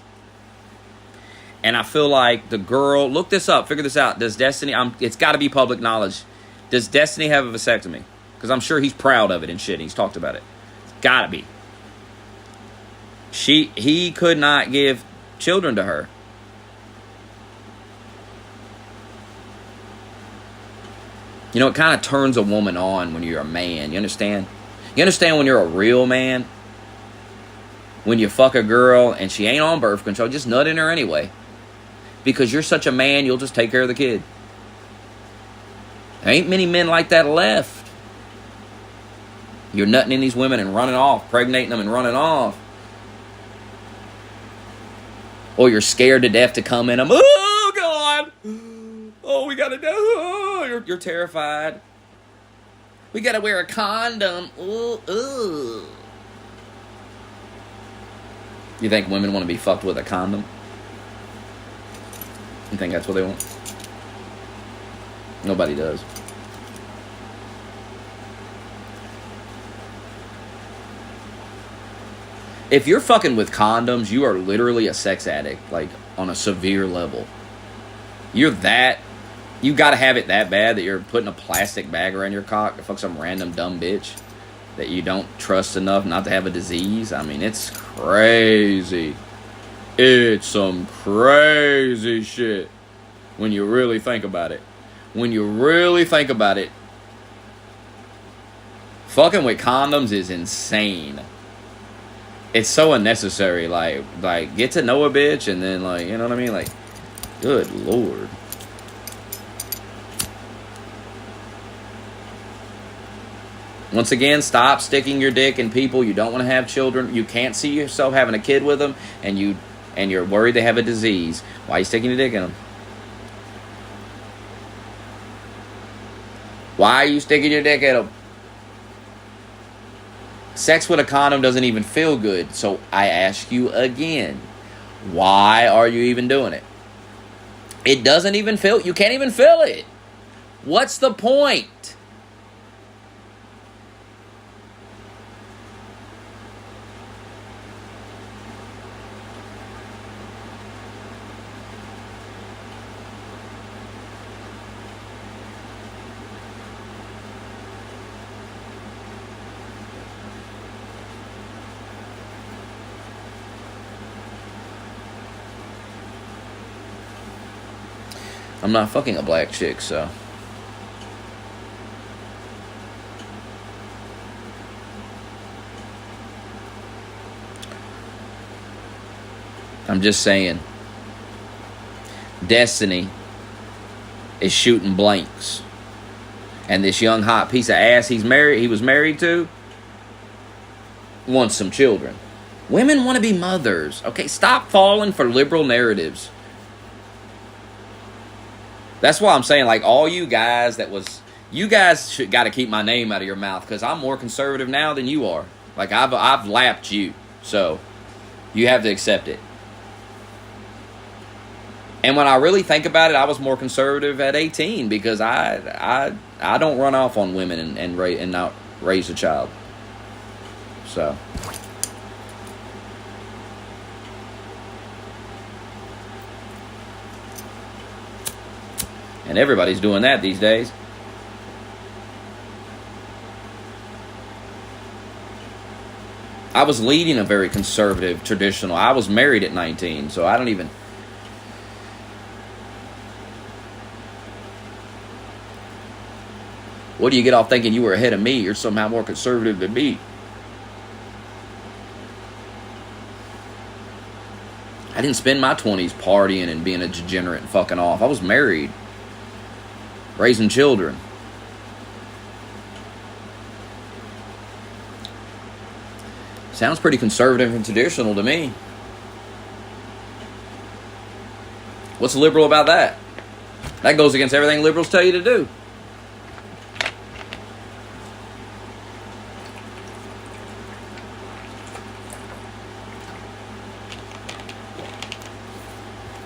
And I feel like the girl, look this up, figure this out. Does Destiny, it's got to be public knowledge. Does Destiny have a vasectomy? Because I'm sure he's proud of it and shit. He's talked about it. It's got to be. He could not give children to her. You know, it kind of turns a woman on when you're a man. You understand? You understand when you're a real man? When you fuck a girl and she ain't on birth control, just nut in her anyway. Because you're such a man, you'll just take care of the kid. There ain't many men like that left. You're nutting in these women and running off, pregnating them and running off. Or you're scared to death to come in them. Oh, God. Oh, we gotta do. Oh, you're terrified. We gotta wear a condom. Ooh. You think women want to be fucked with a condom? You think that's what they want? Nobody does. If you're fucking with condoms, you are literally a sex addict, like on a severe level. You gotta have it that bad that you're putting a plastic bag around your cock to fuck some random dumb bitch that you don't trust enough not to have a disease. I mean, it's crazy. It's some crazy shit when you really think about it. When you really think about it, fucking with condoms is insane. It's so unnecessary. Like get to know a bitch and then, like, you know what I mean? Like, good Lord. Once again, stop sticking your dick in people you don't want to have children. You can't see yourself having a kid with them, and you're worried they have a disease. Why are you sticking your dick in them? Why are you sticking your dick in them? Sex with a condom doesn't even feel good. So I ask you again, why are you even doing it? It doesn't even feel, you can't even feel it. What's the point? I'm not fucking a black chick, so. I'm just saying. Destiny is shooting blanks. And this young hot piece of ass he was married to wants some children. Women want to be mothers. Okay, stop falling for liberal narratives. That's why I'm saying, like, all you guys you guys should got to keep my name out of your mouth, because I'm more conservative now than you are. Like, I've lapped you, so you have to accept it. And when I really think about it, I was more conservative at 18 because I don't run off on women and not raise a child. So. And everybody's doing that these days. I was leading a very conservative, traditional. I was married at 19, so I don't even. What do you get off thinking you were ahead of me? You're somehow more conservative than me. I didn't spend my 20s partying and being a degenerate and fucking off. I was married. Raising children. Sounds pretty conservative and traditional to me. What's liberal about that? That goes against everything liberals tell you to do.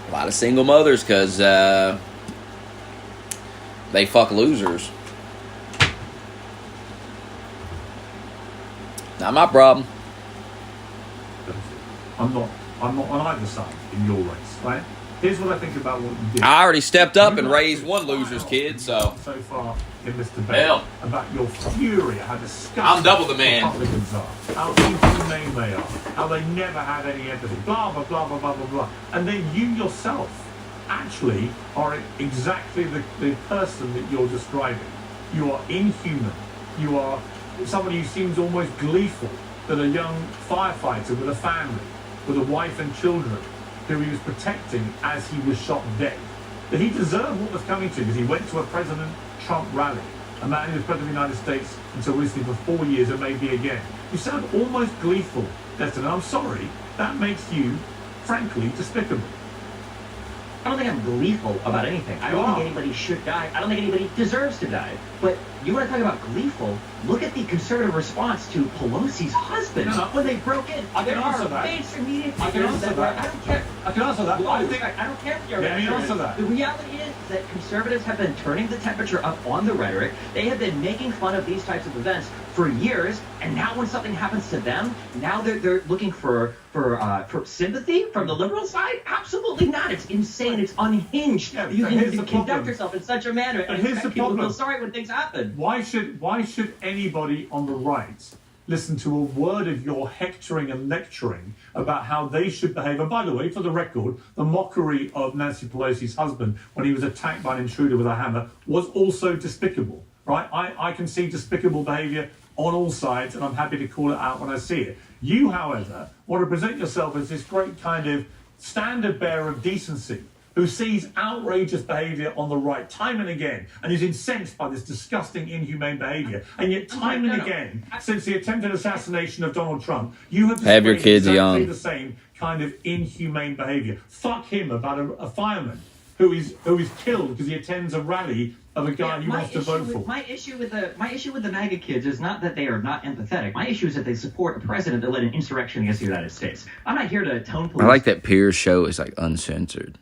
A lot of single mothers because they fuck losers. Not my problem. I'm not on either side in your race, right? Here's what I think about what you did. I already stepped up and raised one loser's kid, so. So far in this debate about your fury at how disgusting I'm double the man. Republicans are, how inhumane they are, how they never had any empathy, blah, blah, blah, blah, blah, blah, blah. And then you yourself actually are exactly the person that you're describing. You are inhuman. You are somebody who seems almost gleeful that a young firefighter with a family, with a wife and children, who he was protecting as he was shot dead, that he deserved what was coming to because he went to a President Trump rally, a man who was President of the United States until recently for 4 years and maybe again. You sound almost gleeful, Destin, and I'm sorry, that makes you, frankly, despicable. I don't think I'm gleeful about anything. I don't think anybody should die. I don't think anybody deserves to die. But you want to talk about gleeful? Look at the conservative response to Pelosi's husband when they broke in. I can answer that. Mainstream media I can answer that. I don't care. I can answer that. I don't care if you're answer that. The reality is that conservatives have been turning the temperature up on the rhetoric. They have been making fun of these types of events for years, and now when something happens to them, now they're looking for sympathy from the liberal side? Absolutely not. It's insane. It's unhinged. Yeah, You here's can the conduct problem. yourself in such a manner But and here's expect the people to problem. feel sorry when things happen. Why should anybody on the right listen to a word of your hectoring and lecturing about how they should behave? And by the way, for the record, the mockery of Nancy Pelosi's husband when he was attacked by an intruder with a hammer was also despicable, right? I can see despicable behaviour on all sides, and I'm happy to call it out when I see it. You, however, want to present yourself as this great kind of standard bearer of decency who sees outrageous behaviour on the right time and again and is incensed by this disgusting, inhumane behaviour. And yet time and again, since the attempted assassination of Donald Trump, you have Have your displayed kids exactly young. the same kind of inhumane behaviour. Fuck him about a fireman who is killed because he attends a rally of a guy he wants to vote for. My issue with the MAGA kids is not that they are not empathetic. My issue is that they support a president that led an insurrection against the United States. I'm not here to tone police. I like that Pierre's show is like uncensored.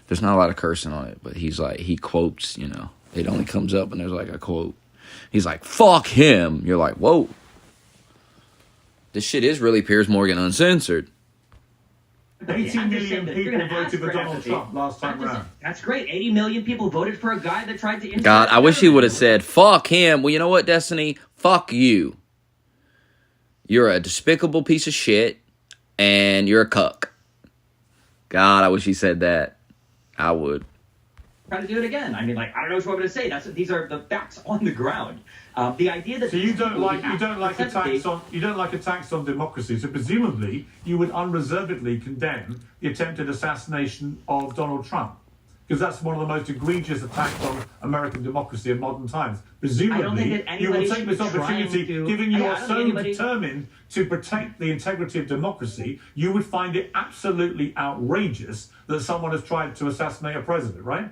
There's not a lot of cursing on it, but he quotes, it only comes up and there's like a quote. He's like, fuck him. You're like, whoa. This shit is really Piers Morgan uncensored. 18 million people voted for Donald Trump last time around. That's great. 80 million people voted for a guy that tried to... God, I wish he would have said, fuck him. Well, you know what, Destiny? Fuck you. You're a despicable piece of shit, and you're a cuck. God, I wish he said that. I would. Try to do it again. I mean, I don't know what you want me to say. These are the facts on the ground. The idea that so you don't like attacks on democracy. So presumably you would unreservedly condemn the attempted assassination of Donald Trump, because that's one of the most egregious attacks on American democracy in modern times. Presumably you will take this opportunity, given you are so determined to protect the integrity of democracy, you would find it absolutely outrageous that someone has tried to assassinate a president, right?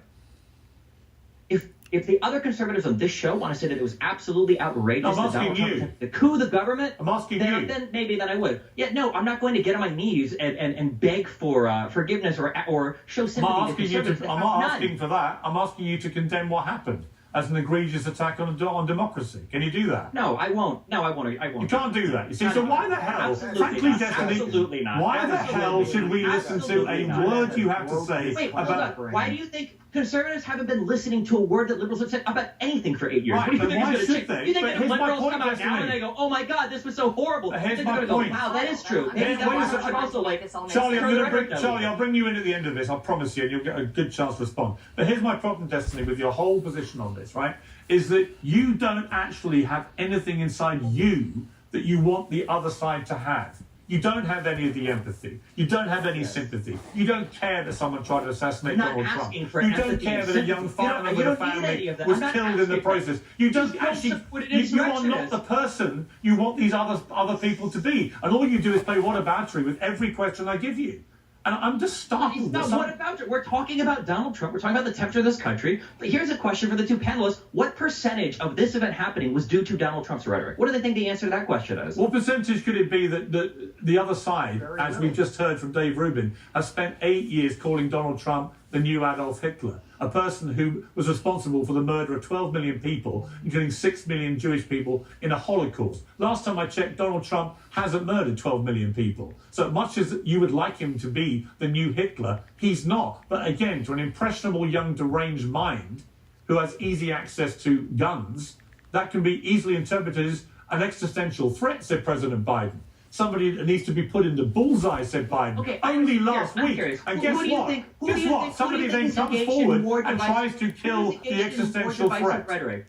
If the other conservatives on this show want to say that it was absolutely outrageous I'm that Donald asking Trump to coup the government, I'm asking you. Then maybe I would. Yeah, no, I'm not going to get on my knees and beg for forgiveness or show sympathy to conservatives. I'm not asking for that. I'm asking you to condemn what happened as an egregious attack on democracy. Can you do that? No, I won't. No, I won't. You can't do that. You see, so why the hell, frankly, Destiny, absolutely not. Why the hell should we listen to a word you have to say about... Why do you think conservatives haven't been listening to a word that liberals have said about anything for 8 years? Right, What do you think why is going should they? You think But that here's my liberals point, come out now Destiny. and they go, oh my God, this was so horrible. But here's They're my going to go, point. wow, that is true. Maybe that should also Charlie, I'll bring you in at the end of this, I promise you, and you'll get a good chance to respond. But here's my problem, Destiny, with your whole position on this, right? Is that you don't actually have anything inside you that you want the other side to have. You don't have any of the empathy. You don't have any sympathy. You don't care that someone tried to assassinate Donald Trump. You don't care that a young farmer with a family was killed in the process. You don't actually... You are not the person you want these other people to be. And all you do is play whataboutery with every question I give you. And I'm just startled. No, what about it? We're talking about Donald Trump. We're talking about the temperature of this country. But here's a question for the two panelists. What percentage of this event happening was due to Donald Trump's rhetoric? What do they think the answer to that question is? What percentage could it be that the other side, as we've just heard from Dave Rubin, has spent 8 years calling Donald Trump the new Adolf Hitler, a person who was responsible for the murder of 12 million people, including 6 million Jewish people, in a Holocaust. Last time I checked, Donald Trump hasn't murdered 12 million people. So much as you would like him to be the new Hitler, he's not. But again, to an impressionable young deranged mind who has easy access to guns, that can be easily interpreted as an existential threat, said President Biden. Somebody that needs to be put in the bullseye, said Biden. Okay, only last week. And guess what? Guess what? Somebody then comes forward and tries to kill the existential threat.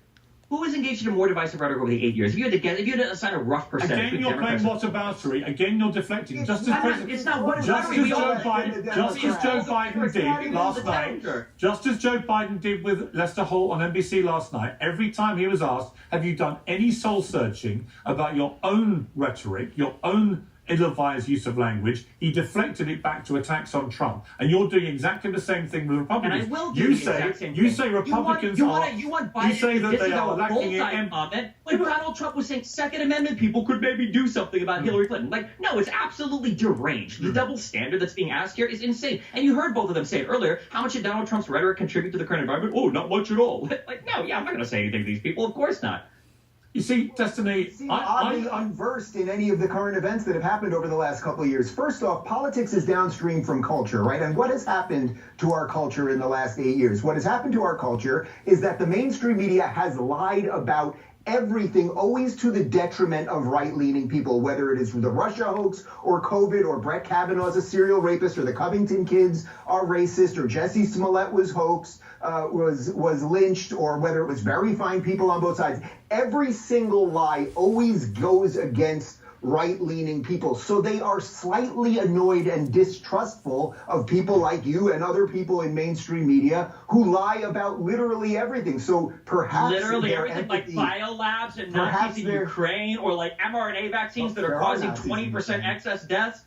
Who was engaged in more divisive rhetoric over the 8 years? If you had to assign a rough percentage... Again, you're playing whataboutery. Again, you're deflecting. It's not whataboutery. Just as Joe Biden did last night, just as Joe Biden did with Lester Holt on NBC last night, every time he was asked, have you done any soul searching about your own rhetoric, your own ill-advised use of language. He deflected it back to attacks on Trump, and you're doing exactly the same thing with Republicans. And I will do the exact same thing. You say Republicans you want Biden you say that they are lacking in comment when Donald Trump was saying Second Amendment people could maybe do something about Hillary Clinton. Like, no, it's absolutely deranged. The double standard that's being asked here is insane. And you heard both of them say it earlier. How much did Donald Trump's rhetoric contribute to the current environment? Oh, not much at all. Like, no, yeah, I'm not going to say anything to these people. Of course not. You see, Destiny, oddly unversed in any of the current events that have happened over the last couple of years. First off, politics is downstream from culture, right? And what has happened to our culture in the last 8 years? What has happened to our culture is that the mainstream media has lied about everything, always to the detriment of right-leaning people, whether it is the Russia hoax or COVID or Brett Kavanaugh's a serial rapist or the Covington kids are racist or Jussie Smollett was hoaxed, was lynched, or whether it was very fine people on both sides. Every single lie always goes against right-leaning people. So they are slightly annoyed and distrustful of people like you and other people in mainstream media who lie about literally everything. So perhaps literally everything, like biolabs and Nazis in Ukraine, or like mRNA vaccines that are causing 20% excess deaths.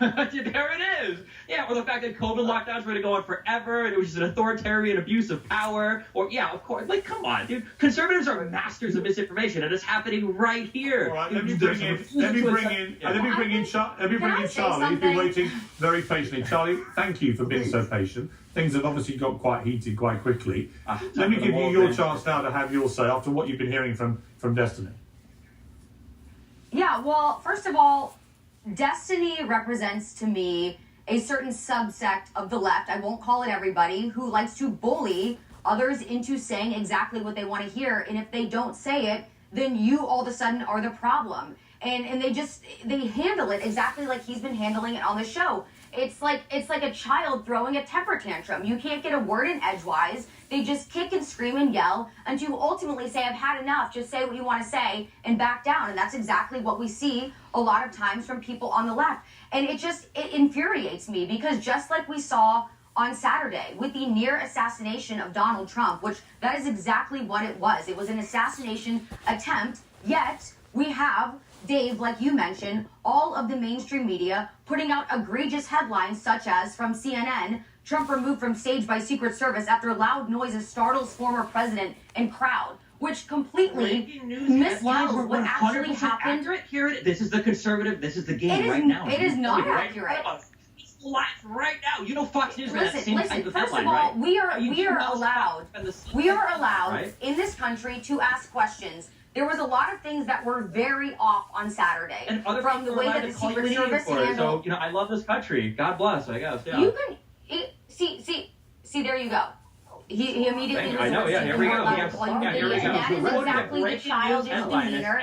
There it is. Yeah, or the fact that COVID lockdowns were going to go on forever and it was just an authoritarian abuse of power. Or, yeah, of course. Like, come on, dude. Conservatives are masters of misinformation, and it's happening right here. All right, let me bring in Charlie. You've been waiting very patiently. Charlie, thank you for being so patient. Things have obviously got quite heated quite quickly. Let me give you your chance now to have your say after what you've been hearing from Destiny. Yeah, well, first of all, Destiny represents to me a certain subsect of the left, I won't call it everybody, who likes to bully others into saying exactly what they want to hear. And if they don't say it, then you all of a sudden are the problem. And they handle it exactly like he's been handling it on the show. It's like a child throwing a temper tantrum. You can't get a word in edgewise. They just kick and scream and yell until you ultimately say, I've had enough. Just say what you want to say and back down. And that's exactly what we see a lot of times from people on the left. And it infuriates me, because just like we saw on Saturday with the near assassination of Donald Trump, which that is exactly what it was. It was an assassination attempt, yet we have, Dave, like you mentioned, all of the mainstream media putting out egregious headlines such as from CNN, Trump removed from stage by Secret Service after loud noises startles former president and crowd, which completely mistells what actually happened. Accurate. Here, this is the conservative. This is the game right now. It is not accurate. It's live right now. You know, Fox News ran that same type of first headline, of all, right? we are allowed right? in this country to ask questions. There was a lot of things that were very off on Saturday, and other from the way that the Secret Service handled. So, I love this country. God bless, I guess. Yeah. You can see. There you go. He immediately. I know. Yeah. Here we go. Here we go. And that is exactly the childish demeanor.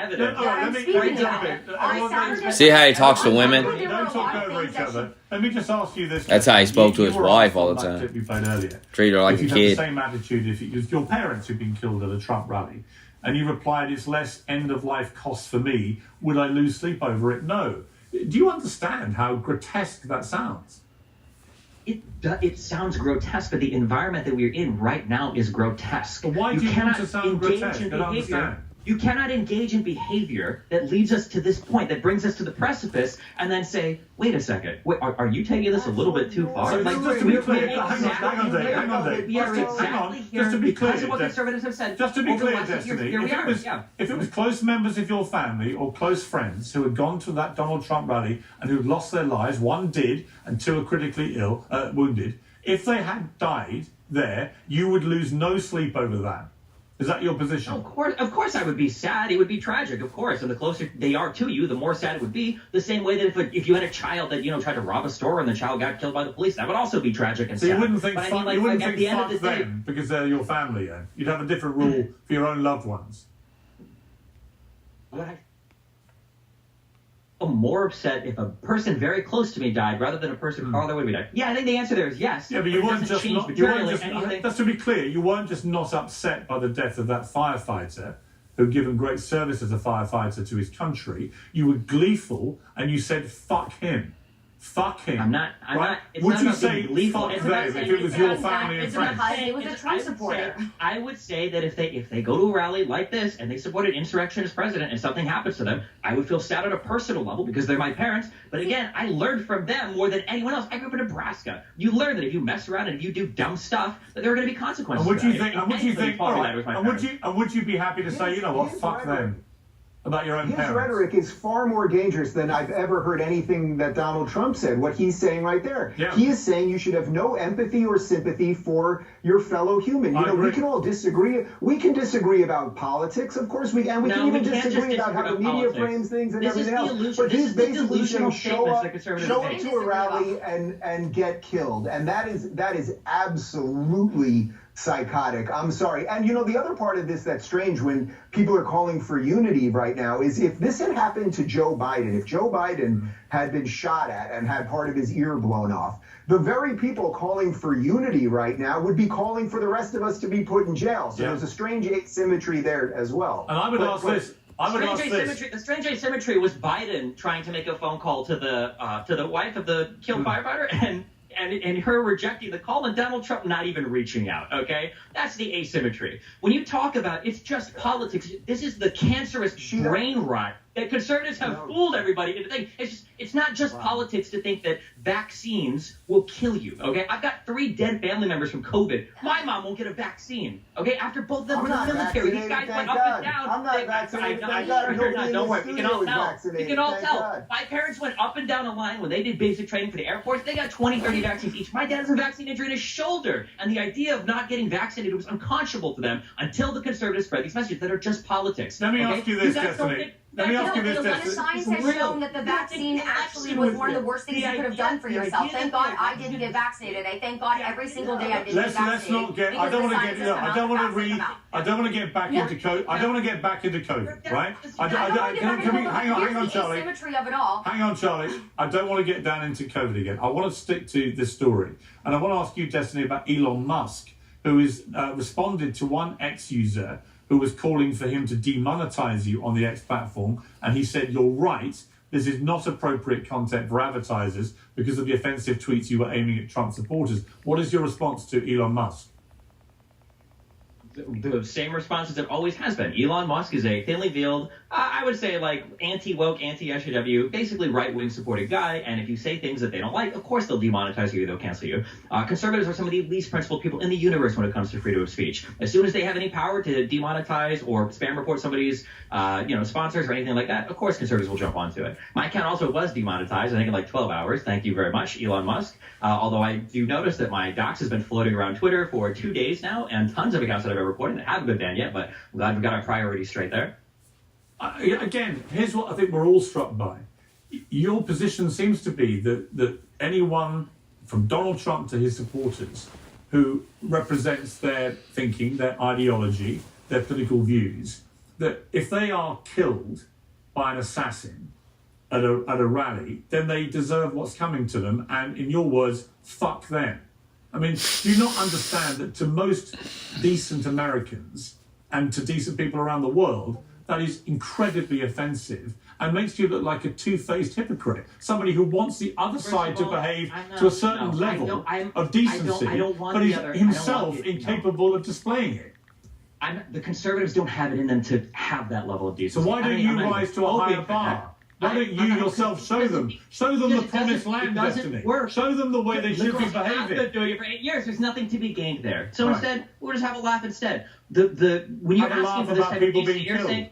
See how he talks to women? Don't talk over each other. Let me just ask you this. That's how he spoke to his wife all the time. You played earlier. Treat her like a If you kid. had the same attitude, if it was your parents who'd been killed at a Trump rally, and you replied, "It's less end-of-life costs for me. Would I lose sleep over it? No." Do you understand how grotesque that sounds? It sounds grotesque, but the environment that we're in right now is grotesque. But why do you want to sound grotesque? I don't understand. You cannot engage in behavior that leads us to this point, that brings us to the precipice, and then say, wait a second, wait, are you taking this a little bit too far? So just to be clear, hang on, Dave. Just to be clear, what conservatives have said. Just to be clear, Destiny, if it was close members of your family or close friends who had gone to that Donald Trump rally and who'd lost their lives, one did, and two are critically ill, wounded, if they had died there, you would lose no sleep over that. Is that your position? Of course, I would be sad. It would be tragic, of course. And the closer they are to you, the more sad it would be. The same way that if you had a child that tried to rob a store and the child got killed by the police, that would also be tragic and sad. So you wouldn't think fuck them because they're your family. You'd have a different rule for your own loved ones. I'm more upset if a person very close to me died rather than a person far away from me died. Yeah, I think the answer there is yes. Yeah, but you weren't just that's to be clear, you weren't just not upset by the death of that firefighter who had given great service as a firefighter to his country. You were gleeful and you said, fuck him. fuck him. I'm not. It's Would not you about say being lethal. fuck It's them about if saying it was your family and friends? It was a Trump supporter. I would say that if they go to a rally like this and they support an insurrectionist president and something happens to them, I would feel sad on a personal level because they're my parents. But again, I learned from them more than anyone else. I grew up in Nebraska. You learn that if you mess around and if you do dumb stuff, that there are going to be consequences. And would you for that. think? And would you think? All right. And would you be happy to say, you know what? Fuck them. About your own His parents. rhetoric is far more dangerous than I've ever heard anything that Donald Trump said. What he's saying right there. Yeah. He is saying you should have no empathy or sympathy for your fellow human. You know, we can all disagree. We can disagree about politics, of course. We can even disagree about how the media frames things and everything else. But he's basically saying show up to a rally and get killed. And that is absolutely psychotic. I'm sorry. And you know, the other part of this that's strange when people are calling for unity right now is if this had happened to Joe Biden, if Joe Biden had been shot at and had part of his ear blown off, the very people calling for unity right now would be calling for the rest of us to be put in jail. So there's a strange asymmetry there as well. And I would ask this. The strange asymmetry was Biden trying to make a phone call to the wife of the killed firefighter and her rejecting the call and Donald Trump not even reaching out, okay? That's the asymmetry. When you talk about it's just politics, this is the cancerous brain rot that conservatives have fooled everybody into thinking. It's not just politics to think that vaccines will kill you, okay? I've got 3 dead family members from COVID. My mom won't get a vaccine, okay? After both of them were in the military, these guys went up and down. I'm not vaccinated. Don't worry, we can all tell. We can all tell. God. My parents went up and down the line when they did basic training for the Air Force. They got 20, 30 vaccines each. My dad has a vaccine injury in his shoulder. And the idea of not getting vaccinated was unconscionable to them until the conservatives spread these messages that are just politics. Let me ask you this, Destiny. Let me ask you this, The science has shown that the vaccine actually was one of the worst things you could have done for yourself. Thank God I didn't get vaccinated. I thank God every single day I didn't get vaccinated. Let's not get. I don't want to get. I don't want to read. I don't want to get back into COVID. I don't want to get back into COVID, right? Hang on, Charlie. Asymmetry of it all. Hang on, Charlie. I don't want to get down into COVID again. I want to stick to this story, and I want to ask you, Destiny, about Elon Musk, who has responded to one X user who was calling for him to demonetize you on the X platform. And he said, you're right, this is not appropriate content for advertisers because of the offensive tweets you were aiming at Trump supporters. What is your response to Elon Musk? The same response as it always has been. Elon Musk is a thinly veiled, I would say, like, anti-woke, anti-SJW, basically right-wing supported guy, and if you say things that they don't like, of course they'll demonetize you, they'll cancel you. Conservatives are some of the least principled people in the universe when it comes to freedom of speech. As soon as they have any power to demonetize or spam report somebody's sponsors or anything like that, of course conservatives will jump onto it. My account also was demonetized, I think in like 12 hours. Thank you very much, Elon Musk. Although I do notice that my docs has been floating around Twitter for 2 days now, and tons of accounts that I've ever reported that haven't been banned yet, but I'm glad we've got our priorities straight there. Again, here's what I think we're all struck by. Your position seems to be that anyone from Donald Trump to his supporters who represents their thinking, their ideology, their political views, that if they are killed by an assassin at a rally, then they deserve what's coming to them, and in your words, fuck them. I mean, do you not understand that to most decent Americans and to decent people around the world, that is incredibly offensive and makes you look like a two-faced hypocrite, somebody who wants the other side to behave to a certain level of decency, but is himself incapable of displaying it. The conservatives don't have it in them to have that level of decency. So why don't you rise to a higher bar? Why don't you yourself show them? Show them the promised land, Destiny. Show them the way they should be behaving. I've been doing it for 8 years. There's nothing to be gained there. So instead, we'll just have a laugh instead. When you're asking for this type of decency, you're saying,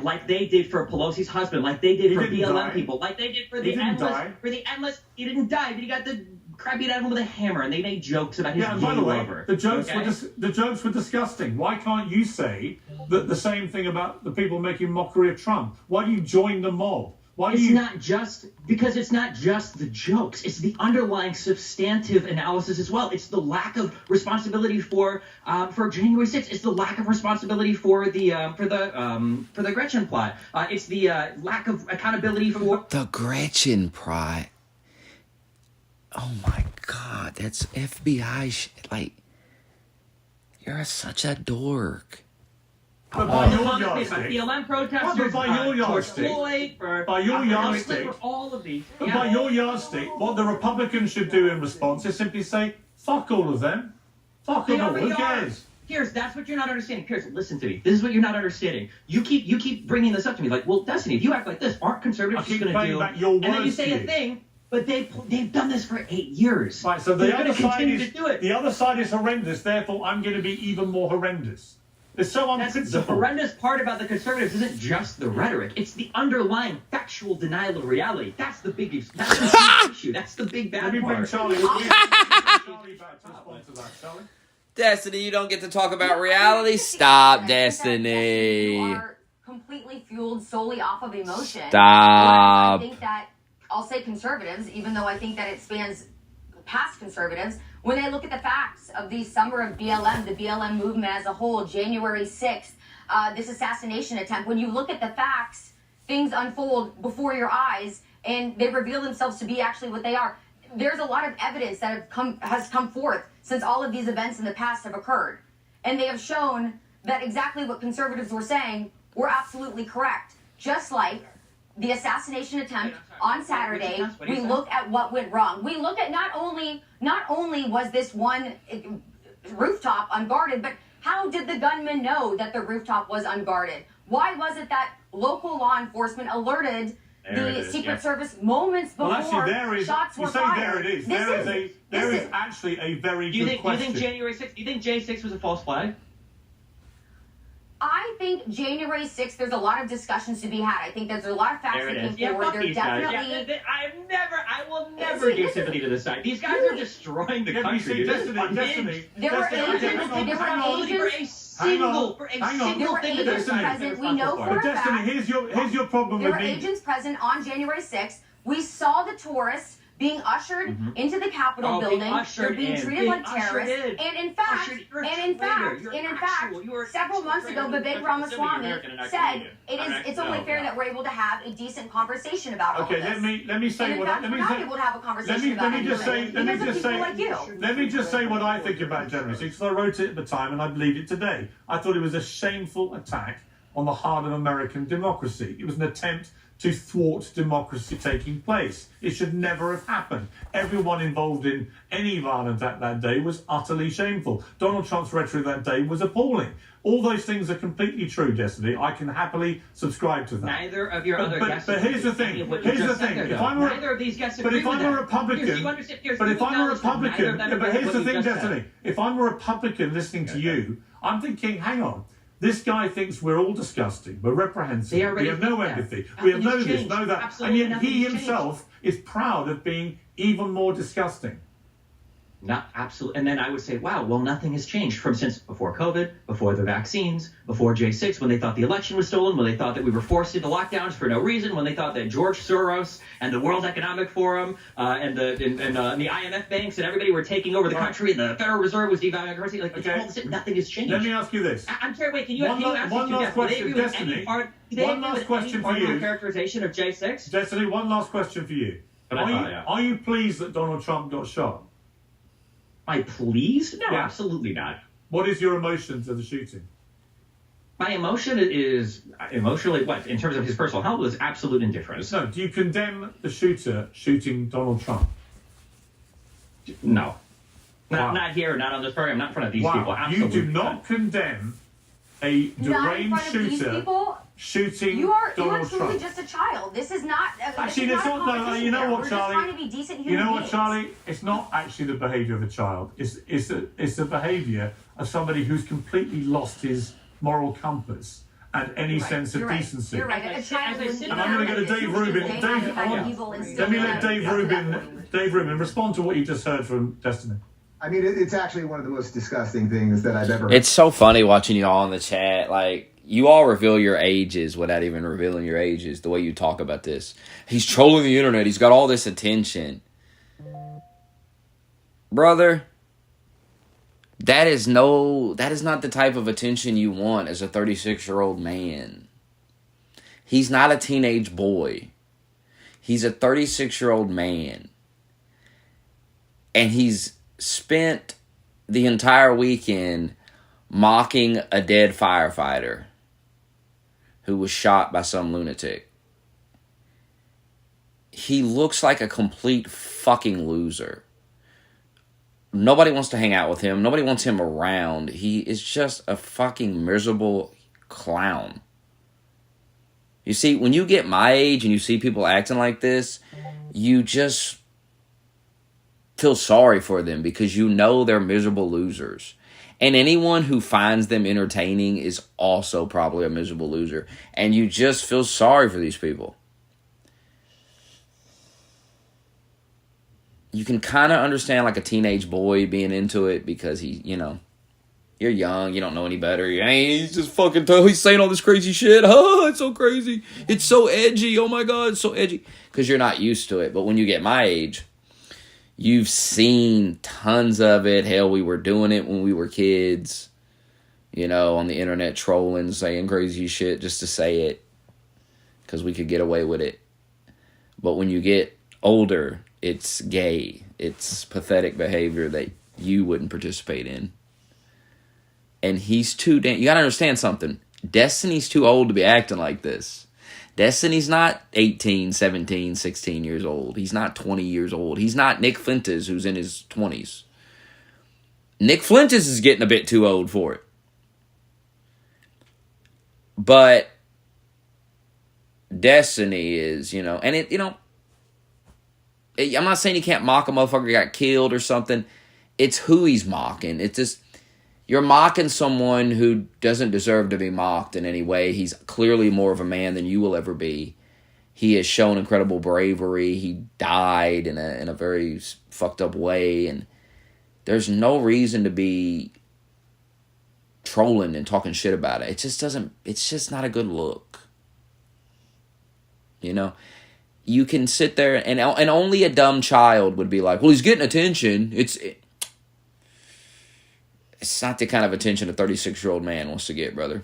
like they did for Pelosi's husband, like they did for BLM people, like they did for the endless. He didn't die, but he got the crap beat out of him with a hammer, and they made jokes about his and by the way, lover. the jokes were disgusting. Why can't you say the same thing about the people making mockery of Trump? Why do you join the mob? It's not just the jokes. It's the underlying substantive analysis as well. It's the lack of responsibility for January 6th. It's the lack of responsibility for the Gretchen plot. It's the lack of accountability for the Gretchen plot. Oh my God, that's FBI shit. Like, you're such a dork. But by your By yardstick, BLM protesters, but by your George yardstick, Floyd, by your yardstick, for all of these. but by your yardstick, what the Republicans should do in response is simply say, "Fuck all of them, fuck They them all. already Who are. cares?" Pierce, that's what you're not understanding. Pierce, listen to me. This is what you're not understanding. You keep bringing this up to me. Like, well, Destiny, if you act like this, aren't conservatives just going to do? Back your and then you words say to a you. thing, but they've done this for 8 years. Right, so they're the going other to side continue is to do it. the other side is horrendous. Therefore, I'm going to be even more horrendous. It's so The unprincipled. horrendous part about the conservatives isn't just the rhetoric; it's the underlying factual denial of reality. That's the big issue. That's the big issue. That's the big bad Let me bring part. Charlie. Let me bring Charlie back to respond to that, shall we? Destiny, you don't get to talk about reality. Stop, You Destiny. are completely fueled solely off of emotion. Stop. I think that I'll say conservatives, even though I think that it spans past conservatives, when they look at the facts of the summer of BLM, the BLM movement as a whole, January 6th, this assassination attempt, when you look at the facts, things unfold before your eyes and they reveal themselves to be actually what they are. There's a lot of evidence that has come forth since all of these events in the past have occurred. And they have shown that exactly what conservatives were saying were absolutely correct. Just like the assassination attempt on Saturday, we look at what went wrong. We look at not only was this one rooftop unguarded, but how did the gunman know that the rooftop was unguarded? Why was it that local law enforcement alerted the Secret Service moments before shots were fired? There it is. There is actually a very good question. Do you think January 6th? Do you think J6 was a false flag? I think January 6th, there's a lot of discussions to be had. I think there's a lot of facts that came forward. Fuck They're these guys. definitely. I will never give sympathy to this side. These guys are destroying the country. Destiny. There were agents present. We know for a fact. Destiny, here's your problem There with were me. agents present on January 6th. We saw the tourists being ushered into the Capitol building. They're being treated like terrorists. And in fact, several months ago, Vivek Ramaswamy said it's only fair that we're able to have a decent conversation about all of this. Let me say what we're not able to have a conversation about it let me just say what I think about January 6th. I wrote it at the time and I believe it today. I thought it was a shameful attack on the heart of American democracy. It was an attempt to thwart democracy taking place. It should never have happened. Everyone involved in any violence at that day was utterly shameful. Donald Trump's rhetoric that day was appalling. All those things are completely true, Destiny. I can happily subscribe to that. Neither of your other guests. But here's the thing. Neither of these guests agree with that. If I'm a Republican, but here's the thing, Destiny. If I'm a Republican listening to you, I'm thinking, hang on. This guy thinks we're all disgusting, we're reprehensible, we have no empathy, we have no this, no that, and yet he himself is proud of being even more disgusting. Not absolutely. And then I would say, wow, well, nothing has changed since before COVID, before the vaccines, before J6, when they thought the election was stolen, when they thought that we were forced into lockdowns for no reason, when they thought that George Soros and the World Economic Forum and the IMF banks and everybody were taking over the country and the Federal Reserve was devaluing currency. Like, it's all the same. Nothing has changed. Let me ask you this. I'm sorry, wait, can you one last question, Destiny. One last question for you. Characterization of J6? Destiny, one last question for you. Are you pleased that Donald Trump got shot? Am I pleased? No, absolutely not. What is your emotion to the shooting? My emotion is emotionally what? In terms of his personal health, is absolute indifference. No, do you condemn the shooter shooting Donald Trump? No. Not here, not on this program, not in front of these people. Absolutely. You do not condemn a deranged shooter shooting you are Donald truly Trump. just a child. This is not. Actually, it's not. No, you know what, Charlie? We're just trying to be decent human You know what, beings. Charlie? It's not actually the behaviour of a child. It's the behaviour of somebody who's completely lost his moral compass and any sense of decency. You're right. And I'm going to go to Dave Rubin. Let me let Dave Rubin respond to what you just heard from Destiny. I mean, it's actually one of the most disgusting things that I've ever heard. It's so funny watching you all in the chat. Like, you all reveal your ages without even revealing your ages, the way you talk about this. He's trolling the internet. He's got all this attention. Brother, that is not the type of attention you want as a 36-year-old man. He's not a teenage boy. He's a 36-year-old man. And he's spent the entire weekend mocking a dead firefighter. who was shot by some lunatic. He looks like a complete fucking loser. Nobody wants to hang out with him. Nobody wants him around. He is just a fucking miserable clown. You see, when you get my age and you see people acting like this, you just feel sorry for them because you know they're miserable losers. And anyone who finds them entertaining is also probably a miserable loser. And you just feel sorry for these people. You can kind of understand like a teenage boy being into it because he, you know, you're young, you don't know any better. He's just fucking, he's saying all this crazy shit. Oh, it's so crazy. It's so edgy. Oh my God, it's so edgy. Because you're not used to it. But when you get my age, you've seen tons of it. Hell, we were doing it when we were kids. You know, on the internet trolling, saying crazy shit just to say it. Because we could get away with it. But when you get older, it's gay. It's pathetic behavior that you wouldn't participate in. And he's too damn... You gotta understand something. Destiny's too old to be acting like this. Destiny's not 18, 17, 16 years old. He's not 20 years old. He's not Nick Fuentes, who's in his 20s. Nick Fuentes is getting a bit too old for it. But Destiny is, you know... And it, you know... I'm not saying you can't mock a motherfucker who got killed or something. It's who he's mocking. It's just... You're mocking someone who doesn't deserve to be mocked in any way. He's clearly more of a man than you will ever be. He has shown incredible bravery. He died in a very fucked up way. And there's no reason to be trolling and talking shit about it. It just doesn't... It's just not a good look. You know? You can sit there and only a dumb child would be like, well, he's getting attention. It's not the kind of attention a 36-year-old man wants to get, brother.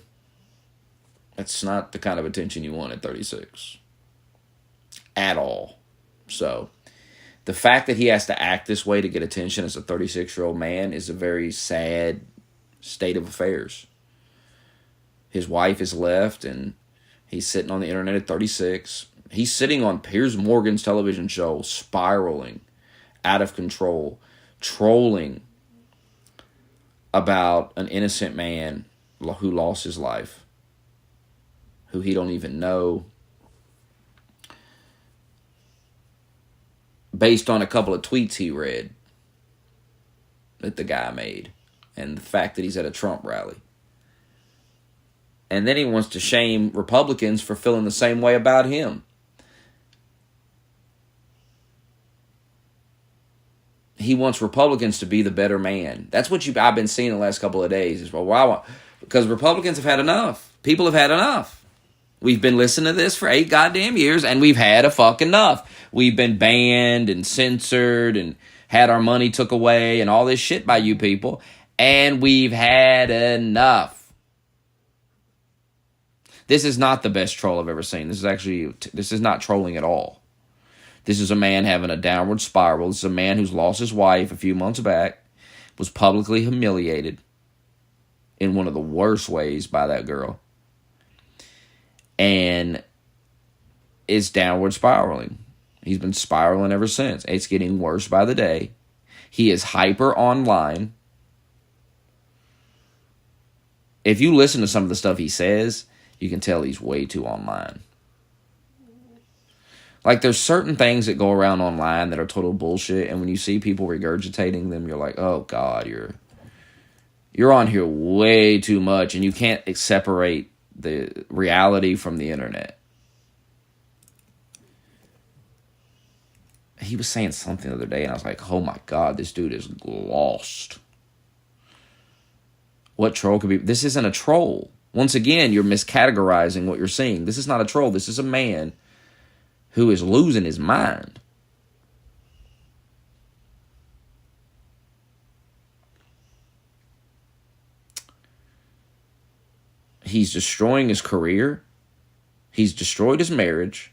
That's not the kind of attention you want at 36. At all. So, the fact that he has to act this way to get attention as a 36-year-old man is a very sad state of affairs. His wife is left, and he's sitting on the internet at 36. He's sitting on Piers Morgan's television show, spiraling, out of control, trolling about an innocent man who lost his life, who he don't even know, based on a couple of tweets he read that the guy made, and the fact that he's at a Trump rally. And then he wants to shame Republicans for feeling the same way about him. He wants Republicans to be the better man. That's what I've been seeing the last couple of days. Is, well, why? Because Republicans have had enough. People have had enough. We've been listening to this for 8 goddamn years, and we've had a fucking enough. We've been banned and censored and had our money took away and all this shit by you people, and we've had enough. This is not the best troll I've ever seen. This is not trolling at all. This is a man having a downward spiral. This is a man who's lost his wife a few months back, was publicly humiliated in one of the worst ways by that girl, and is downward spiraling. He's been spiraling ever since. It's getting worse by the day. He is hyper online. If you listen to some of the stuff he says, you can tell he's way too online. Like, there's certain things that go around online that are total bullshit, and when you see people regurgitating them, you're like, oh, God, you're on here way too much, and you can't separate the reality from the internet. He was saying something the other day, and I was like, oh, my God, this dude is lost. What troll could be? This isn't a troll. Once again, you're miscategorizing what you're seeing. This is not a troll. This is a man who is losing his mind. He's destroying his career. He's destroyed his marriage.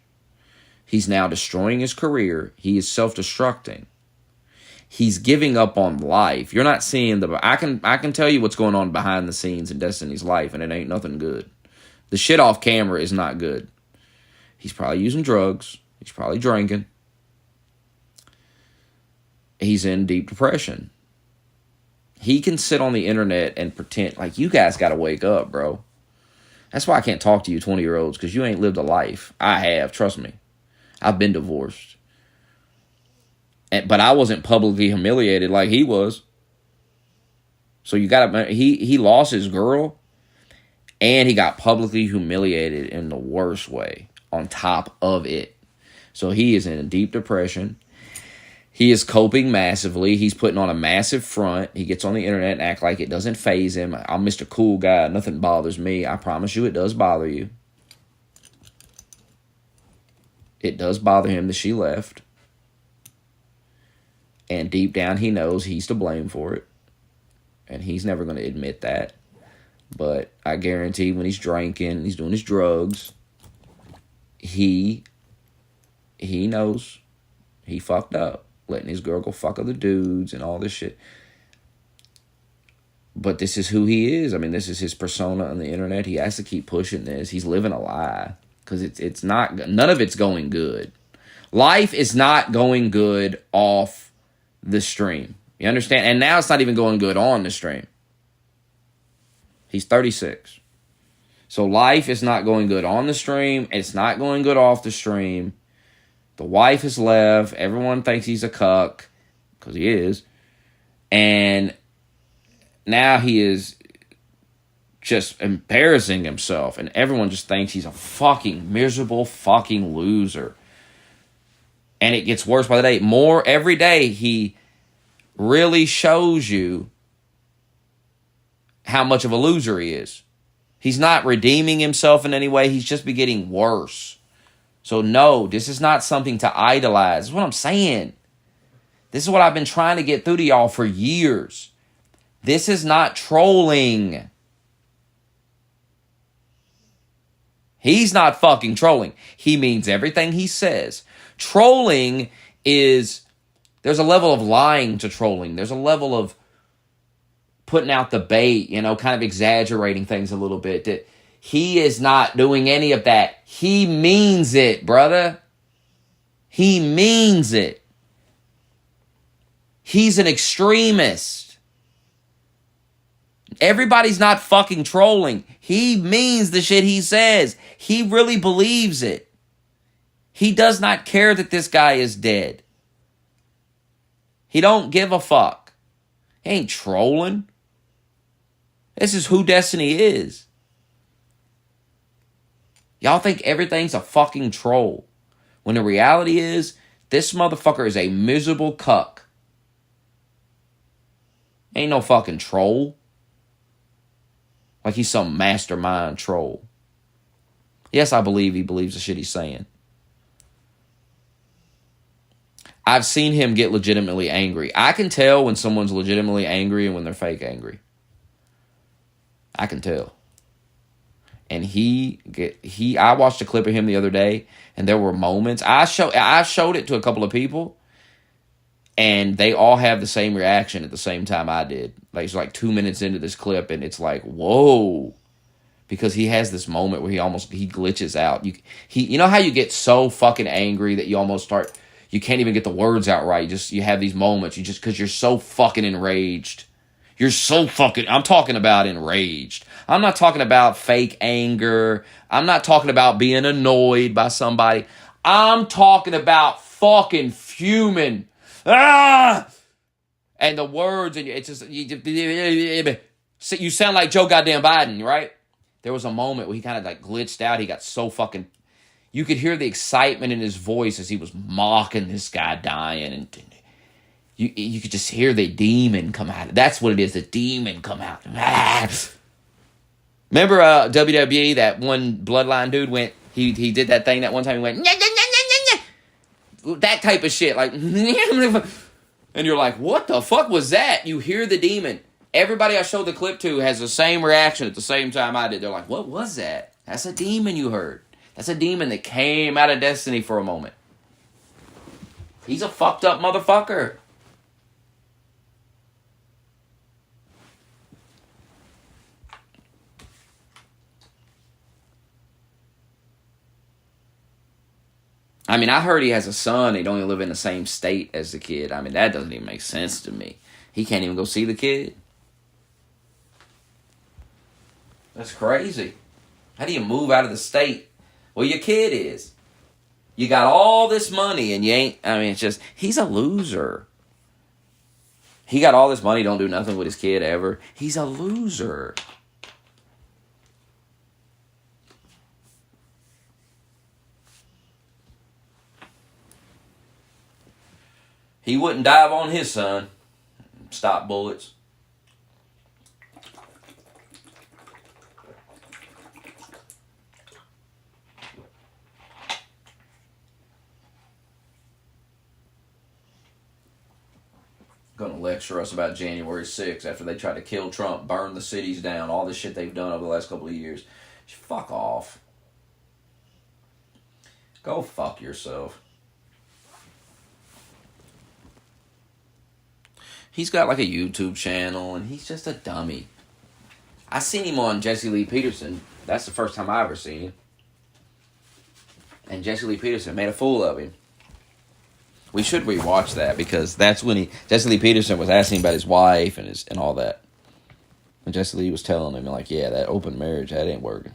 He's now destroying his career. He is self-destructing. He's giving up on life. You're not seeing I can tell you what's going on behind the scenes in Destiny's life, and it ain't nothing good. The shit off camera is not good. He's probably using drugs. He's probably drinking. He's in deep depression. He can sit on the internet and pretend like you guys got to wake up, bro. That's why I can't talk to you 20-year-olds, because you ain't lived a life. I have, trust me. I've been divorced. But I wasn't publicly humiliated like he was. So you got to, he lost his girl, and he got publicly humiliated in the worst way on top of it. So he is in a deep depression. He is coping massively. He's putting on a massive front. He gets on the internet and act like it doesn't faze him. I'm Mr. Cool Guy. Nothing bothers me. I promise you it does bother you. It does bother him that she left. And deep down he knows he's to blame for it. And he's never going to admit that. But I guarantee when he's drinking, he's doing his drugs, he knows he fucked up. Letting his girl go fuck other dudes and all this shit. But this is who he is. I mean, this is his persona on the internet. He has to keep pushing this. He's living a lie. Because it's not, none of it's going good. Life is not going good off the stream. You understand? And now it's not even going good on the stream. He's 36. So life is not going good on the stream. It's not going good off the stream. The wife has left. Everyone thinks he's a cuck, because he is. And now he is just embarrassing himself. And everyone just thinks he's a fucking miserable fucking loser. And it gets worse by the day. More every day, he really shows you how much of a loser he is. He's not redeeming himself in any way. He's just getting worse. So no, this is not something to idolize. This is what I'm saying. This is what I've been trying to get through to y'all for years. This is not trolling. He's not fucking trolling. He means everything he says. Trolling is, there's a level of lying to trolling. There's a level of putting out the bait, kind of exaggerating things a little bit. That he is not doing any of that. He means it, brother. He means it. He's an extremist. Everybody's not fucking trolling. He means the shit he says. He really believes it. He does not care that this guy is dead. He don't give a fuck. He ain't trolling. This is who Destiny is. Y'all think everything's a fucking troll. When the reality is, this motherfucker is a miserable cuck. Ain't no fucking troll. Like he's some mastermind troll. Yes, I believe he believes the shit he's saying. I've seen him get legitimately angry. I can tell when someone's legitimately angry and when they're fake angry. I can tell. And I watched a clip of him the other day, and there were moments. I showed it to a couple of people, and they all have the same reaction at the same time I did. Like it's like 2 minutes into this clip, and it's like, whoa. Because he has this moment where he glitches out. You know how you get so fucking angry that you can't even get the words out right. You have these moments, because you're so fucking enraged. I'm talking about enraged. I'm not talking about fake anger. I'm not talking about being annoyed by somebody. I'm talking about fucking fuming. Ah! And the words, and it's just, you sound like Joe goddamn Biden, right? There was a moment where he kind of like glitched out. He got so fucking, you could hear the excitement in his voice as he was mocking this guy dying, and you could just hear the demon come out. That's what it is. The demon come out. Remember WWE, that one Bloodline dude went, he did that thing that one time, he went, that type of shit, like, and you're like, what the fuck was that? You hear the demon. Everybody I showed the clip to has the same reaction at the same time I did. They're like, what was that? That's a demon you heard. That's a demon that came out of Destiny for a moment. He's a fucked up motherfucker. I mean, I heard he has a son. He don't even live in the same state as the kid. I mean, that doesn't even make sense to me. He can't even go see the kid. That's crazy. How do you move out of the state? Well, your kid is. You got all this money and you ain't, I mean, it's just, he's a loser. He got all this money, don't do nothing with his kid ever. He's a loser. He wouldn't dive on his son. Stop bullets. Going to lecture us about January 6th after they tried to kill Trump, burn the cities down, all the shit they've done over the last couple of years. Fuck off. Go fuck yourself. He's got like a YouTube channel and he's just a dummy. I seen him on Jesse Lee Peterson. That's the first time I ever seen him. And Jesse Lee Peterson made a fool of him. We should rewatch that because that's when Jesse Lee Peterson was asking about his wife and all that. And Jesse Lee was telling him like, yeah, that open marriage, that ain't working.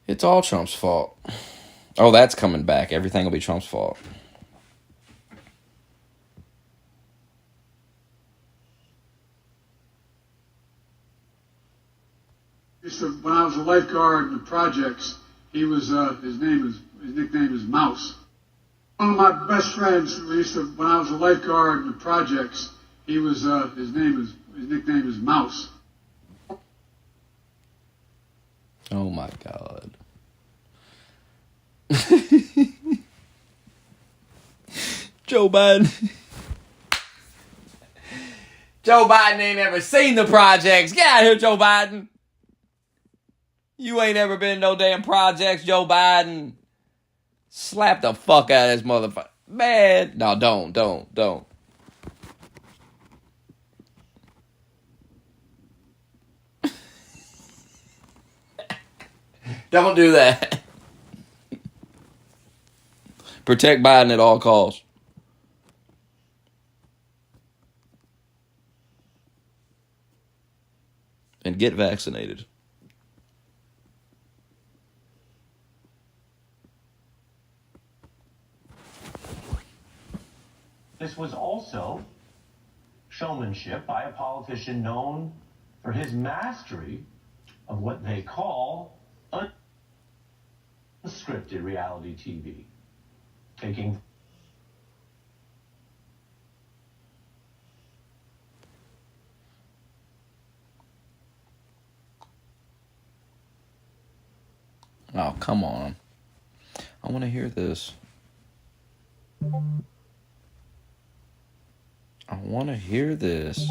It's all Trump's fault. Oh, that's coming back. Everything will be Trump's fault. When I was a lifeguard in the projects, he was his nickname is Mouse. One of my best friends, when I was a lifeguard in the projects, he was his nickname is Mouse. Oh my God. Joe Biden. Joe Biden ain't ever seen the projects. Get out of here, Joe Biden. You ain't ever been in no damn projects, Joe Biden. Slap the fuck out of this motherfucker. Man. No, don't. Don't do that. Protect Biden at all costs. And get vaccinated. This was also showmanship by a politician known for his mastery of what they call unscripted reality TV. Taking Oh, come on. I want to hear this. I want to hear this.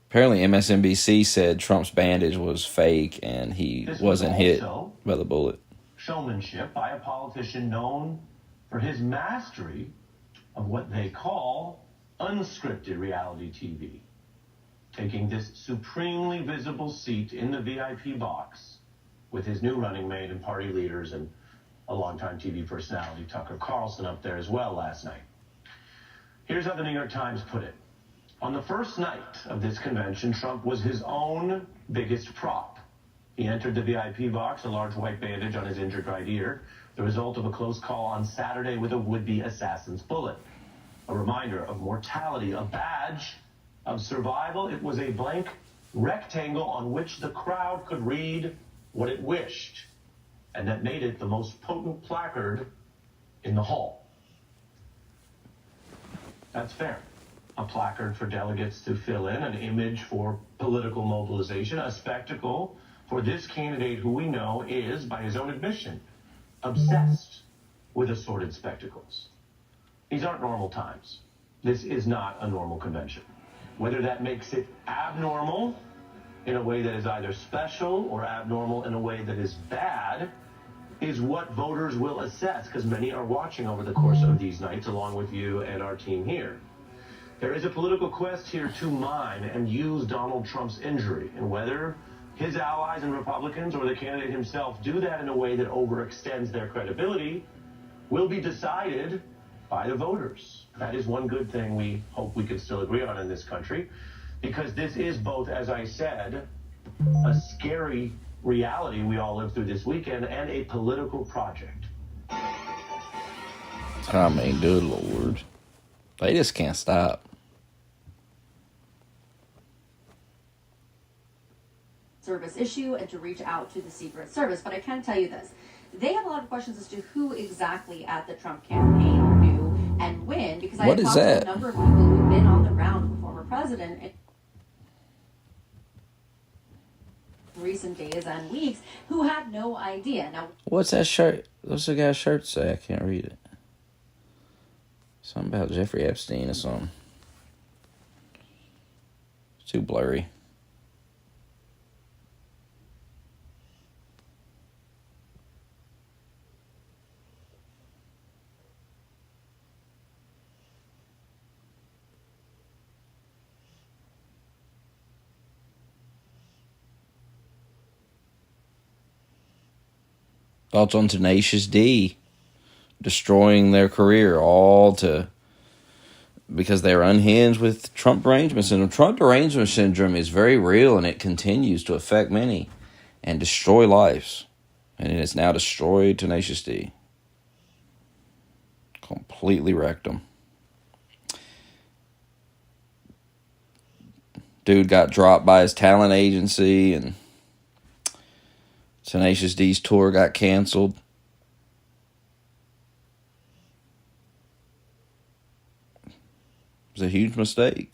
Apparently MSNBC said Trump's bandage was fake and he wasn't hit by the bullet. Showmanship by a politician known for his mastery of what they call unscripted reality TV. Taking this supremely visible seat in the VIP box with his new running mate and party leaders and a longtime TV personality, Tucker Carlson, up there as well last night. Here's how the New York Times put it. On the first night of this convention, Trump was his own biggest prop. He entered the VIP box, a large white bandage on his injured right ear, the result of a close call on Saturday with a would-be assassin's bullet. A reminder of mortality, a badge of survival. It was a blank rectangle on which the crowd could read what it wished, and that made it the most potent placard in the hall. That's fair. a placard for delegates to fill in, an image for political mobilization, a spectacle for this candidate who we know is, by his own admission, obsessed with assorted spectacles. These aren't normal times. This is not a normal convention. Whether that makes it abnormal in a way that is either special or abnormal in a way that is bad is what voters will assess, because many are watching over the course of these nights along with you and our team here. There is a political quest here to mine and use Donald Trump's injury, and whether his allies and Republicans or the candidate himself do that in a way that overextends their credibility will be decided by the voters. That is one good thing we hope we can still agree on in this country, because this is both, as I said, a scary reality we all lived through this weekend and a political project. I mean, good Lord. They just can't stop. Service issue and to reach out to the Secret Service. But I can tell you this. They have a lot of questions as to who exactly at the Trump campaign knew and when, because I have talked to a number of people who've been on the ground with the former president in recent days and weeks who had no idea. Now, what's that shirt? What's the guy's shirt say? I can't read it. Something about Jeffrey Epstein or something. It's too blurry. Thoughts on Tenacious D destroying their career because they're unhinged with Trump derangement syndrome. Trump derangement syndrome is very real, and it continues to affect many and destroy lives. And it has now destroyed Tenacious D. Completely wrecked them. Dude got dropped by his talent agency, and Tenacious D's tour got canceled. It was a huge mistake.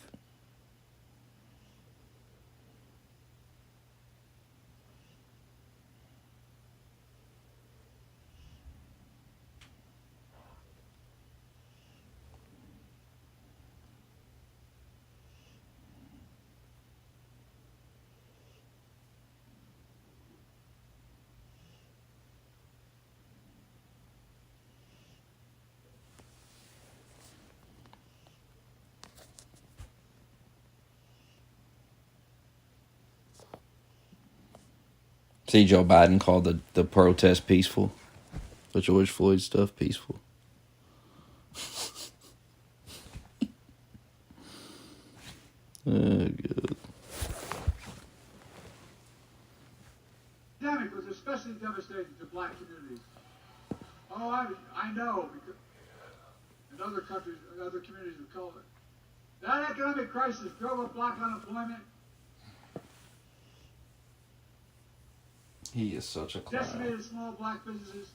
See, Joe Biden called the protest peaceful. The George Floyd stuff peaceful. Oh, good. The pandemic was especially devastating to black communities. Oh, I know, because in other countries, other communities of color. That economic crisis drove up black unemployment. He is such a clown. Decimated small black businesses,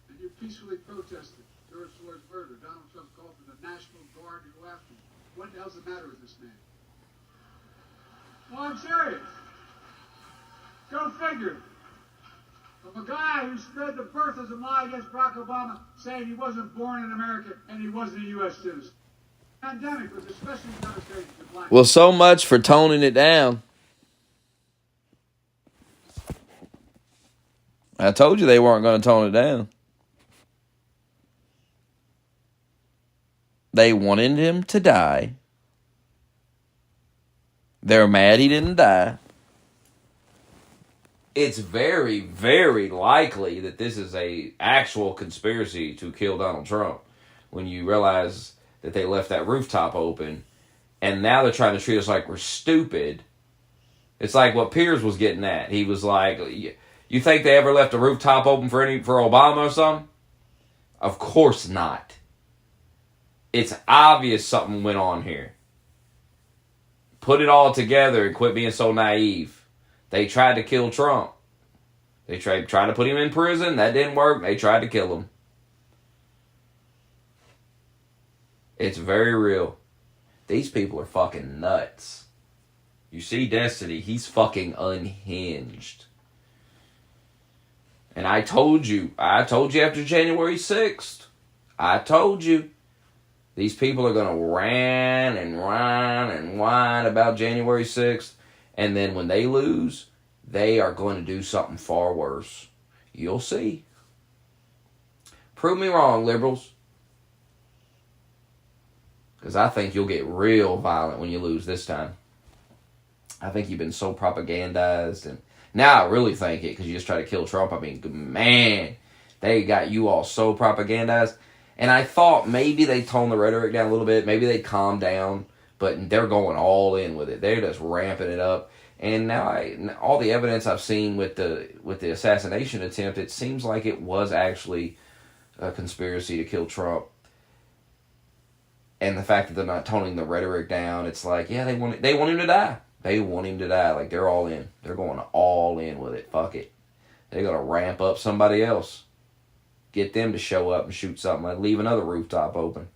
and you peacefully protested George Floyd's murder. Donald Trump called for the National Guard to go after him. What the hell's the matter with this man? Well, I'm serious. Go figure. From a guy who spread the birth as a lie against Barack Obama, saying he wasn't born in America and he wasn't a U.S. citizen. The pandemic was especially devastating to black. Well, so much for toning it down. I told you they weren't going to tone it down. They wanted him to die. They're mad he didn't die. It's very, very likely that this is a actual conspiracy to kill Donald Trump. When you realize that they left that rooftop open, and now they're trying to treat us like we're stupid. It's like what Piers was getting at. He was like, you think they ever left a rooftop open for Obama or something? Of course not. It's obvious something went on here. Put it all together and quit being so naive. They tried to kill Trump. They tried to put him in prison. That didn't work. They tried to kill him. It's very real. These people are fucking nuts. You see Destiny, he's fucking unhinged. And I told you after January 6th, I told you, these people are going to rant and whine about January 6th. And then when they lose, they are going to do something far worse. You'll see. Prove me wrong, liberals. Because I think you'll get real violent when you lose this time. I think you've been so propagandized. And now I really think it, because you just try to kill Trump. I mean, man, they got you all so propagandized. And I thought maybe they'd tone the rhetoric down a little bit. Maybe they'd calm down. But they're going all in with it. They're just ramping it up. And now all the evidence I've seen with the assassination attempt, it seems like it was actually a conspiracy to kill Trump. And the fact that they're not toning the rhetoric down, it's like, yeah, they want him to die. They want him to die. Like, they're all in. They're going all in with it. Fuck it. They're going to ramp up somebody else. Get them to show up and shoot something. Like, leave another rooftop open.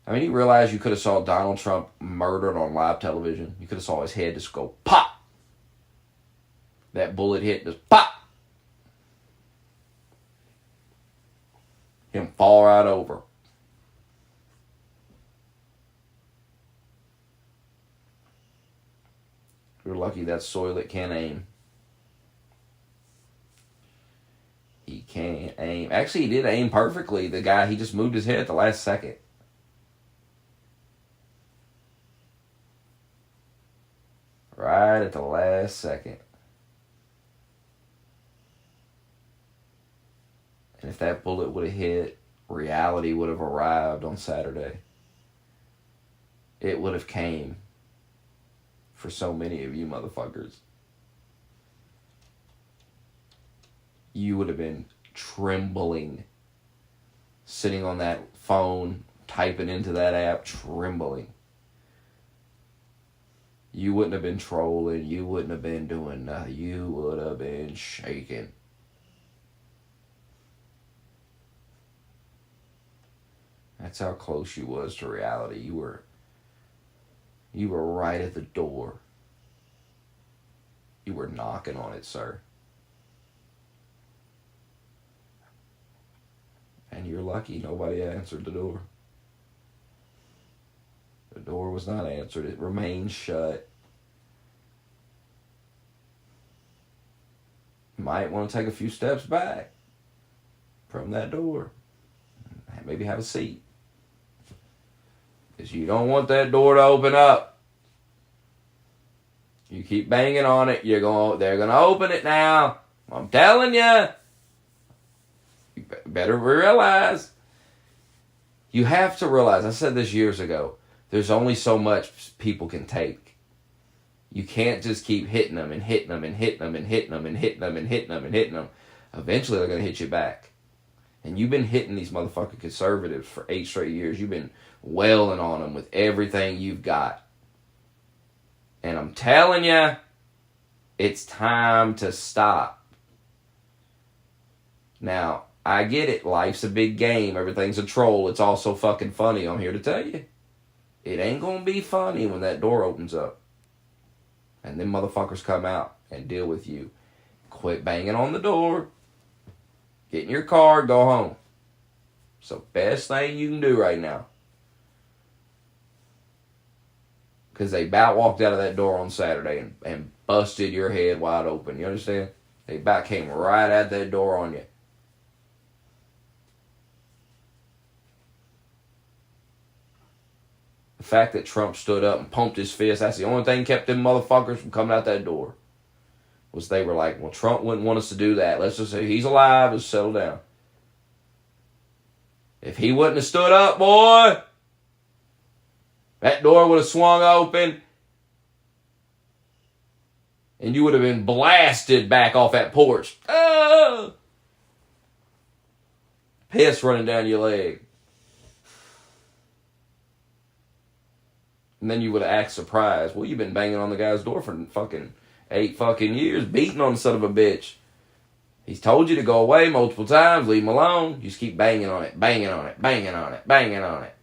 I mean, you realize you could have saw Donald Trump murdered on live television. You could have saw his head just go pop. That bullet hit just pop. Him fall right over. You're lucky that Soylent can't aim. He can't aim. Actually, he did aim perfectly. The guy, he just moved his head at the last second. Right at the last second. And if that bullet would have hit, reality would have arrived on Saturday. It would have came for so many of you motherfuckers. You would have been trembling, sitting on that phone, typing into that app, trembling. You wouldn't have been trolling. You wouldn't have been doing nothing. You would have been shaking. That's how close you was to reality. You were right at the door. You were knocking on it, sir. And you're lucky nobody answered the door. The door was not answered. It remained shut. You might want to take a few steps back from that door. Maybe have a seat. Because you don't want that door to open up. You keep banging on it, they're going to open it now. I'm telling you. You better realize. You have to realize, I said this years ago, there's only so much people can take. You can't just keep hitting them and hitting them and hitting them and hitting them and hitting them and hitting them and hitting them. Eventually they're going to hit you back. And you've been hitting these motherfucking conservatives for 8 straight years. You've been wailing on them with everything you've got. And I'm telling you, it's time to stop. Now, I get it. Life's a big game. Everything's a troll. It's all so fucking funny. I'm here to tell you. It ain't gonna be funny when that door opens up. And them motherfuckers come out and deal with you. Quit banging on the door. Get in your car, go home. It's the best thing you can do right now. Because they about walked out of that door on Saturday and busted your head wide open. You understand? They about came right at that door on you. The fact that Trump stood up and pumped his fist, that's the only thing kept them motherfuckers from coming out that door. Was they were like, well, Trump wouldn't want us to do that. Let's just say he's alive, just settle down. If he wouldn't have stood up, boy, that door would have swung open and you would have been blasted back off that porch. Oh! Piss running down your leg. And then you would have acted surprised. Well, you've been banging on the guy's door for fucking 8 fucking years, beating on the son of a bitch. He's told you to go away multiple times, leave him alone. You just keep banging on it, banging on it, banging on it, banging on it.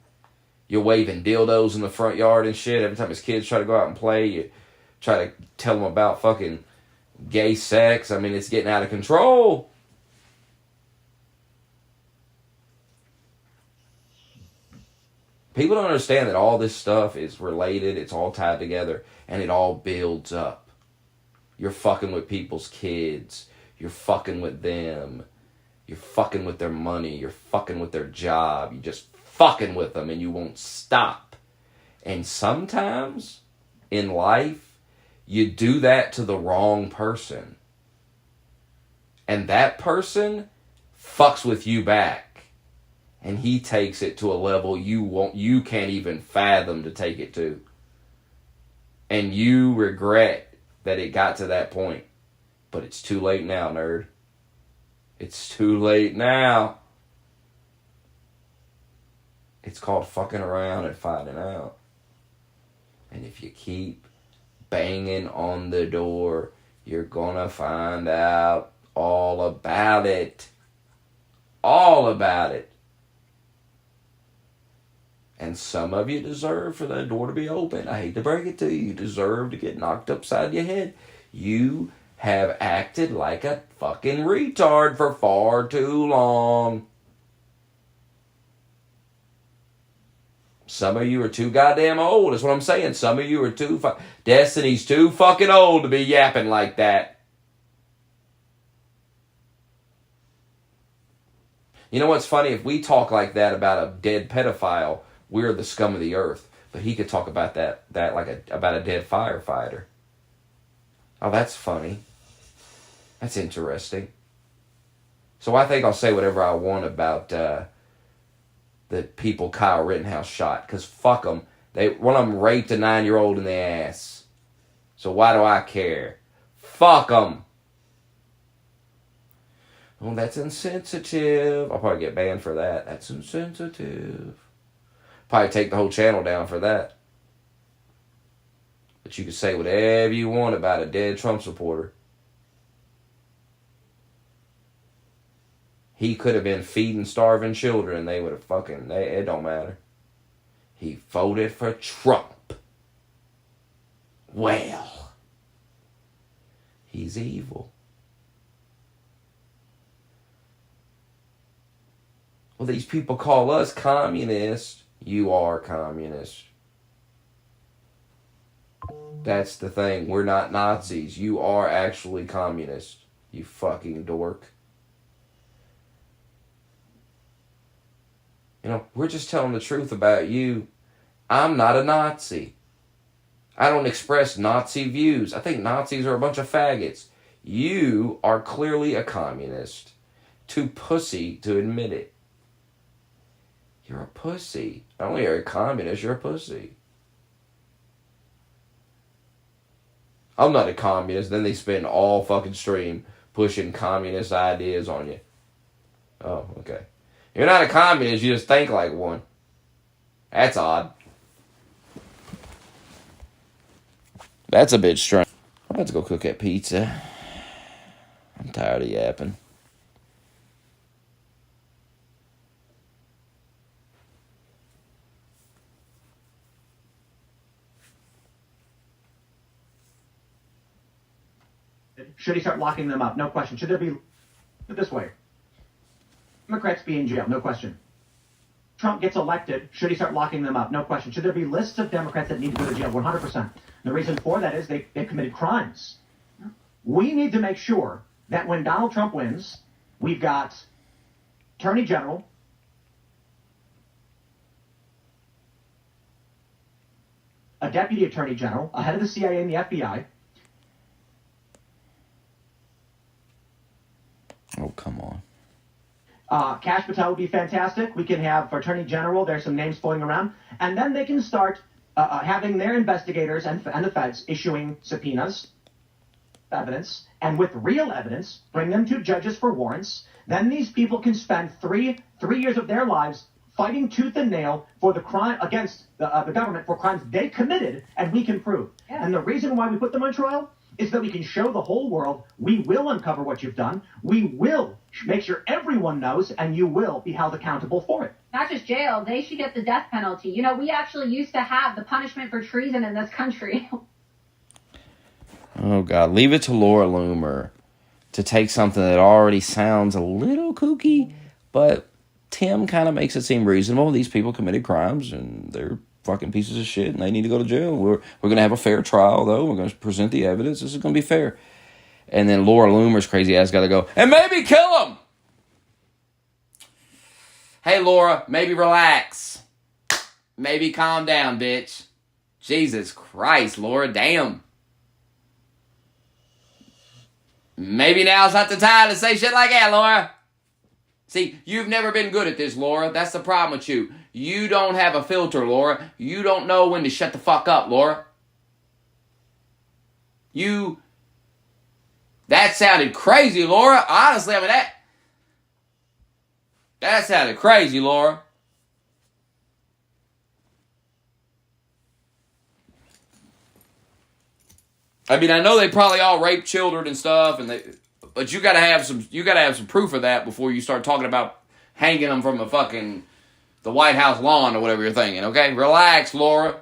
You're waving dildos in the front yard and shit. Every time his kids try to go out and play, you try to tell them about fucking gay sex. I mean, it's getting out of control. People don't understand that all this stuff is related. It's all tied together. And it all builds up. You're fucking with people's kids. You're fucking with them. You're fucking with their money. You're fucking with their job. You're just fucking with them and you won't stop. And sometimes in life, you do that to the wrong person. And that person fucks with you back. And he takes it to a level you can't even fathom to take it to. And you regret that it got to that point. But it's too late now, nerd. It's too late now. It's called fucking around and finding out. And if you keep banging on the door, you're gonna find out all about it. All about it. And some of you deserve for that door to be open. I hate to break it to you. You deserve to get knocked upside your head. You have acted like a fucking retard for far too long. Some of you are too goddamn old. That's what I'm saying. Some of you are Destiny's too fucking old to be yapping like that. You know what's funny? If we talk like that about a dead pedophile, we're the scum of the earth. But he could talk about that like about a dead firefighter. Oh, that's funny. That's interesting. So I think I'll say whatever I want about the people Kyle Rittenhouse shot. Because fuck them. One of them raped a 9-year-old in the ass. So why do I care? Fuck them. Oh, that's insensitive. I'll probably get banned for that. That's insensitive. Probably take the whole channel down for that. But you can say whatever you want about a dead Trump supporter. He could have been feeding starving children. They would have it don't matter. He voted for Trump. Well, he's evil. Well, these people call us communists. You are communist. That's the thing. We're not Nazis. You are actually communist. You fucking dork. You know, we're just telling the truth about you. I'm not a Nazi. I don't express Nazi views. I think Nazis are a bunch of faggots. You are clearly a communist. Too pussy to admit it. You're a pussy. Not only are you a communist, you're a pussy. I'm not a communist. Then they spend all fucking stream pushing communist ideas on you. Oh, okay. You're not a communist, you just think like one. That's odd. That's a bit strange. I'm about to go cook that pizza. I'm tired of yapping. Should he start locking them up? No question. Should there be... This way. Democrats be in jail, no question. Trump gets elected, should he start locking them up? No question. Should there be lists of Democrats that need to go to jail? 100%. The reason for that is they've committed crimes. We need to make sure that when Donald Trump wins, we've got Attorney General, a Deputy Attorney General, a head of the CIA and the FBI. Oh, come on. Kash Patel would be fantastic. We can have for Attorney General, there's some names floating around. And then they can start having their investigators and the feds issuing subpoenas, evidence, and with real evidence, bring them to judges for warrants. Then these people can spend three years of their lives fighting tooth and nail for the crime against the government for crimes they committed and we can prove. Yeah. And the reason why we put them on trial is that we can show the whole world, we will uncover what you've done, we will make sure everyone knows, and you will be held accountable for it. Not just jail, they should get the death penalty. You know, we actually used to have the punishment for treason in this country. Oh, God. Leave it to Laura Loomer to take something that already sounds a little kooky, but Tim kind of makes it seem reasonable. These people committed crimes, and they're fucking pieces of shit, and they need to go to jail. We're going to have a fair trial, though. We're going to present the evidence. This is going to be fair. And then Laura Loomer's crazy ass got to go, and maybe kill him. Hey, Laura, maybe relax. Maybe calm down, bitch. Jesus Christ, Laura, damn. Maybe now's not the time to say shit like that, Laura. See, you've never been good at this, Laura. That's the problem with you. You don't have a filter, Laura. You don't know when to shut the fuck up, Laura. That sounded crazy, Laura. Honestly, I mean, that sounded crazy, Laura. I mean, I know they probably all rape children and stuff, but you gotta have some proof of that before you start talking about hanging them from the White House lawn or whatever you're thinking. Okay, relax, Laura.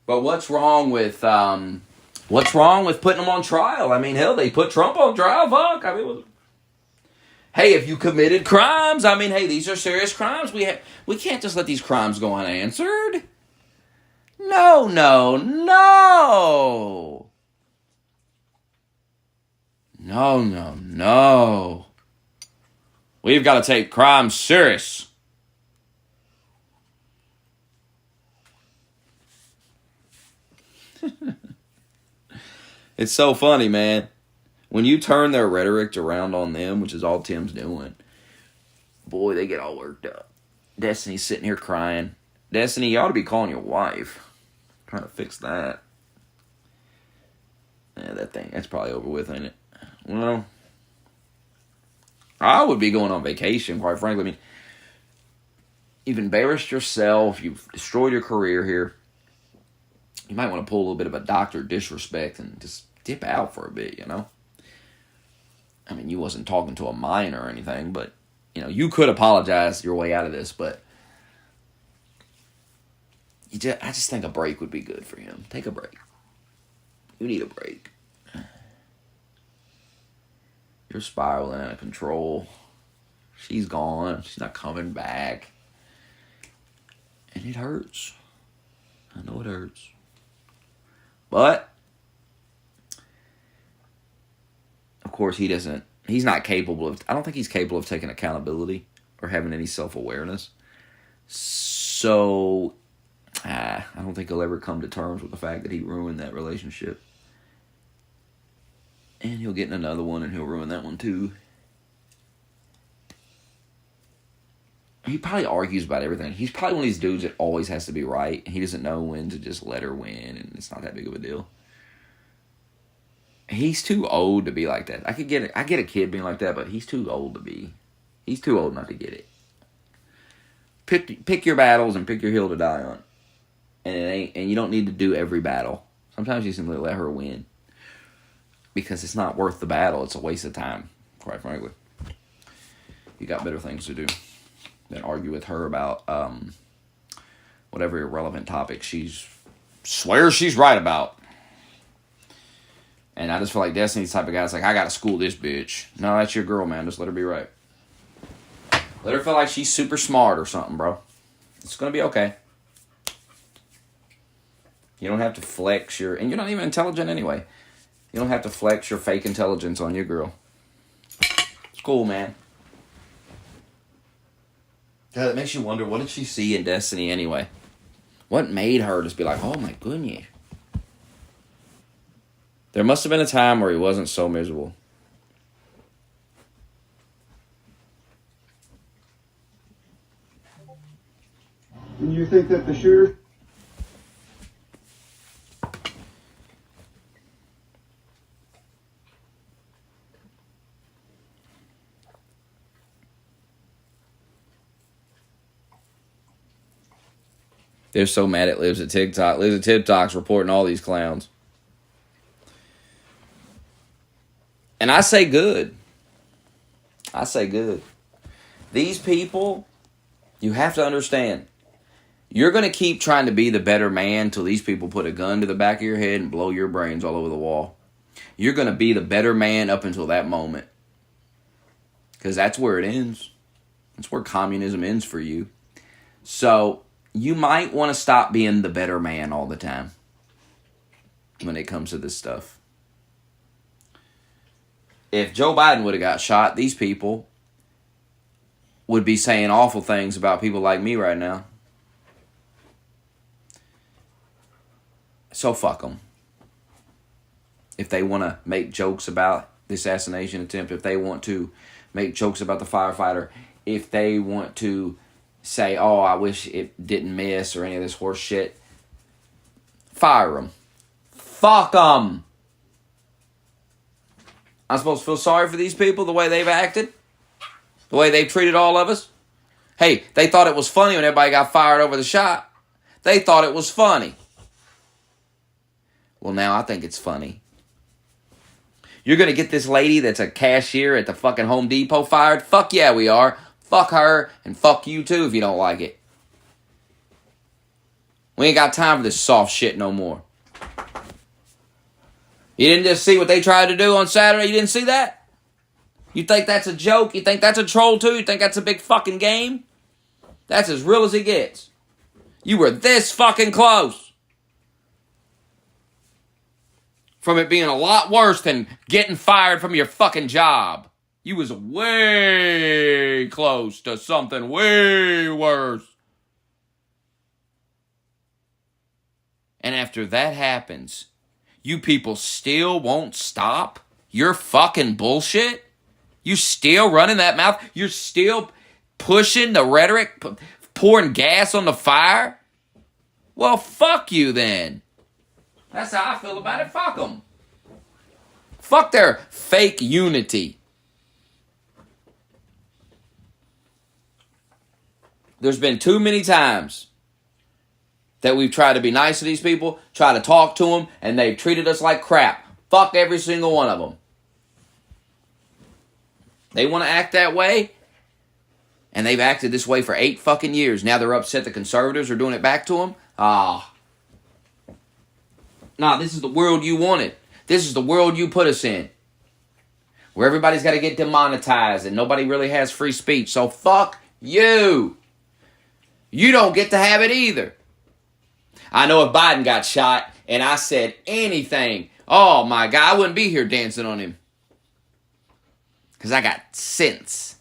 But what's wrong with putting them on trial? I mean, hell, they put Trump on trial. Fuck, I mean. Hey, if you committed crimes, I mean, hey, these are serious crimes. We can't just let these crimes go unanswered. No. No. We've got to take crime serious. It's so funny, man. When you turn their rhetoric around on them, which is all Tim's doing, boy, they get all worked up. Destiny's sitting here crying. Destiny, you ought to be calling your wife. Trying to fix that. Yeah, that's probably over with, ain't it? Well, I would be going on vacation, quite frankly. I mean, you've embarrassed yourself. You've destroyed your career here. You might want to pull a little bit of a Dr. Disrespect and just dip out for a bit, you know? I mean, you wasn't talking to a minor or anything, but, you know, you could apologize your way out of this, but I just think a break would be good for him. Take a break. You need a break. You're spiraling out of control. She's gone. She's not coming back. And it hurts. I know it hurts. But of course, he's not capable of, I don't think he's capable of taking accountability or having any self-awareness. So, I don't think he'll ever come to terms with the fact that he ruined that relationship. And he'll get in another one and he'll ruin that one too. He probably argues about everything. He's probably one of these dudes that always has to be right. And he doesn't know when to just let her win, and it's not that big of a deal. He's too old to be like that. I get a kid being like that, but he's too old not to get it. Pick your battles and pick your hill to die on. And you don't need to do every battle. Sometimes you simply let her win. Because it's not worth the battle. It's a waste of time, quite frankly. You got better things to do than argue with her about whatever irrelevant topic swears she's right about. And I just feel like Destiny's the type of guy that's like, I gotta school this bitch. No, that's your girl, man. Just let her be right. Let her feel like she's super smart or something, bro. It's gonna be okay. You don't have to flex and you're not even intelligent anyway. You don't have to flex your fake intelligence on your girl. It's cool, man. God, it makes you wonder, what did she see in Destiny anyway? What made her just be like, oh my goodness. There must have been a time where he wasn't so miserable. And you think that the shooter... They're so mad at Lives at TikTok. Lives at TikTok's reporting all these clowns. And I say good. I say good. These people, you have to understand, you're going to keep trying to be the better man till these people put a gun to the back of your head and blow your brains all over the wall. You're going to be the better man up until that moment. Because that's where it ends. That's where communism ends for you. So, you might want to stop being the better man all the time when it comes to this stuff. If Joe Biden would have got shot, these people would be saying awful things about people like me right now. So fuck them. If they want to make jokes about the assassination attempt, if they want to make jokes about the firefighter, if they want to say, oh, I wish it didn't miss or any of this horse shit, fire them. Fuck them. I'm supposed to feel sorry for these people, the way they've acted? The way they've treated all of us? Hey, they thought it was funny when everybody got fired over the shot. They thought it was funny. Well, now I think it's funny. You're going to get this lady that's a cashier at the fucking Home Depot fired? Fuck yeah, we are. Fuck her, and fuck you too if you don't like it. We ain't got time for this soft shit no more. You didn't just see what they tried to do on Saturday? You didn't see that? You think that's a joke? You think that's a troll too? You think that's a big fucking game? That's as real as it gets. You were this fucking close from it being a lot worse than getting fired from your fucking job. You was way close to something way worse. And after that happens, you people still won't stop your fucking bullshit? You still running that mouth? You're still pushing the rhetoric, pouring gas on the fire? Well, fuck you then. That's how I feel about it. Fuck them. Fuck their fake unity. There's been too many times that we've tried to be nice to these people, try to talk to them, and they've treated us like crap. Fuck every single one of them. They want to act that way, and they've acted this way for 8 fucking years. Now they're upset the conservatives are doing it back to them? Nah, this is the world you wanted. This is the world you put us in. Where everybody's got to get demonetized and nobody really has free speech. So fuck you. You don't get to have it either. I know if Biden got shot and I said anything, oh my God, I wouldn't be here dancing on him. Because I got sense.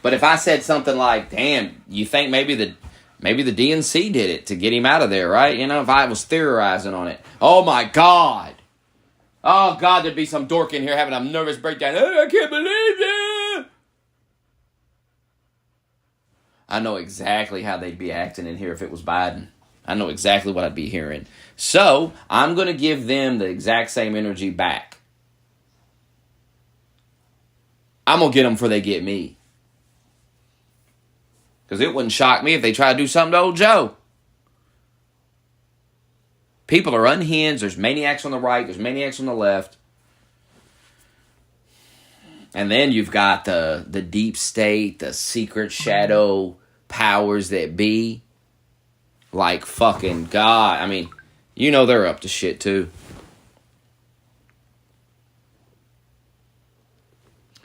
But if I said something like, damn, you think maybe the DNC did it to get him out of there, right? You know, if I was theorizing on it. Oh, my God. Oh, God, there'd be some dork in here having a nervous breakdown. Oh, I can't believe it. I know exactly how they'd be acting in here if it was Biden. I know exactly what I'd be hearing. So, I'm going to give them the exact same energy back. I'm going to get them before they get me. Because it wouldn't shock me if they tried to do something to old Joe. People are unhinged. There's maniacs on the right. There's maniacs on the left. And then you've got the deep state, the secret shadow powers that be. Like fucking God. I mean, you know they're up to shit too.